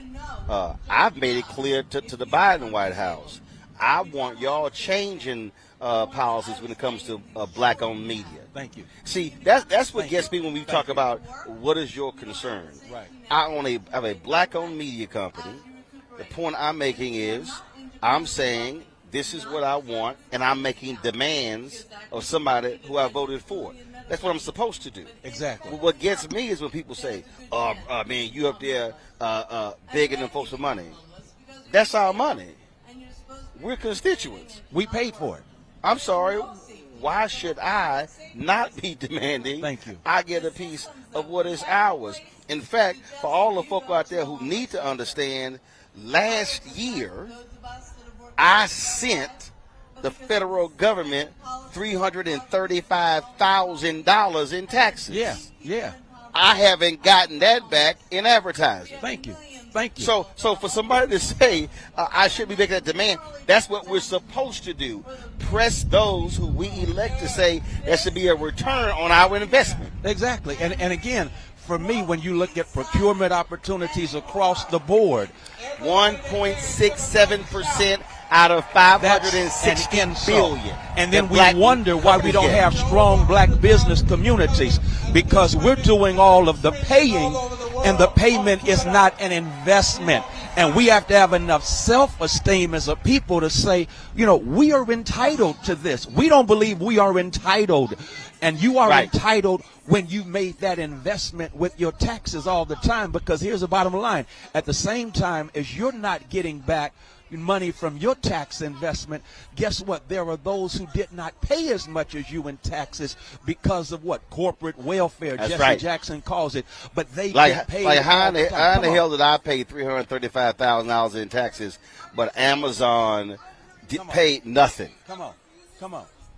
Speaker 3: I've made it clear to the Biden White House. I want y'all changing policies when it comes to black-owned media.
Speaker 8: Thank you.
Speaker 3: See, that's what gets me when we talk about what is your concern.
Speaker 8: Right.
Speaker 3: I have a black-owned media company. The point I'm making is I'm saying this is what I want, and I'm making demands of somebody who I voted for. That's what I'm supposed to do.
Speaker 8: Exactly.
Speaker 3: Well, what gets me is when people say, man, you up there begging them folks for money. That's our money. We're constituents.
Speaker 8: We paid for it.
Speaker 3: I'm sorry. Why should I not be demanding
Speaker 8: Thank you.
Speaker 3: I get a piece of what is ours? In fact, for all the folk out there who need to understand, last year I sent the federal government $335,000 in taxes.
Speaker 8: Yeah.
Speaker 3: I haven't gotten that back in advertising.
Speaker 8: Thank you.
Speaker 3: So for somebody to say I should be making that demand, that's what we're supposed to do. Press those who we elect to say there should be a return on our investment.
Speaker 8: Exactly. And again, for me, when you look at procurement opportunities across the board,
Speaker 3: 1.67% out of 560 billion.
Speaker 8: And then we wonder why we don't have strong black business communities, because we're doing all of the paying and the payment is not an investment. And we have to have enough self-esteem as a people to say, you know, we are entitled to this. We don't believe we are entitled. And you are entitled when you made that investment with your taxes all the time, because here's the bottom line. At the same time as you're not getting back money from your tax investment, guess what? There are those who did not pay as much as you in taxes because of what? Corporate welfare.
Speaker 3: That's
Speaker 8: Jesse
Speaker 3: right.
Speaker 8: Jackson calls it. But they
Speaker 3: get
Speaker 8: paid.
Speaker 3: Like how in the hell did I pay $335,000 in taxes, but Amazon paid nothing?
Speaker 8: Come on.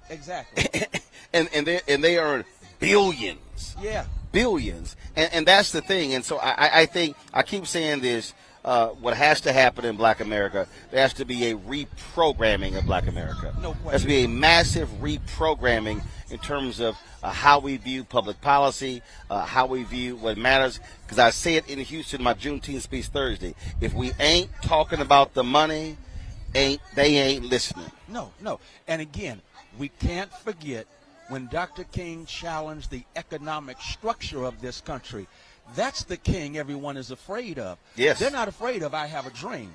Speaker 8: Exactly.
Speaker 3: and they earn billions.
Speaker 8: Yeah.
Speaker 3: Billions. And that's the thing. And so I think I keep saying this. What has to happen in Black America, there has to be a reprogramming of Black America.
Speaker 8: No question.
Speaker 3: There has to be a massive reprogramming in terms of how we view public policy, how we view what matters. Because I say it in Houston, my Juneteenth speech Thursday. If we ain't talking about the money, they ain't listening.
Speaker 8: No. And again, we can't forget when Dr. King challenged the economic structure of this country. That's the king everyone is afraid of.
Speaker 3: Yes.
Speaker 8: They're not afraid of I have a dream.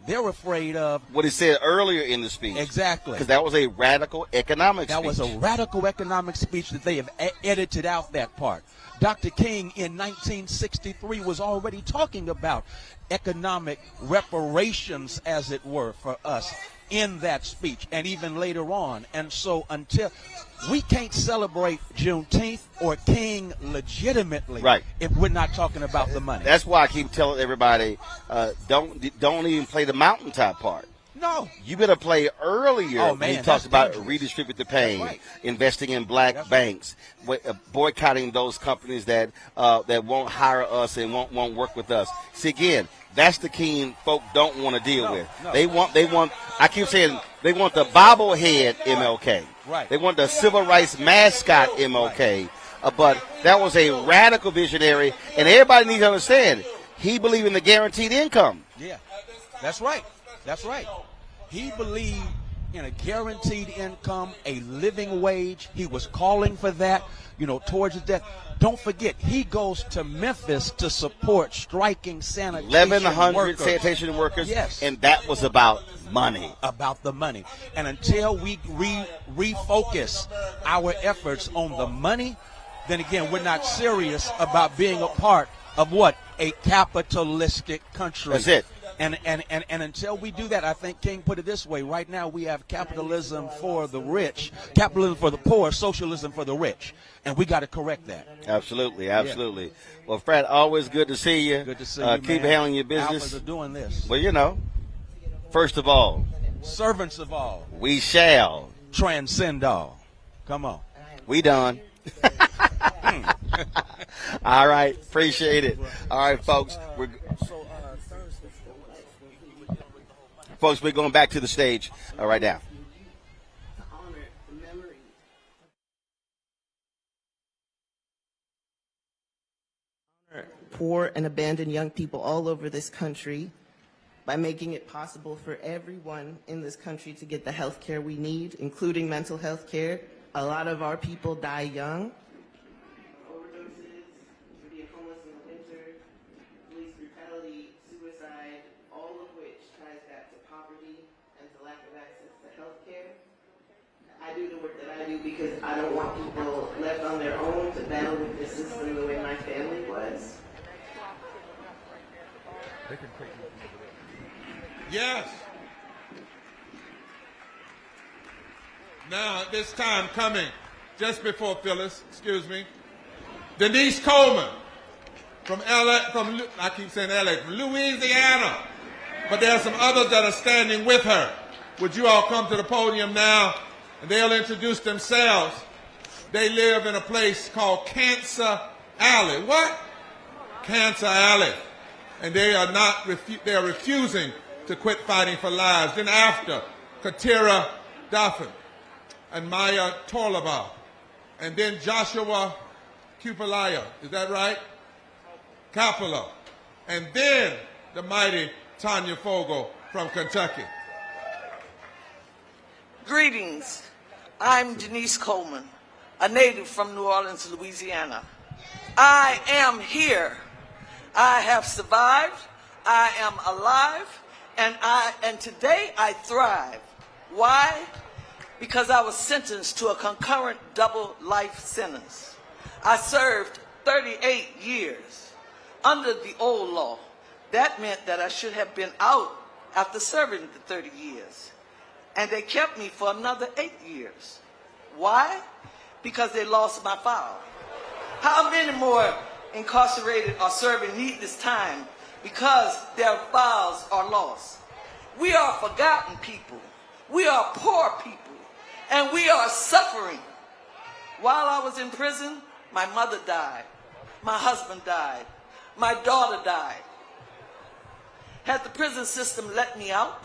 Speaker 8: They're afraid of
Speaker 3: what he said earlier in the speech.
Speaker 8: Exactly.
Speaker 3: Because that was a radical economic speech.
Speaker 8: That was a radical economic speech that they have edited out that part. Dr. King in 1963 was already talking about economic reparations, as it were, for us in that speech, and even later on. And so until we can't celebrate Juneteenth or King legitimately if we're not talking about the money.
Speaker 3: That's why I keep telling everybody, don't even play the mountaintop part.
Speaker 8: No.
Speaker 3: You better play earlier when he talks about redistribute the pain, investing in black banks, boycotting those companies that won't hire us and won't work with us. See, again, that's the King folk don't want to deal with.
Speaker 8: No.
Speaker 3: They want. I keep saying they want the bobblehead MLK.
Speaker 8: Right.
Speaker 3: They want the civil rights mascot MLK. But that was a radical visionary, and everybody needs to understand he believed in the guaranteed income.
Speaker 8: Yeah, that's right. He believed in a guaranteed income, a living wage. He was calling for that, towards his death. Don't forget, he goes to Memphis to support striking sanitation
Speaker 3: 1,100 sanitation workers,
Speaker 8: yes.
Speaker 3: And that was about money.
Speaker 8: About the money. And until we refocus our efforts on the money, then again, we're not serious about being a part of what? A capitalistic country.
Speaker 3: That's it.
Speaker 8: And until we do that, I think King put it this way. Right now we have capitalism for the rich, capitalism for the poor, socialism for the rich. And we got to correct that.
Speaker 3: Absolutely, absolutely. Yeah. Well, Fred, always good to see you.
Speaker 8: Good to see you,
Speaker 3: Keep handling your business.
Speaker 8: Alphas are doing this.
Speaker 3: Well, you know, first of all,
Speaker 8: servants of all,
Speaker 3: we shall
Speaker 8: transcend all. Come on.
Speaker 3: We done. All right, appreciate it. All right, folks. We're going back to the stage right now.
Speaker 20: Poor and abandoned young people all over this country by making it possible for everyone in this country to get the health care we need, including mental health care. A lot of our people die young. Overdoses, being homeless in the winter, police brutality, suicide, all of which ties back to poverty and to lack of access to health care. I do the work that I do because I don't want people left on their own to battle with this system the way my family was.
Speaker 1: Yes. Now, this time coming, just before Phyllis, excuse me, Denise Coleman from I keep saying LA, from Louisiana. But there are some others that are standing with her. Would you all come to the podium now, and they'll introduce themselves. They live in a place called Cancer Alley. What? Cancer Alley. And they are they are refusing to quit fighting for lives. Then after, Katira Daffin and Maya Torlaba, and then Joshua Kupalaya, is that right? Kapala, and then the mighty Tanya Fogel from Kentucky.
Speaker 21: Greetings, I'm Denise Coleman, a native from New Orleans, Louisiana. I am here. I have survived, I am alive, and today I thrive. Why? Because I was sentenced to a concurrent double life sentence. I served 38 years under the old law. That meant that I should have been out after serving the 30 years. And they kept me for another 8 years. Why? Because they lost my file. How many more incarcerated are serving needless time because their files are lost? We are forgotten people. We are poor people. And we are suffering. While I was in prison, my mother died. My husband died. My daughter died. Had the prison system let me out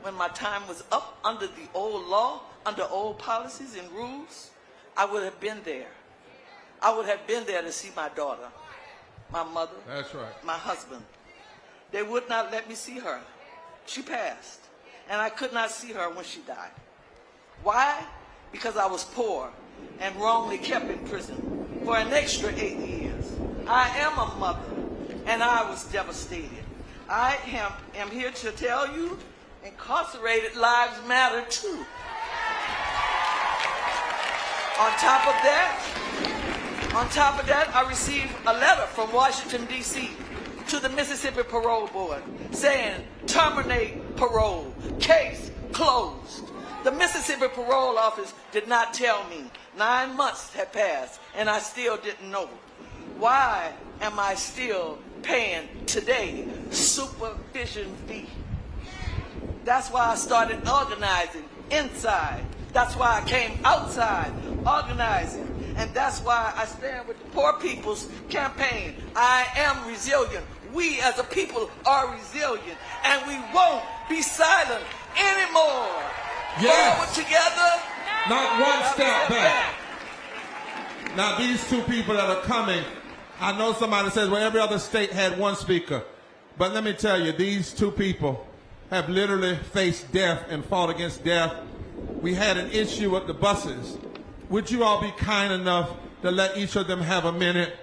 Speaker 21: when my time was up under the old law, under old policies and rules, I would have been there. I would have been there to see my daughter, my mother,
Speaker 1: that's right,
Speaker 21: my husband. They would not let me see her. She passed, and I could not see her when she died. Why? Because I was poor and wrongly kept in prison for an extra 8 years. I am a mother, and I was devastated. I am here to tell you, incarcerated lives matter too. On top of that, I received a letter from Washington, D.C. to the Mississippi Parole Board saying, terminate parole, case closed. The Mississippi Parole Office did not tell me. 9 months had passed, and I still didn't know. Why am I still paying today supervision fee? That's why I started organizing inside. That's why I came outside organizing. And that's why I stand with the Poor People's Campaign. I am resilient. We as a people are resilient. And we won't be silent anymore.
Speaker 1: Yes.
Speaker 21: Forward together.
Speaker 1: Not one step back. Now these two people that are coming, I know somebody says, well, every other state had one speaker. But let me tell you, these two people have literally faced death and fought against death. We had an issue with the buses. Would you all be kind enough to let each of them have a minute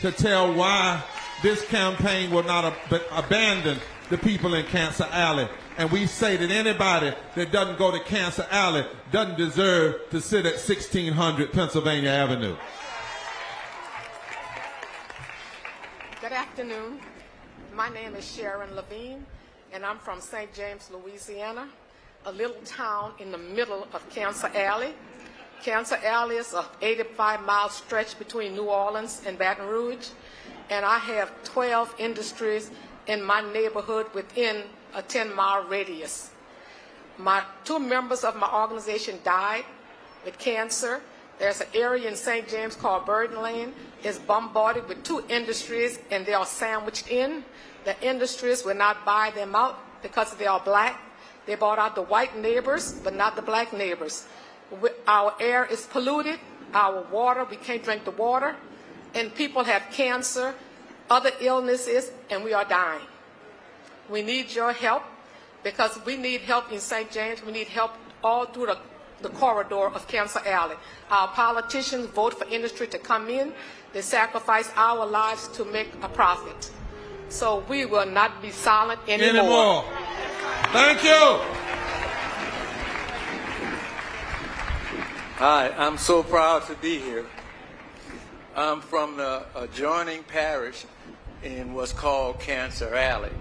Speaker 1: to tell why this campaign will not abandon the people in Cancer Alley? And we say that anybody that doesn't go to Cancer Alley doesn't deserve to sit at 1600 Pennsylvania Avenue.
Speaker 14: Good afternoon. My name is Sharon Levine, and I'm from St. James, Louisiana, a little town in the middle of Cancer Alley. Cancer Alley is an 85-mile stretch between New Orleans and Baton Rouge, and I have 12 industries in my neighborhood within a 10-mile radius. Two members of my organization died with cancer. There's an area in St. James called Burden Lane. It's bombarded with two industries, and they are sandwiched in. The industries will not buy them out because they are black. They bought out the white neighbors, but not the black neighbors. Our air is polluted. Our water, we can't drink the water. And people have cancer, other illnesses, and we are dying. We need your help because we need help in St. James. We need help all through the corridor of Cancer Alley. Our politicians vote for industry to come in. They sacrifice our lives to make a profit. So we will not be silent anymore.
Speaker 1: Thank you.
Speaker 4: Hi, I'm so proud to be here. I'm from the adjoining parish in what's called Cancer Alley.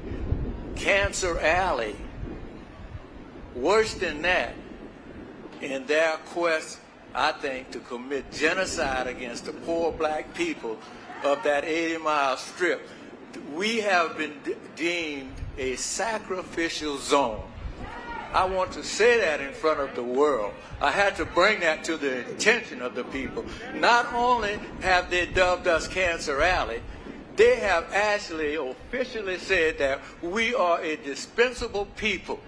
Speaker 4: Cancer Alley, worse than that, in their quest, I think, to commit genocide against the poor black people of that 80-mile strip, we have been deemed a sacrificial zone. I want to say that in front of the world. I had to bring that to the attention of the people. Not only have they dubbed us Cancer Alley, they have actually officially said that we are a dispensable people.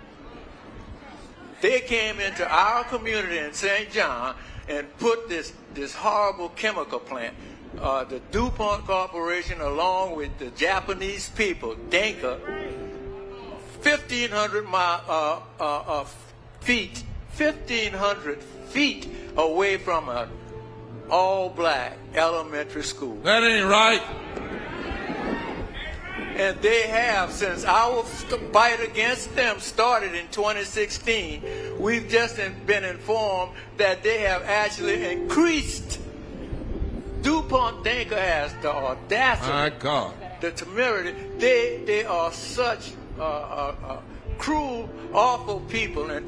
Speaker 4: They came into our community in St. John and put this horrible chemical plant. The DuPont Corporation, along with the Japanese people, Denka, 1,500 feet away from an all-black elementary school.
Speaker 1: That ain't right.
Speaker 4: And they have, since our fight against them started in 2016, we've just been informed that they have actually increased. DuPont Denka has the audacity,
Speaker 1: my God,
Speaker 4: the temerity. They are such cruel, awful people in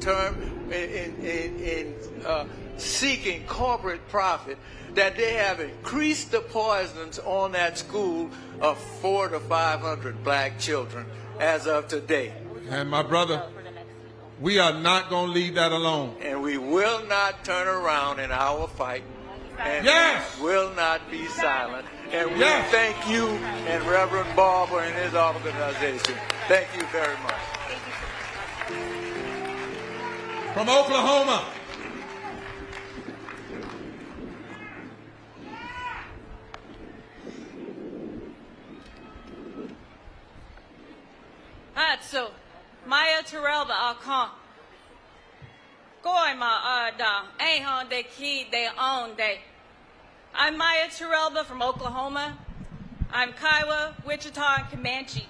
Speaker 4: seeking corporate profit that they have increased the poisons on that school of 400 to 500 black children as of today.
Speaker 1: And my brother, we are not going to leave that alone.
Speaker 4: And we will not turn around in our fight. And
Speaker 1: yes,
Speaker 4: we will not be silent. And we thank you and Reverend Barber and his organization. Thank you very much.
Speaker 1: From Oklahoma.
Speaker 9: So, Maya Terrell, the Alcon. Goy ma da, ain't they key they own they. I'm Maya Terrell from Oklahoma. I'm Kiowa, Wichita, and Comanche.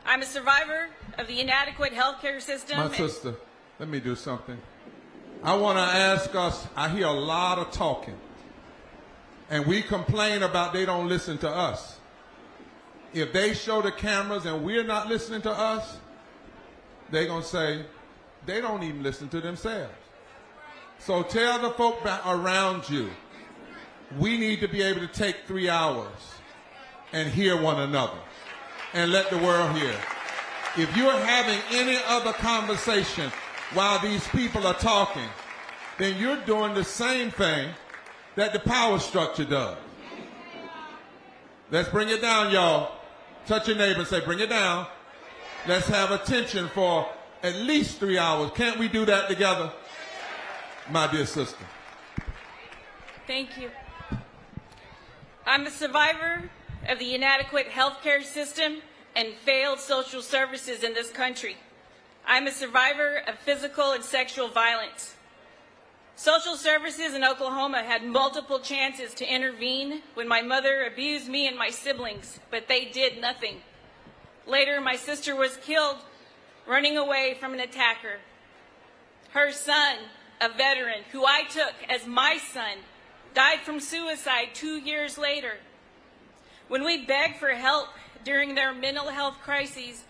Speaker 9: I'm a survivor of the inadequate healthcare system.
Speaker 1: My sister, let me do something. I want to ask us, I hear a lot of talking, and we complain about they don't listen to us. If they show the cameras and we're not listening to us, they're going to say they don't even listen to themselves. So tell the folk around you, we need to be able to take 3 hours and hear one another and let the world hear. If you're having any other conversation while these people are talking, then you're doing the same thing that the power structure does. Let's bring it down, y'all. Touch your neighbor and say, bring it down. Let's have attention for at least 3 hours. Can't we do that together? My dear sister.
Speaker 9: Thank you. I'm a survivor of the inadequate healthcare system and failed social services in this country. I'm a survivor of physical and sexual violence. Social services in Oklahoma had multiple chances to intervene when my mother abused me and my siblings, but they did nothing. Later, my sister was killed running away from an attacker. Her son, a veteran who I took as my son, died from suicide 2 years later. when we begged for help during their mental health crises,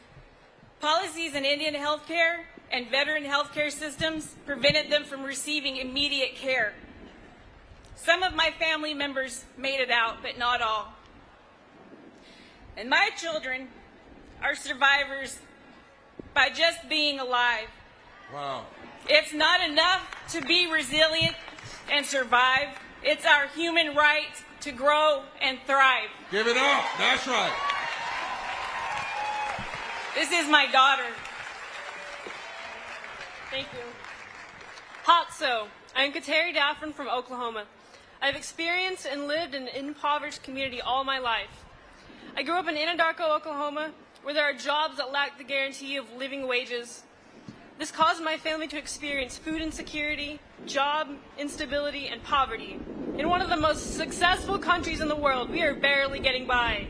Speaker 9: policies in Indian healthcare and veteran healthcare systems prevented them from receiving immediate care. Some of my family members made it out, but not all. And my children are survivors by just being alive.
Speaker 1: Wow.
Speaker 9: It's not enough to be resilient and survive. It's our human right to grow and thrive.
Speaker 1: Give it up. That's right.
Speaker 9: This is my daughter. Thank you. Hotso. I'm Kateri Daffron from Oklahoma. I've experienced and lived in an impoverished community all my life. I grew up in Anadarko, Oklahoma, where there are jobs that lack the guarantee of living wages. This caused my family to experience food insecurity, job instability, and poverty. In one of the most successful countries in the world, we are barely getting by.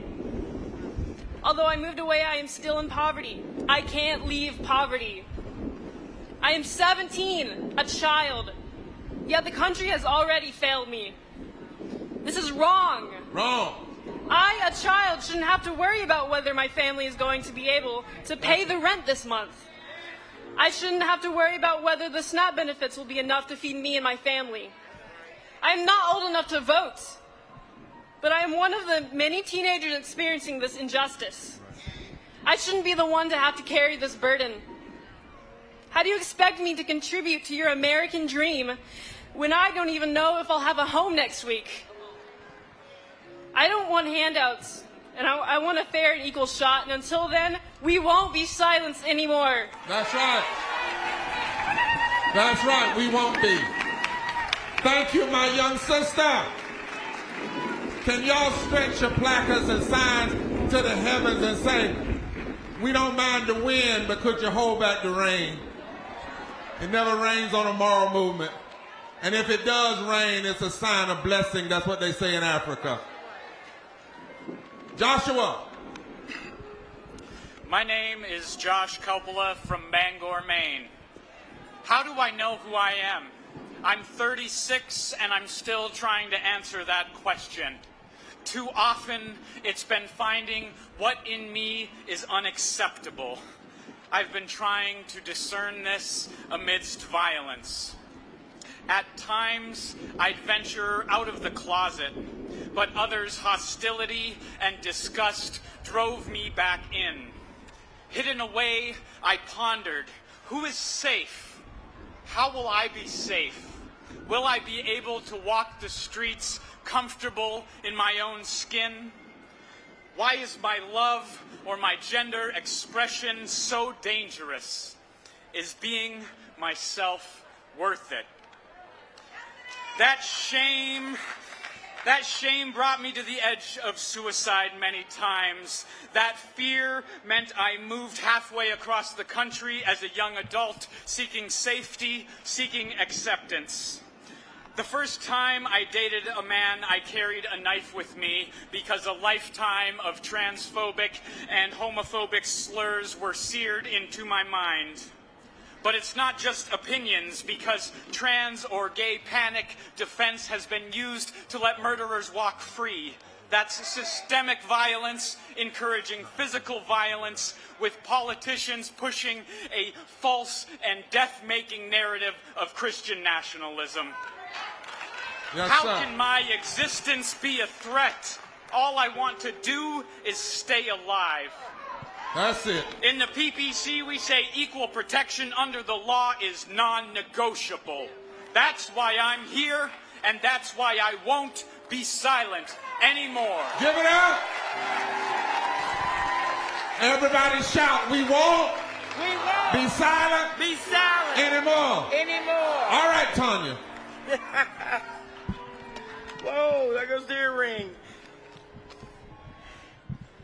Speaker 9: Although I moved away, I am still in poverty. I can't leave poverty. I am 17, a child, yet the country has already failed me. This is wrong.
Speaker 1: Wrong.
Speaker 9: I, a child, shouldn't have to worry about whether my family is going to be able to pay the rent this month. I shouldn't have to worry about whether the SNAP benefits will be enough to feed me and my family. I am not old enough to vote, but I am one of the many teenagers experiencing this injustice. I shouldn't be the one to have to carry this burden. How do you expect me to contribute to your American dream when I don't even know if I'll have a home next week? I don't want handouts, and I want a fair and equal shot, and until then, we won't be silenced anymore.
Speaker 1: That's right. That's right, we won't be. Thank you, my young sister. Can y'all stretch your placards and signs to the heavens and say, we don't mind the wind, but could you hold back the rain? It never rains on a moral movement. And if it does rain, it's a sign of blessing. That's what they say in Africa. Joshua.
Speaker 5: My name is Josh Coppola from Bangor, Maine. How do I know who I am? I'm 36 and I'm still trying to answer that question. Too often it's been finding what in me is unacceptable. I've been trying to discern this amidst violence. At times, I'd venture out of the closet, but others' hostility and disgust drove me back in. Hidden away, I pondered, who is safe? How will I be safe? Will I be able to walk the streets comfortable in my own skin? Why is my love or my gender expression so dangerous? Is being myself worth it? That shame brought me to the edge of suicide many times. That fear meant I moved halfway across the country as a young adult, seeking safety, seeking acceptance. The first time I dated a man, I carried a knife with me because a lifetime of transphobic and homophobic slurs were seared into my mind. But it's not just opinions, because trans or gay panic defense has been used to let murderers walk free. That's systemic violence, encouraging physical violence, with politicians pushing a false and death-making narrative of Christian nationalism.
Speaker 1: Yes,
Speaker 5: How
Speaker 1: sir.
Speaker 5: can my existence be a threat? All I want to do is stay alive.
Speaker 1: That's it.
Speaker 5: In the PPC, we say equal protection under the law is non-negotiable. That's why I'm here, and that's why I won't be silent anymore.
Speaker 1: Give it up. Everybody shout, we won't be silent anymore. All right, Tanya.
Speaker 22: Whoa, there goes the earring.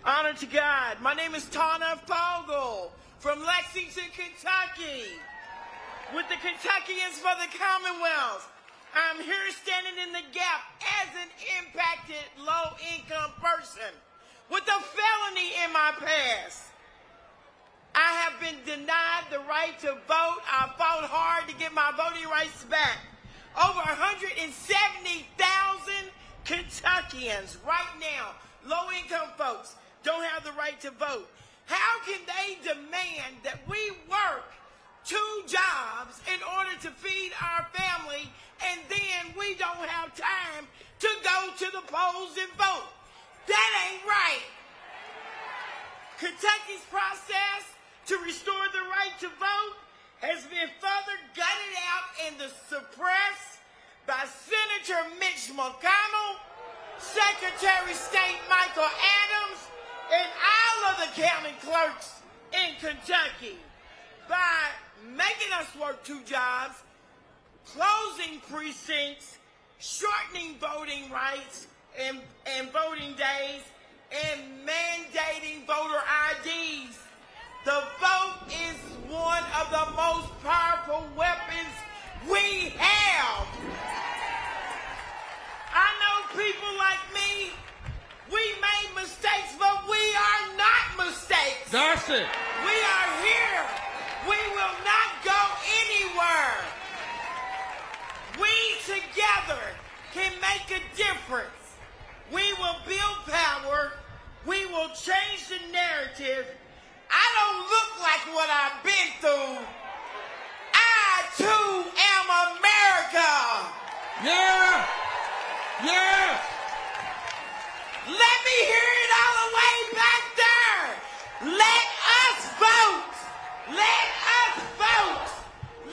Speaker 22: Honor to God. My name is Tana Fogel from Lexington, Kentucky, with the Kentuckians for the Commonwealth. I'm here standing in the gap as an impacted low-income person with a felony in my past. I have been denied the right to vote. I fought hard to get my voting rights back. Over 170,000 Kentuckians right now, low-income folks don't have the right to vote. How can they demand that we work 2 jobs in order to feed our family, and then we don't have time to go to the polls and vote? That ain't right. Kentucky's process to restore the right to vote has been further gutted out and suppressed by Senator Mitch McConnell, Secretary of State Michael Adams, and all of the county clerks in Kentucky by making us work 2 jobs, closing precincts, shortening voting rights and voting days, and mandating voter IDs. The vote is one of the most powerful weapons we have. I know people like me, we made mistakes, but we are not mistakes.
Speaker 1: That's it.
Speaker 22: We are here. We will not go anywhere. We together can make a difference. We will build power. We will change the narrative. I don't look like what I've been through. I too am America.
Speaker 1: Yeah. Yeah.
Speaker 22: Let me hear it all the way back there. Let us vote. Let us vote.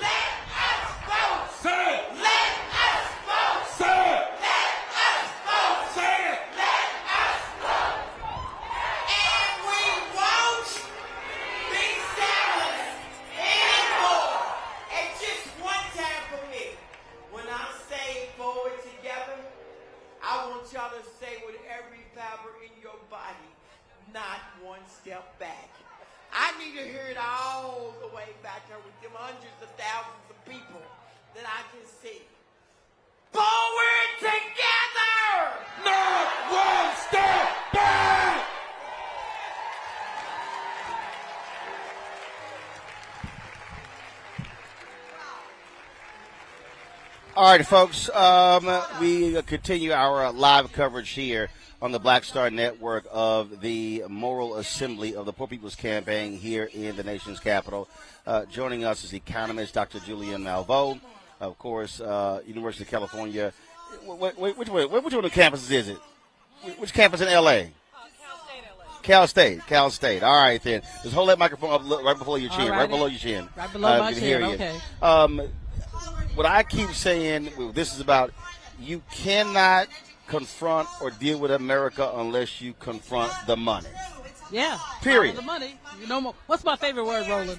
Speaker 22: Let us vote.
Speaker 1: Say it.
Speaker 22: Let us vote.
Speaker 1: Say it.
Speaker 22: Let us vote.
Speaker 1: Say it.
Speaker 22: Let us vote. And we won't be silenced anymore. And just one time for me, when I say forward together, I want y'all to say with every fiber in your body, not one step back. I need to hear it all the way back there with them hundreds of thousands of people that I can see. Forward together!
Speaker 1: Not one step back!
Speaker 3: All right, folks, we continue our live coverage here on the Black Star Network of the Moral Assembly of the Poor People's Campaign here in the nation's capital. Joining us is economist Dr. Julian Malveaux, of course, University of California. Which one of the campuses is it? Which campus in L.A.? Cal State. All right, then. Just hold that microphone up right before your chin, right below your chin.
Speaker 16: Right below my chin, okay.
Speaker 3: What I keep saying, this is about, you cannot confront or deal with America unless you confront the money.
Speaker 16: Yeah.
Speaker 3: Period.
Speaker 16: The money. You know, what's my favorite word, Roland?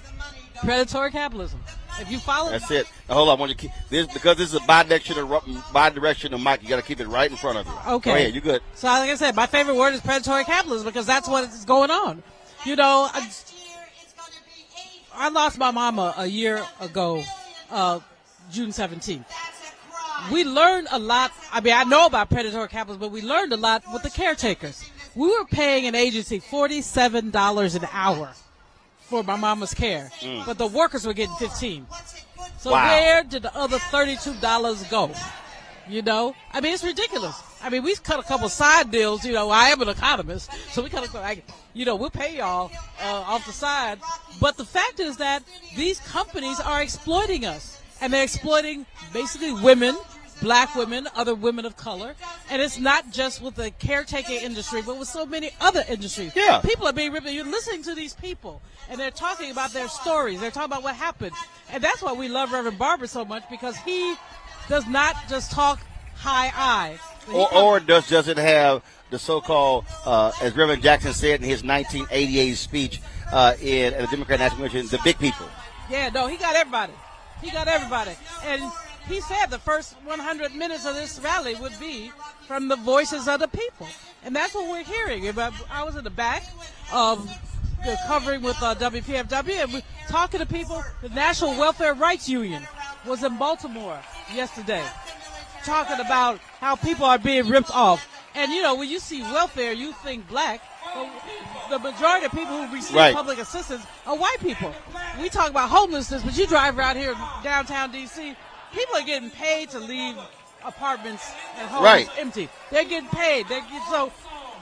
Speaker 16: Predatory capitalism. If you follow,
Speaker 3: that's it. Now, hold on, I want you to keep this because this is a bi-directional mic. You got to keep it right in front of you.
Speaker 16: Okay.
Speaker 3: Go ahead, you good?
Speaker 16: So, like I said, my favorite word is predatory capitalism because that's what is going on. You know, I lost my mama a year ago, June 17th. We learned a lot. I mean, I know about predatory capitalism, but we learned a lot with the caretakers. We were paying an agency $47 an hour for my mama's care, but the workers were getting $15. So where did the other $32 go? You know, I mean, it's ridiculous. I mean, we cut a couple side deals. You know, I am an economist, so we cut we'll pay y'all off the side. But the fact is that these companies are exploiting us. And they're exploiting basically women, black women, other women of color. And it's not just with the caretaking industry, but with so many other industries.
Speaker 3: Yeah.
Speaker 16: People are being ripped. You're listening to these people, and they're talking about their stories. They're talking about what happened. And that's why we love Reverend Barber so much, because he does not just talk high-eye.
Speaker 3: Or doesn't have the so-called, as Reverend Jackson said in his 1988 speech at the Democrat National Convention, the big people.
Speaker 16: Yeah, no, he got everybody. And he said the first 100 minutes of this rally would be from the voices of the people. And that's what we're hearing. I was in the back covering with WPFW, and we're talking to people. The National Welfare Rights Union was in Baltimore yesterday talking about how people are being ripped off. And, you know, when you see welfare, you think black. The majority of people who receive public assistance are white people. We talk about homelessness, but you drive around here in downtown D.C., people are getting paid to leave apartments and homes empty. They're getting paid. So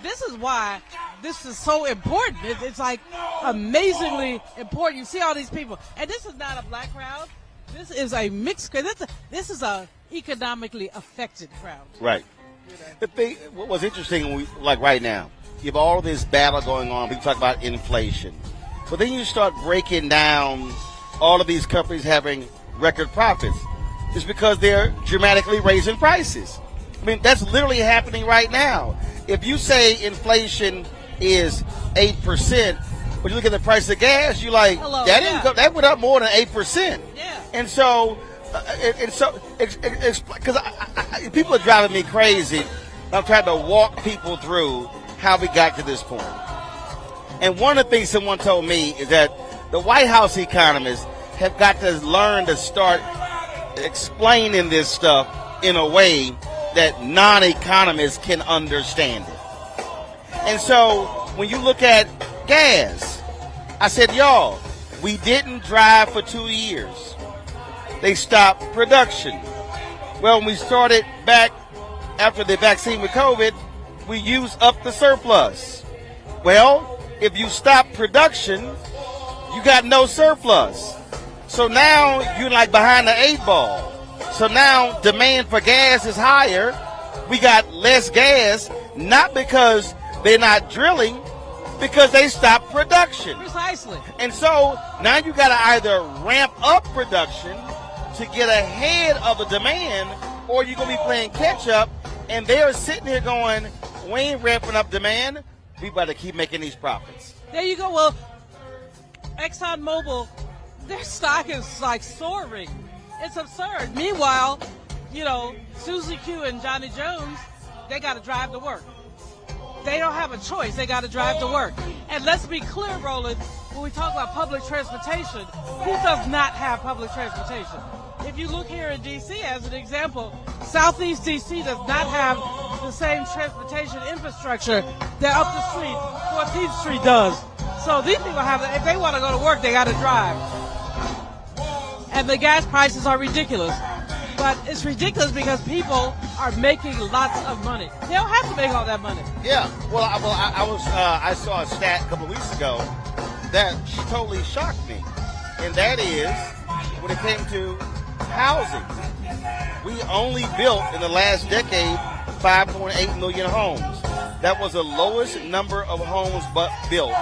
Speaker 16: this is why this is so important. It's like amazingly important. You see all these people, and this is not a black crowd. This is a mixed crowd. This is a economically affected crowd.
Speaker 3: Right. The thing, what was interesting, like right now, you have all this battle going on. People talk about inflation. But then you start breaking down all of these companies having record profits. It's because they're dramatically raising prices. I mean, that's literally happening right now. If you say inflation is 8%, but you look at the price of gas, you're like, that went up more than 8%.
Speaker 16: Yeah.
Speaker 3: And so, because people are driving me crazy. I'm trying to walk people through how we got to this point. And one of the things someone told me is that the White House economists have got to learn to start explaining this stuff in a way that non-economists can understand it. And so when you look at gas, I said, y'all, we didn't drive for 2 years. They stopped production. Well, when we started back after the vaccine with COVID, we used up the surplus. Well, if you stop production, you got no surplus. So now you're like behind the 8 ball. So now demand for gas is higher. We got less gas, not because they're not drilling, because they stopped production.
Speaker 16: Precisely.
Speaker 3: And so now you got to either ramp up production to get ahead of the demand, or you're going to be playing catch up. And they're sitting here going, we ain't ramping up demand. We better keep making these profits.
Speaker 16: There you go. Well, ExxonMobil, their stock is like soaring. It's absurd. Meanwhile, Susie Q and Johnny Jones, they got to drive to work. They don't have a choice. They got to drive to work. And let's be clear, Roland, when we talk about public transportation, who does not have public transportation? If you look here in D.C. as an example, Southeast D.C. does not have the same transportation infrastructure that up the street, 14th Street does. So these people if they want to go to work, they got to drive. And the gas prices are ridiculous. But it's ridiculous because people are making lots of money. They don't have to make all that money.
Speaker 3: Yeah. Well, I saw a stat a couple of weeks ago that totally shocked me, and that is when it came to housing. We only built in the last decade 5.8 million homes. That was the lowest number of homes built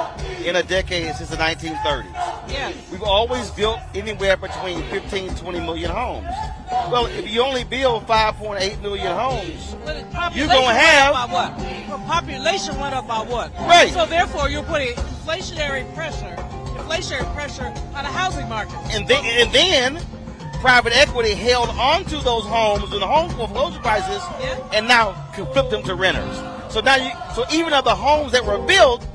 Speaker 3: in a decade since the 1930s.
Speaker 16: Yes.
Speaker 3: We've always built anywhere between 15 and 20 million homes. Well, if you only build 5.8 million homes, you're going to have...
Speaker 16: By what? Well, population went up by what?
Speaker 3: Right.
Speaker 16: So therefore, you're putting inflationary pressure on the housing market.
Speaker 3: And then private equity held onto those homes and the home foreclosure prices, and now can flip them to renters. So now, even of the homes that were built,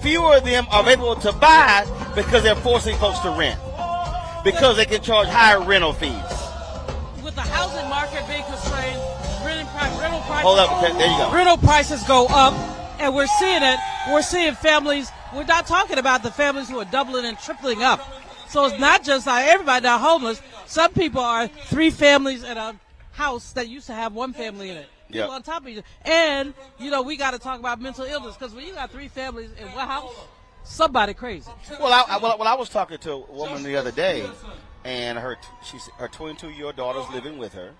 Speaker 3: fewer of them are able to buy because they're forcing folks to rent, because they can charge higher rental fees.
Speaker 16: With the housing market being constrained, rental prices.
Speaker 3: Hold up, there you go.
Speaker 16: Rental prices go up, and we're seeing it. We're seeing families. We're not talking about the families who are doubling and tripling up. So it's not just everybody not homeless. Some people are 3 families in a house that used to have 1 family in it. People on top of each other. And, we got to talk about mental illness, because when you got 3 families in one house, somebody crazy.
Speaker 3: Well, I was talking to a woman the other day, and her 22-year-old daughter's living with her,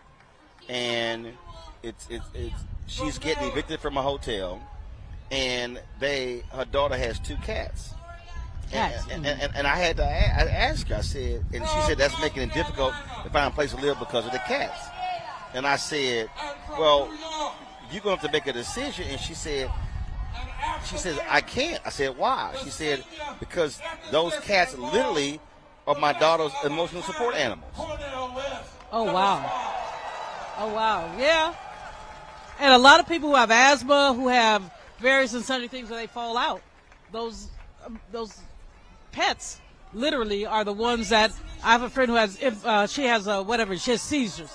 Speaker 3: and she's getting evicted from a hotel, and her daughter has 2 cats. And I had to ask her, I said, and she said that's making it difficult to find a place to live because of the cats. And I said, well, you're going to have to make a decision. And she says, I can't. I said, why? She said, because those cats literally are my daughter's emotional support animals.
Speaker 16: Oh, wow. Yeah. And a lot of people who have asthma, who have various and sundry things where they fall out, those pets literally are the ones that I have a friend who has, she has seizures.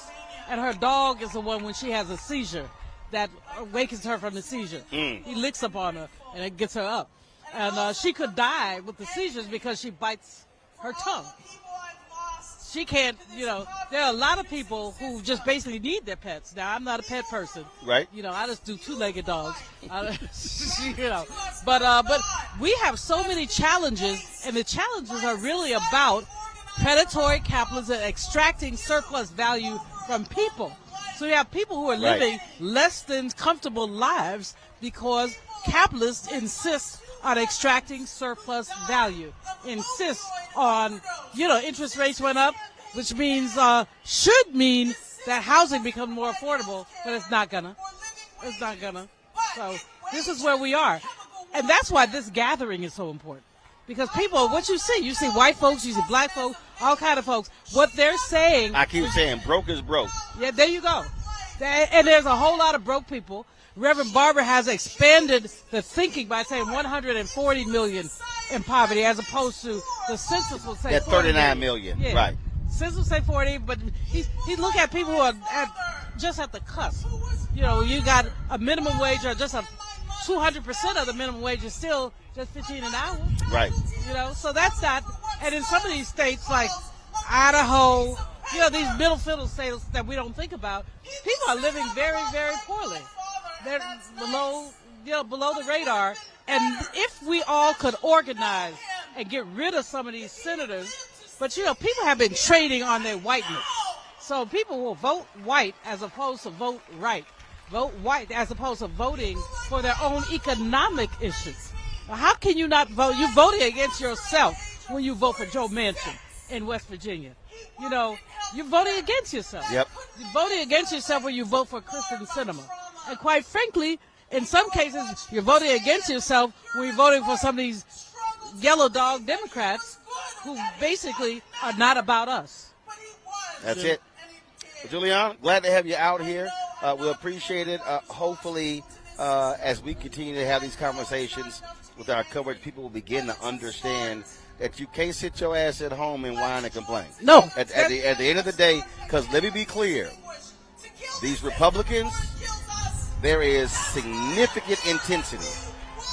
Speaker 16: And her dog is the one when she has a seizure that awakens her from the seizure. He licks up on her and it gets her up. And she could die with the seizures because she bites her tongue. she can't, there are a lot of people who just basically need their pets. Now, I'm not a pet person.
Speaker 3: Right.
Speaker 16: I just do two-legged dogs. But we have so many challenges, and the challenges are really about predatory capitalism extracting surplus value from people. So you have people who are living less than comfortable lives because capitalists insist on extracting surplus value, insist on, interest rates went up, which means, should mean that housing becomes more affordable, but it's not gonna. It's not gonna. So this is where we are. And that's why this gathering is so important. Because people, what you see white folks, you see black folks, all kind of folks. What they're saying.
Speaker 3: I keep saying broke is broke.
Speaker 16: Yeah, there you go. And there's a whole lot of broke people. Reverend Barber has expanded the thinking by saying 140 million in poverty, as opposed to the census will say
Speaker 3: 39 million.
Speaker 16: Yeah.
Speaker 3: Right.
Speaker 16: Census will say 40, but he's looking at people who are just at the cusp. You got a minimum wage, or just 200% of the minimum wage is still just 15 an hour.
Speaker 3: Right.
Speaker 16: So that's not. And in some of these states like Idaho, these middle fiddle states that we don't think about, people are living very, very poorly. They're below the radar. And if we all could organize and get rid of some of these senators, but people have been trading on their whiteness. So people will vote white as opposed to vote right. Vote white as opposed to voting for their own economic issues. Now, how can you not vote? You're voting against yourself when you vote for Joe Manchin in West Virginia. You're voting against yourself.
Speaker 3: Yep.
Speaker 16: You're voting against yourself when you vote for Kristen Sinema. And quite frankly, in some cases, you're voting against yourself when you're voting for some of these yellow dog Democrats who basically are not about us.
Speaker 3: That's it. Julian, glad to have you out here. We appreciate it. Hopefully, as we continue to have these conversations with our coverage, people will begin to understand that you can't sit your ass at home and whine and complain.
Speaker 16: No.
Speaker 3: At the end of the day, because let me be clear, these Republicans, there is significant intensity.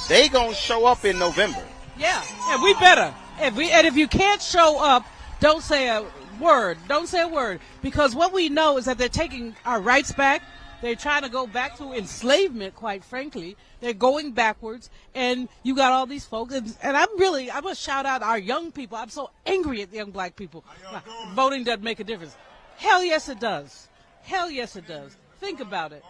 Speaker 3: They gonna show up in November.
Speaker 16: Yeah, and we better. If you can't show up, don't say a word. Don't say a word, because what we know is that they're taking our rights back. They're trying to go back to enslavement, quite frankly. They're going backwards, and you got all these folks. And I must shout out our young people. I'm so angry at the young black people. Voting doesn't make a difference. Hell yes, it does. Hell yes, it does. Think about it.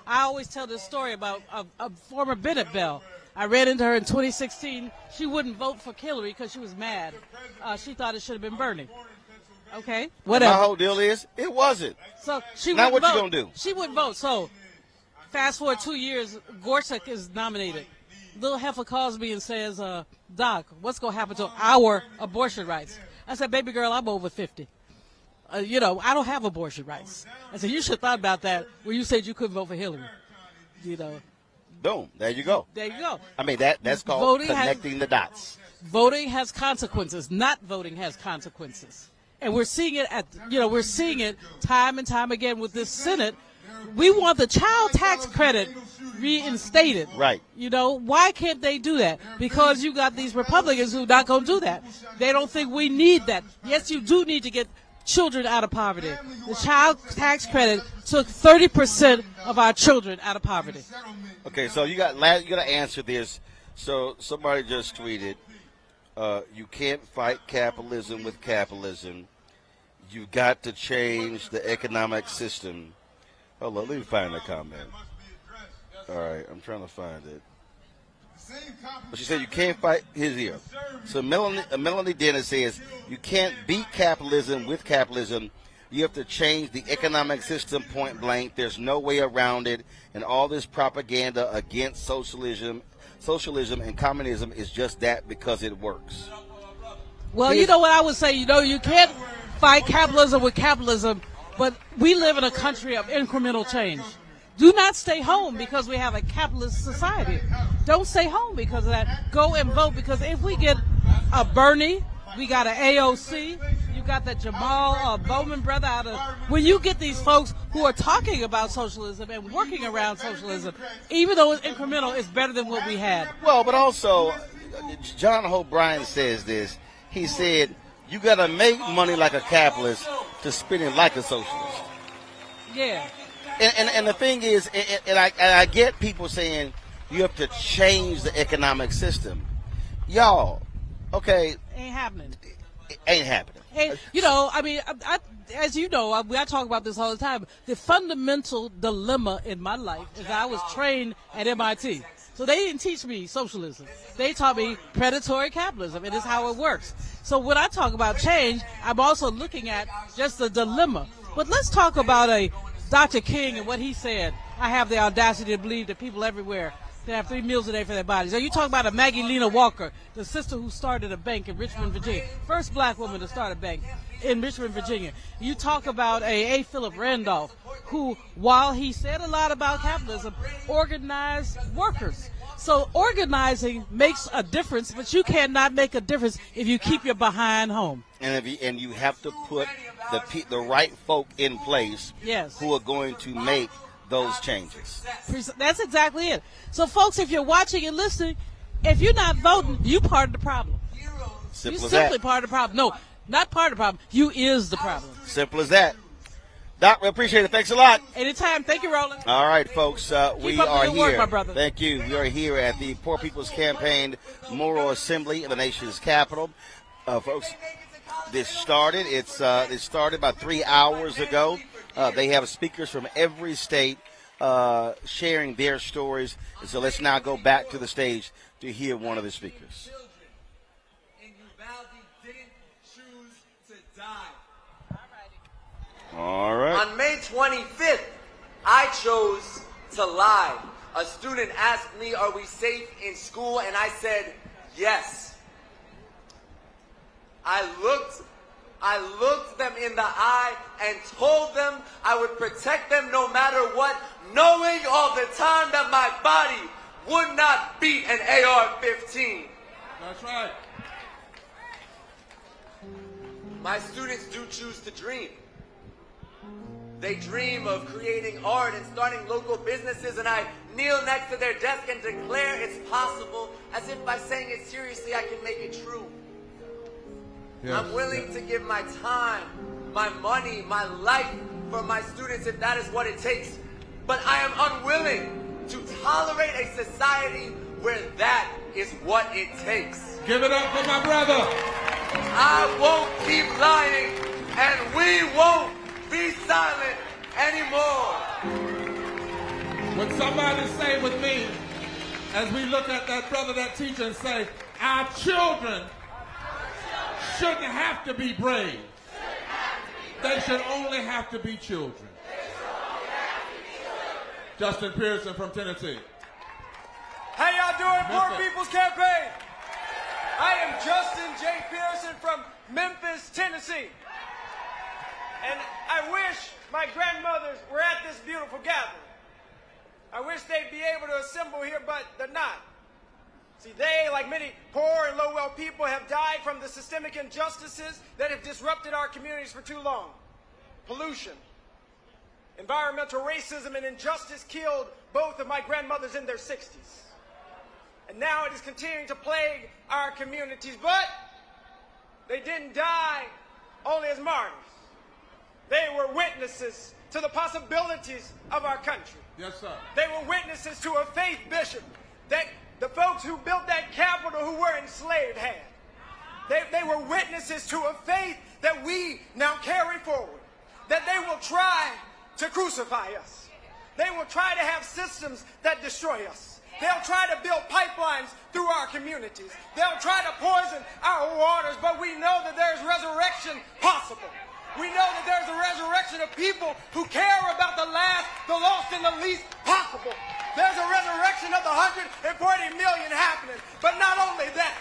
Speaker 16: I always tell this story about a former Bennett Bell. I ran into her in 2016. She wouldn't vote for Hillary because she was mad. She thought it should have been Bernie. Okay, whatever.
Speaker 3: My whole deal is, it wasn't.
Speaker 16: So she
Speaker 3: now
Speaker 16: wouldn't
Speaker 3: what
Speaker 16: vote.
Speaker 3: you gonna do?
Speaker 16: She wouldn't vote. So fast forward 2 years, Gorsuch is nominated. Little heifer calls me and says, Doc, what's going to happen to our abortion rights? I said, baby girl, I'm over 50. I don't have abortion rights. I said, you should have thought about that when you said you couldn't vote for Hillary.
Speaker 3: Boom. There you go.
Speaker 16: There you go.
Speaker 3: I mean, that's called connecting the dots.
Speaker 16: Voting has consequences. Not voting has consequences. And we're seeing it we're seeing it time and time again with this Senate. We want the child tax credit reinstated.
Speaker 3: Right.
Speaker 16: Why can't they do that? Because you got these Republicans who are not going to do that. They don't think we need that. Yes, you do need to get children out of poverty. The child tax credit took 30% of our children out of poverty.
Speaker 3: Okay, so you got to answer this. So somebody just tweeted, you can't fight capitalism with capitalism. You've got to change the economic system. Hold on, let me find the comment. All right, I'm trying to find it. But she said you can't fight his ear. So Melanie Dennis says you can't beat capitalism with capitalism. You have to change the economic system point blank. There's no way around it. And all this propaganda against socialism and communism is just that because it works.
Speaker 16: Well, you know what I would say? You can't fight capitalism with capitalism, but we live in a country of incremental change. Do not stay home because we have a capitalist society. Don't stay home because of that. Go and vote, because if we get a Bernie, we got an AOC, you got the Jamal Bowman brother out of. When you get these folks who are talking about socialism and working around socialism, even though it's incremental, it's better than what we had.
Speaker 3: Well, but also, John Hope Bryan says this. He said, You got to make money like a capitalist to spend it like a socialist.
Speaker 16: Yeah.
Speaker 3: And the thing is, and I get people saying you have to change the economic system. Y'all, okay.
Speaker 16: Ain't happening.
Speaker 3: It ain't happening.
Speaker 16: Hey, you know, I mean, as you know, I talk about this all the time. The fundamental dilemma in my life is I was trained at MIT. So they didn't teach me socialism. They taught me predatory capitalism, and it's how it works. So when I talk about change, I'm also looking at just the dilemma. But let's talk about Dr. King and what he said. I have the audacity to believe that people everywhere they have 3 meals a day for their bodies. Are you talking about a Maggie Lena Walker, the sister who started a bank in Richmond, Virginia, first black woman to start a bank in Richmond, Virginia? You talk about A. Philip Randolph, who, while he said a lot about capitalism, organized workers. So organizing makes a difference, but you cannot make a difference if you keep your behind home.
Speaker 3: And you have to put the right folk in place,
Speaker 16: yes,
Speaker 3: who are going to make those changes.
Speaker 16: That's exactly it. So, folks, if you're watching and listening, if you're not voting, you part of the problem.
Speaker 3: Simple
Speaker 16: You're
Speaker 3: as
Speaker 16: simply
Speaker 3: that.
Speaker 16: part of the problem. No, not part of the problem. You is the problem.
Speaker 3: Simple as that. Doc, we appreciate it. Thanks a lot.
Speaker 16: Anytime. Thank you, Roland.
Speaker 3: All right, folks. We
Speaker 16: up
Speaker 3: are
Speaker 16: the good
Speaker 3: here.
Speaker 16: work, my brother.
Speaker 3: Thank you. We are here at the Poor People's Campaign Moral Assembly in the nation's capital. Folks, this started. It started about 3 hours ago. They have speakers from every state sharing their stories. And so let's now go back to the stage to hear one of the speakers. All right.
Speaker 2: On May 25th, I chose to lie. A student asked me, are we safe in school? And I said, yes. I looked them in the eye and told them I would protect them no matter what, knowing all the time that my body would not beat an AR-15.
Speaker 1: That's right.
Speaker 2: My students do choose to dream. They dream of creating art and starting local businesses, and I kneel next to their desk and declare it's possible, as if by saying it seriously I can make it true.
Speaker 1: Yes.
Speaker 2: I'm willing to give my time, my money, my life for my students if that is what it takes. But I am unwilling to tolerate a society where that is what it takes.
Speaker 1: Give it up for my brother.
Speaker 2: I won't keep lying, and we won't be silent anymore.
Speaker 1: Would somebody say with me, as we look at that brother, that teacher, and say, our children shouldn't have to be brave. They should only have to be children. Justin Pearson from Tennessee.
Speaker 7: How y'all doing, Poor People's Campaign? I am Justin J. Pearson from Memphis, Tennessee. And I wish my grandmothers were at this beautiful gathering. I wish they'd be able to assemble here, but they're not. See, they, like many poor and low-wealth people, have died from the systemic injustices that have disrupted our communities for too long. Pollution, environmental racism, and injustice killed both of my grandmothers in their 60s. And now it is continuing to plague our communities, but they didn't die only as martyrs. They were witnesses to the possibilities of our country.
Speaker 1: Yes, sir.
Speaker 7: They were witnesses to a faith bishop that the folks who built that Capitol who were enslaved had. They were witnesses to a faith that we now carry forward, that they will try to crucify us. They will try to have systems that destroy us. They'll try to build pipelines through our communities. They'll try to poison our waters, but we know that there's resurrection possible. We know that there's a resurrection of people who care about the last, the lost, and the least possible. There's a resurrection of the 140 million happening. But not only that,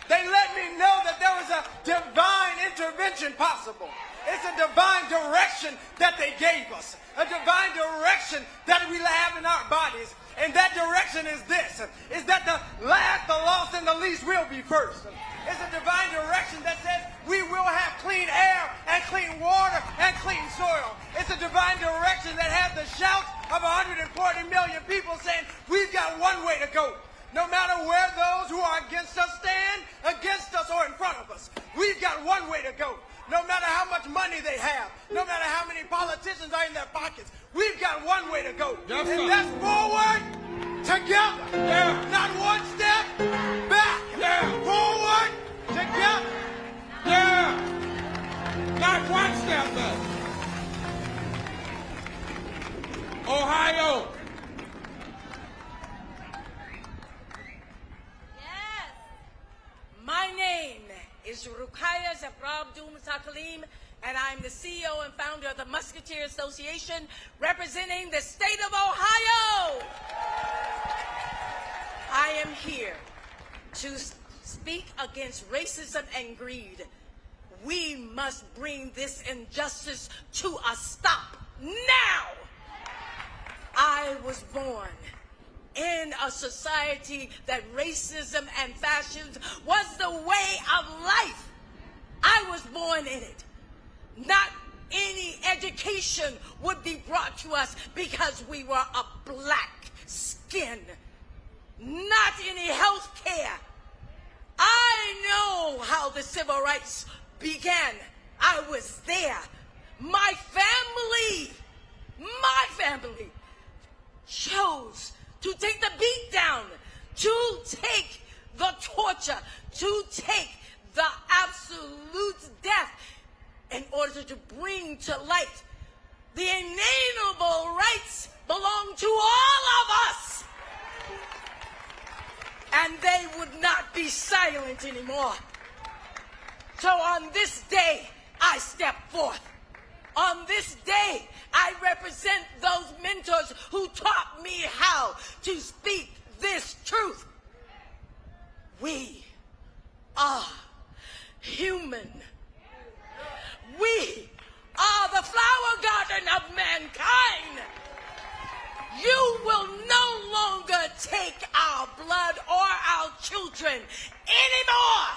Speaker 7: they let me know that there was a divine intervention possible. It's a divine direction that they gave us. A divine direction that we have in our bodies. And that direction is this, is that the last, the lost, and the least will be first. It's a divine direction that says we will have clean air and clean water and clean soil. It's a divine direction that has the shouts of 140 million people saying we've got one way to go. No matter where those who are against us stand, against us or in front of us, we've got one way to go. No matter how much money they have, no matter how many politicians are in their pockets, we've got one way to go.
Speaker 1: Yes,
Speaker 7: and
Speaker 1: sir.
Speaker 7: that's forward together.
Speaker 1: Yeah.
Speaker 7: Not one step back.
Speaker 1: Yeah.
Speaker 7: Forward together.
Speaker 1: Yeah. Not one step back. Ohio.
Speaker 10: Yes. My name is Rukaya Zabrabdum Sakalim, and I'm the CEO and founder of the Musketeer Association, representing the state of Ohio. I am here to speak against racism and greed. We must bring this injustice to a stop now. I was born in a society that racism and fascism was the way of life. I was born in it. Not any education would be brought to us because we were a black skin. Not any health care. I know how the civil rights began. I was there. My family chose to take the beat down, to take the torture, to take the absolute death in order to bring to light the inalienable rights belong to all of us. And they would not be silent anymore. So on this day, I step forth. On this day, I represent those mentors who taught me how to speak this truth. We are human. We are the flower garden of mankind. You will no longer take our blood or our children anymore.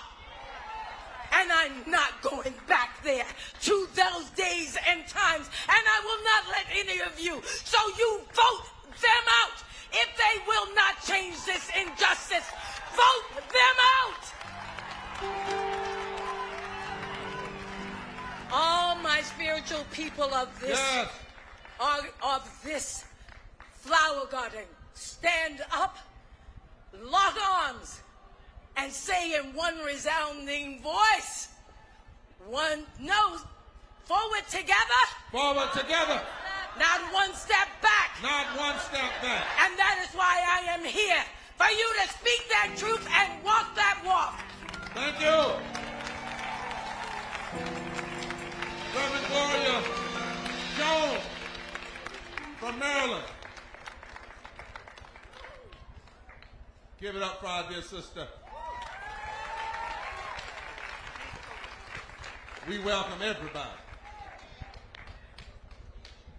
Speaker 10: And I'm not going back there to those days and times. And I will not let any of you. So you vote them out. If they will not change this injustice, vote them out. All my spiritual people of this, of this flower garden, stand up, lock arms, and say in one resounding voice, forward together.
Speaker 1: Forward together.
Speaker 10: Not one step back.
Speaker 1: Not one step back.
Speaker 10: And that is why I am here, for you to speak that truth and walk that walk.
Speaker 1: Thank you. Reverend Gloria Jones from Maryland. Give it up for our dear sister. We welcome everybody.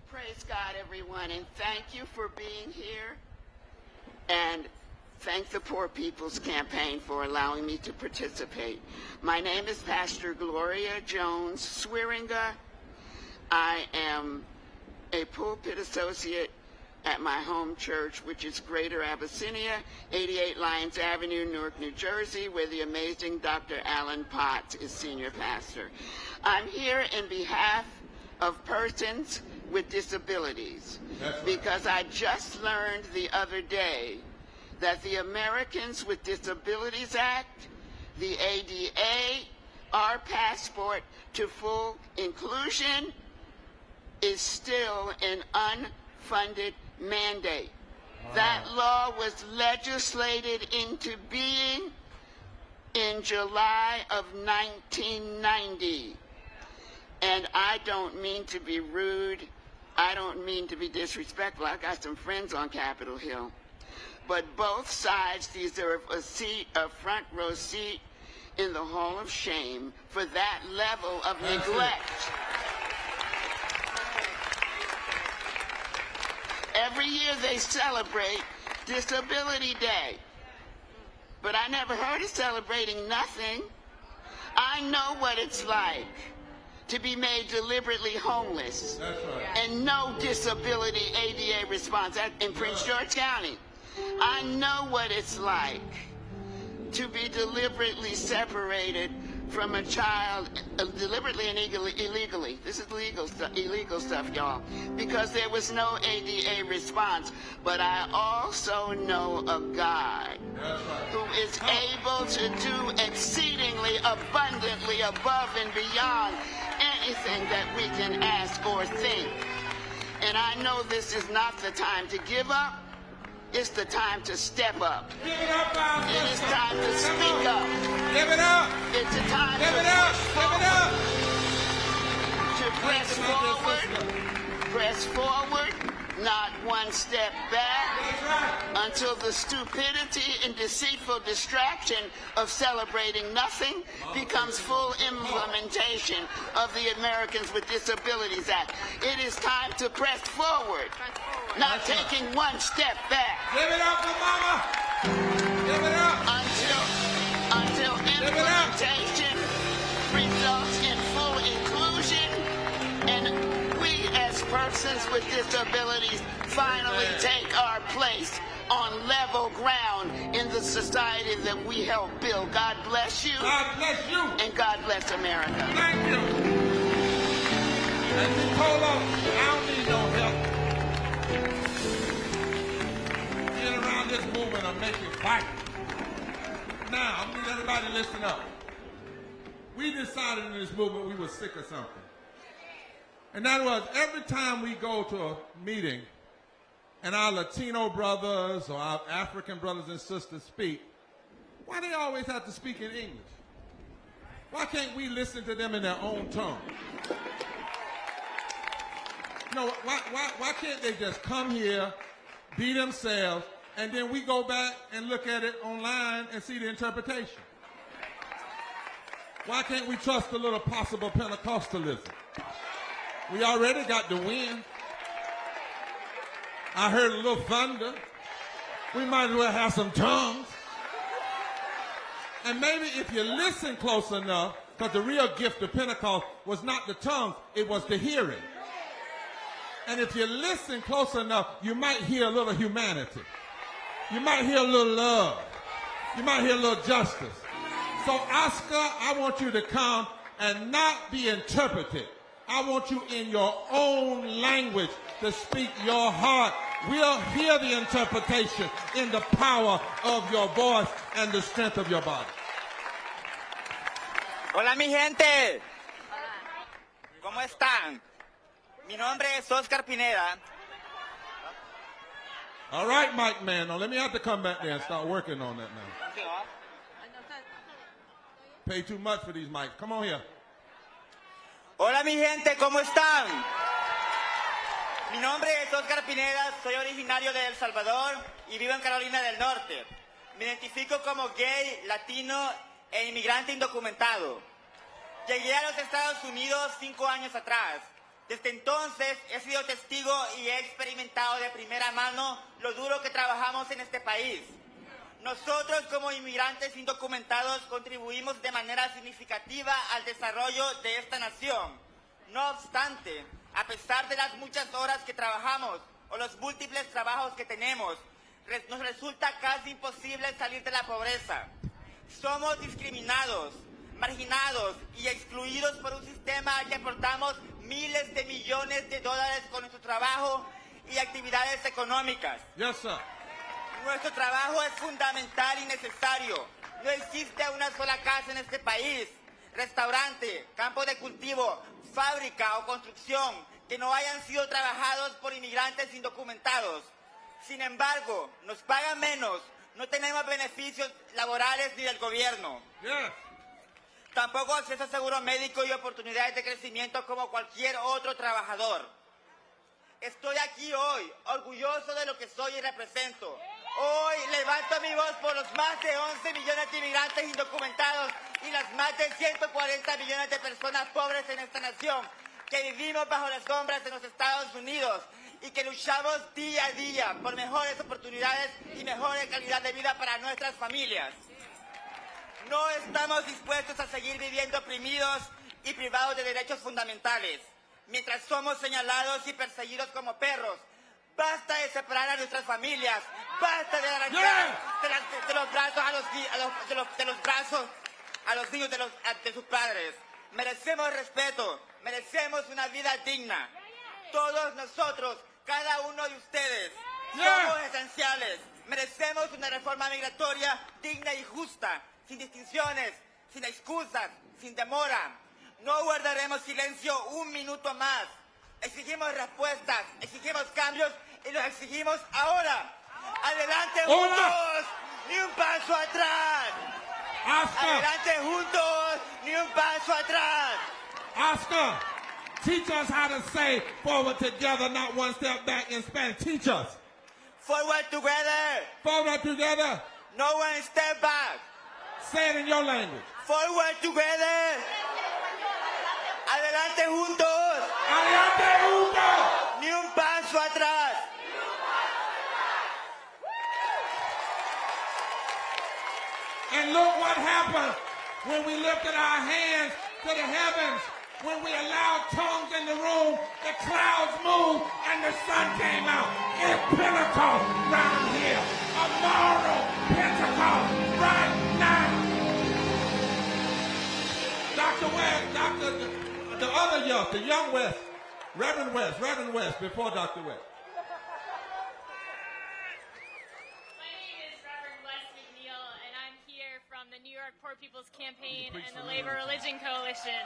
Speaker 12: Praise God, everyone, and thank you for being here. And thank the Poor People's Campaign for allowing me to participate. My name is Pastor Gloria Jones Swearinga. I am a pulpit associate at my home church, which is Greater Abyssinia, 88 Lyons Avenue, Newark, New Jersey, where the amazing Dr. Alan Potts is senior pastor. I'm here in behalf of persons with disabilities, because I just learned the other day that the Americans with Disabilities Act, the ADA, our passport to full inclusion, is still an unfunded mandate. That law was legislated into being in July of 1990. And I don't mean to be rude. I don't mean to be disrespectful. I got some friends on Capitol Hill. But both sides deserve a front row seat in the Hall of Shame for that level of neglect. Every year they celebrate Disability Day. But I never heard of celebrating nothing. I know what it's like to be made deliberately homeless.
Speaker 1: That's right.
Speaker 12: And no disability ADA response in Prince George County. I know what it's like to be deliberately separated from a child deliberately and illegally. This is illegal stuff, y'all, because there was no ADA response. But I also know a God who is able to do exceedingly abundantly above and beyond anything that we can ask or think. And I know this is not the time to give up. It's the time to step up.
Speaker 1: Give it up, Pastor.
Speaker 12: It is time to speak up.
Speaker 1: Give it up.
Speaker 12: It's a time
Speaker 1: Give
Speaker 12: to
Speaker 1: it up.
Speaker 12: press forward, press forward, not one step back, until the stupidity and deceitful distraction of celebrating nothing becomes full implementation of the Americans with Disabilities Act. It is time to press forward, not taking one step back.
Speaker 1: Give it up for Mama. Give it up.
Speaker 12: Until implementation results in full inclusion, and we as persons with disabilities finally take our place on level ground in the society that we help build. God bless you.
Speaker 1: God bless you.
Speaker 12: And God bless America.
Speaker 1: Thank you. And you told us, I don't need no help. Get around this movement and make it fight. Now, I need everybody to listen up. We decided in this movement we were sick of something. And that was every time we go to a meeting and our Latino brothers or our African brothers and sisters speak, why do they always have to speak in English? Why can't we listen to them in their own tongue? No, why can't they just come here, be themselves, and then we go back and look at it online and see the interpretation? Why can't we trust a little possible Pentecostalism? We already got the wind. I heard a little thunder. We might as well have some tongues. And maybe if you listen close enough, because the real gift of Pentecost was not the tongues, it was the hearing. And if you listen close enough, you might hear a little humanity. You might hear a little love. You might hear a little justice. So, Oscar, I want you to come and not be interpreted. I want you in your own language to speak your heart. We'll hear the interpretation in the power of your voice and the strength of your body.
Speaker 11: Hola, mi gente. ¿Cómo están? Mi nombre es Oscar Pineda.
Speaker 1: All right, Mike, man. Now, let me have to come back there and start working on that now. Pay too much for these mics. Come on here.
Speaker 11: Hola, mi gente, ¿cómo están? Mi nombre es Oscar Pineda, soy originario de El Salvador y vivo en Carolina del Norte. Me identifico como gay, latino e inmigrante indocumentado. Llegué a los Estados Unidos 5 años atrás. Desde entonces he sido testigo y he experimentado de primera mano lo duro que trabajamos en este país. Nosotros como inmigrantes indocumentados contribuimos de manera significativa al desarrollo de esta nación. No obstante, a pesar de las muchas horas que trabajamos o los múltiples trabajos que tenemos, nos resulta casi imposible salir de la pobreza. Somos discriminados, marginados y excluidos por un sistema al que aportamos miles de millones de dólares con nuestro trabajo y actividades económicas.
Speaker 1: Yes, sir.
Speaker 11: Nuestro trabajo es fundamental y necesario. No existe una sola casa en este país, restaurante, campo de cultivo, fábrica o construcción que no hayan sido trabajados por inmigrantes indocumentados. Sin embargo, nos pagan menos, no tenemos beneficios laborales ni del gobierno.
Speaker 1: Yes.
Speaker 11: Tampoco acceso a seguro médico y oportunidades de crecimiento como cualquier otro trabajador. Estoy aquí hoy, orgulloso de lo que soy y represento. Hoy levanto mi voz por los más de 11 millones de inmigrantes indocumentados y las más de 140 millones de personas pobres en esta nación que vivimos bajo las sombras de los Estados Unidos y que luchamos día a día por mejores oportunidades y mejor calidad de vida para nuestras familias. No estamos dispuestos a seguir viviendo oprimidos y privados de derechos fundamentales, mientras somos señalados y perseguidos como perros. Basta de separar a nuestras familias, basta de arrancar de los brazos a los niños de sus padres. Merecemos respeto, merecemos una vida digna. Todos nosotros, cada uno de ustedes, somos esenciales. Merecemos una reforma migratoria digna y justa, sin distinciones, sin excusas, sin demora. No guardaremos silencio un minuto más. Exigimos respuestas, exigimos cambios y los exigimos ahora. Adelante juntos, ni un paso atrás. Adelante juntos, ni un paso atrás.
Speaker 1: Oscar, teach us how to say forward together, not one step back in Spanish. Teach us.
Speaker 11: Forward together.
Speaker 1: Forward together.
Speaker 11: No one step back.
Speaker 1: Say it in your language.
Speaker 11: Forward together. Adelante juntos.
Speaker 1: Adelante juntos.
Speaker 11: Ni un paso atrás.
Speaker 1: And look what happened when we lifted our hands to the heavens. When we allowed tongues in the room, the clouds moved and the sun came out. It's Pentecost right here. A moral Pentecost right now. Dr. West, the other youth, the young West, Reverend West, before Dr. West.
Speaker 9: From the New York Poor People's Campaign and the Labor Religion Coalition.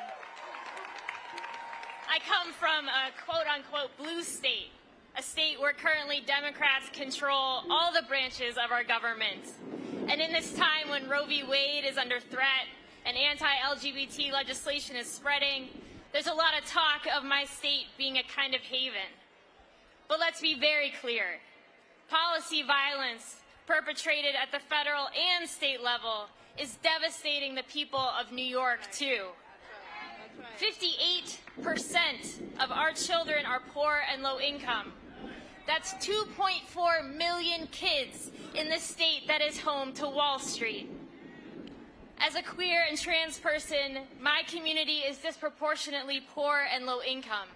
Speaker 9: I come from a quote-unquote blue state, a state where currently Democrats control all the branches of our government. And in this time when Roe v. Wade is under threat and anti-LGBT legislation is spreading, there's a lot of talk of my state being a kind of haven. But let's be very clear. Policy violence perpetrated at the federal and state level is devastating the people of New York, too. 58% of our children are poor and low income. That's 2.4 million kids in the state that is home to Wall Street. As a queer and trans person, my community is disproportionately poor and low income.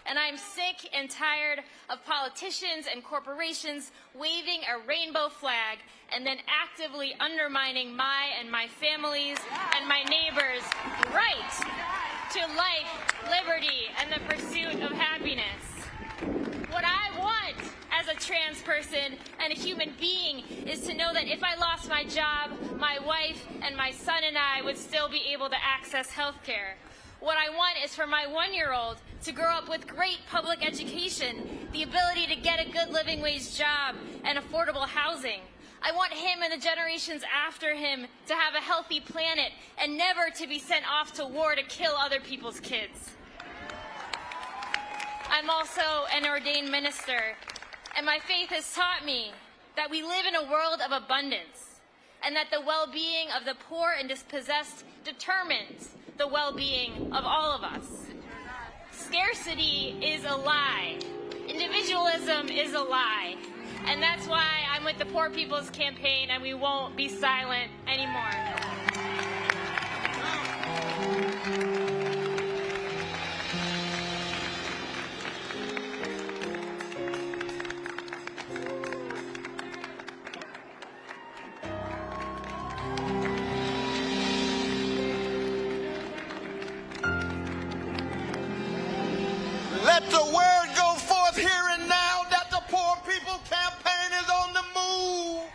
Speaker 9: And I'm sick and tired of politicians and corporations waving a rainbow flag and then actively undermining my and my family's and my neighbors' right to life, liberty, and the pursuit of happiness. What I want as a trans person and a human being is to know that if I lost my job, my wife and my son and I would still be able to access health care. What I want is for my 1-year-old to grow up with great public education, the ability to get a good living wage job and affordable housing. I want him and the generations after him to have a healthy planet and never to be sent off to war to kill other people's kids. I'm also an ordained minister, and my faith has taught me that we live in a world of abundance and that the well-being of the poor and dispossessed determines the well-being of all of us. Scarcity is a lie. Individualism is a lie. And that's why I'm with the Poor People's Campaign, and we won't be silent anymore.
Speaker 13: Let the word go forth here and now that the Poor People Campaign is on the move.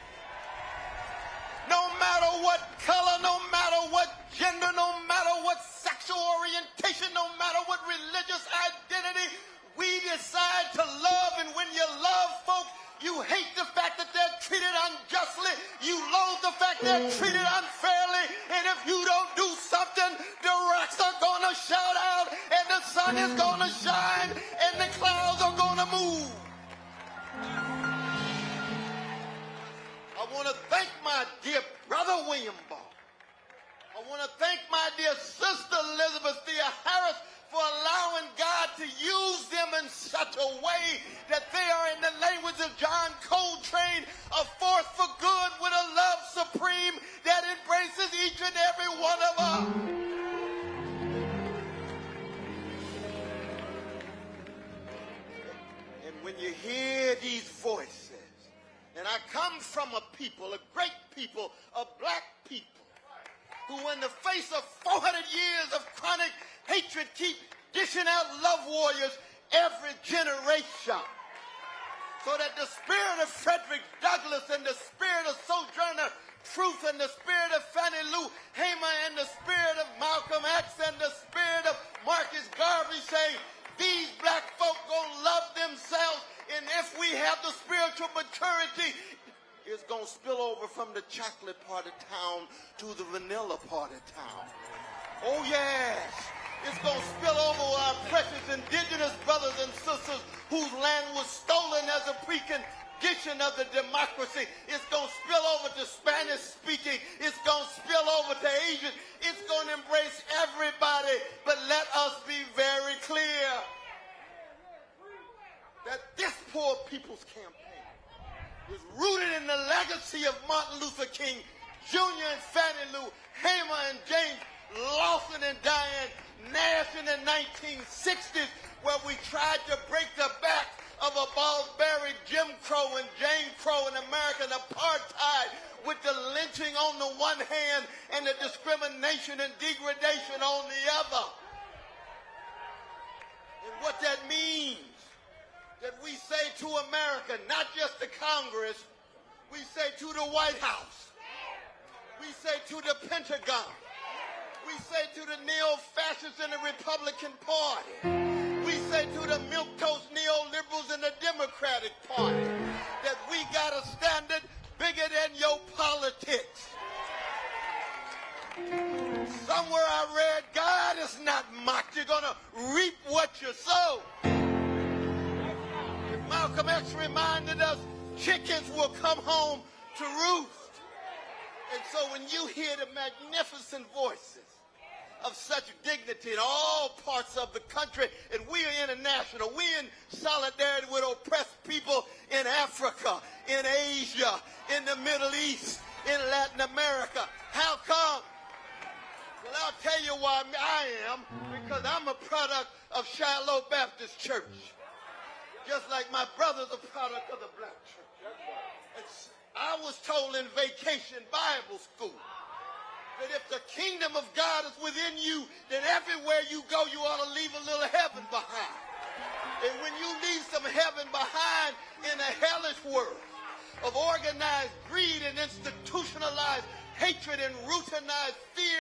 Speaker 13: No matter what color, no matter what gender, no matter what sexual orientation, no matter what religious identity, we decide to love. And when you love folk, you hate the fact that they're treated unjustly. You loathe the fact they're treated unfairly. And if you don't do something, the rocks are going to shout out, and the sun is going to shine, and the clouds are going to move. I want to thank my dear brother William Barr. I want to thank my dear sister Elizabeth Thea Harris for allowing God to use them in such a way that they are, in the language of John Coltrane, a force for good with a love supreme that embraces each and every one of us. And when you hear these voices, and I come from a people, a great people, a black people, who in the face of 400 years of chronic hatred keep dishing out love warriors every generation. So that the spirit of Frederick Douglass and the spirit of Sojourner Truth and the spirit of Fannie Lou Hamer and the spirit of Malcolm X and the spirit of Marcus Garvey saying these black folk gonna love themselves, and if we have the spiritual maturity, it's gonna spill over from the chocolate part of town to the vanilla part of town. Oh yes, it's gonna spill over our precious indigenous brothers and sisters whose land was stolen as a precondition of the democracy. It's gonna spill over to Spanish speaking. It's gonna spill over to Asian. It's gonna embrace everybody. But let us be very clear that this poor people's campaign is rooted in the legacy of Martin Luther King Jr. and Fannie Lou Hamer and James Lawson and Diane Nash in the 1960s, where we tried to break the back of a barbaric Jim Crow and Jane Crow and American apartheid, with the lynching on the one hand and the discrimination and degradation on the other. And what that means, that we say to America, not just to Congress, we say to the White House, we say to the Pentagon, we say to the neo-fascists in the Republican Party, we say to the milquetoast neoliberals in the Democratic Party, that we got a standard bigger than your politics. Somewhere I read, God is not mocked. You're going to reap what you sow. Malcolm X reminded us, chickens will come home to roost. And so when you hear the magnificent voices of such dignity in all parts of the country, and we are international, we in solidarity with oppressed people in Africa, in Asia, in the Middle East, in Latin America. How come? Well, I'll tell you why I am, because I'm a product of Shiloh Baptist Church. Just like my brother's a product of the black church. I was told in Vacation Bible School that if the kingdom of God is within you, then everywhere you go, you ought to leave a little heaven behind. And when you leave some heaven behind in a hellish world of organized greed and institutionalized hatred and routinized fear,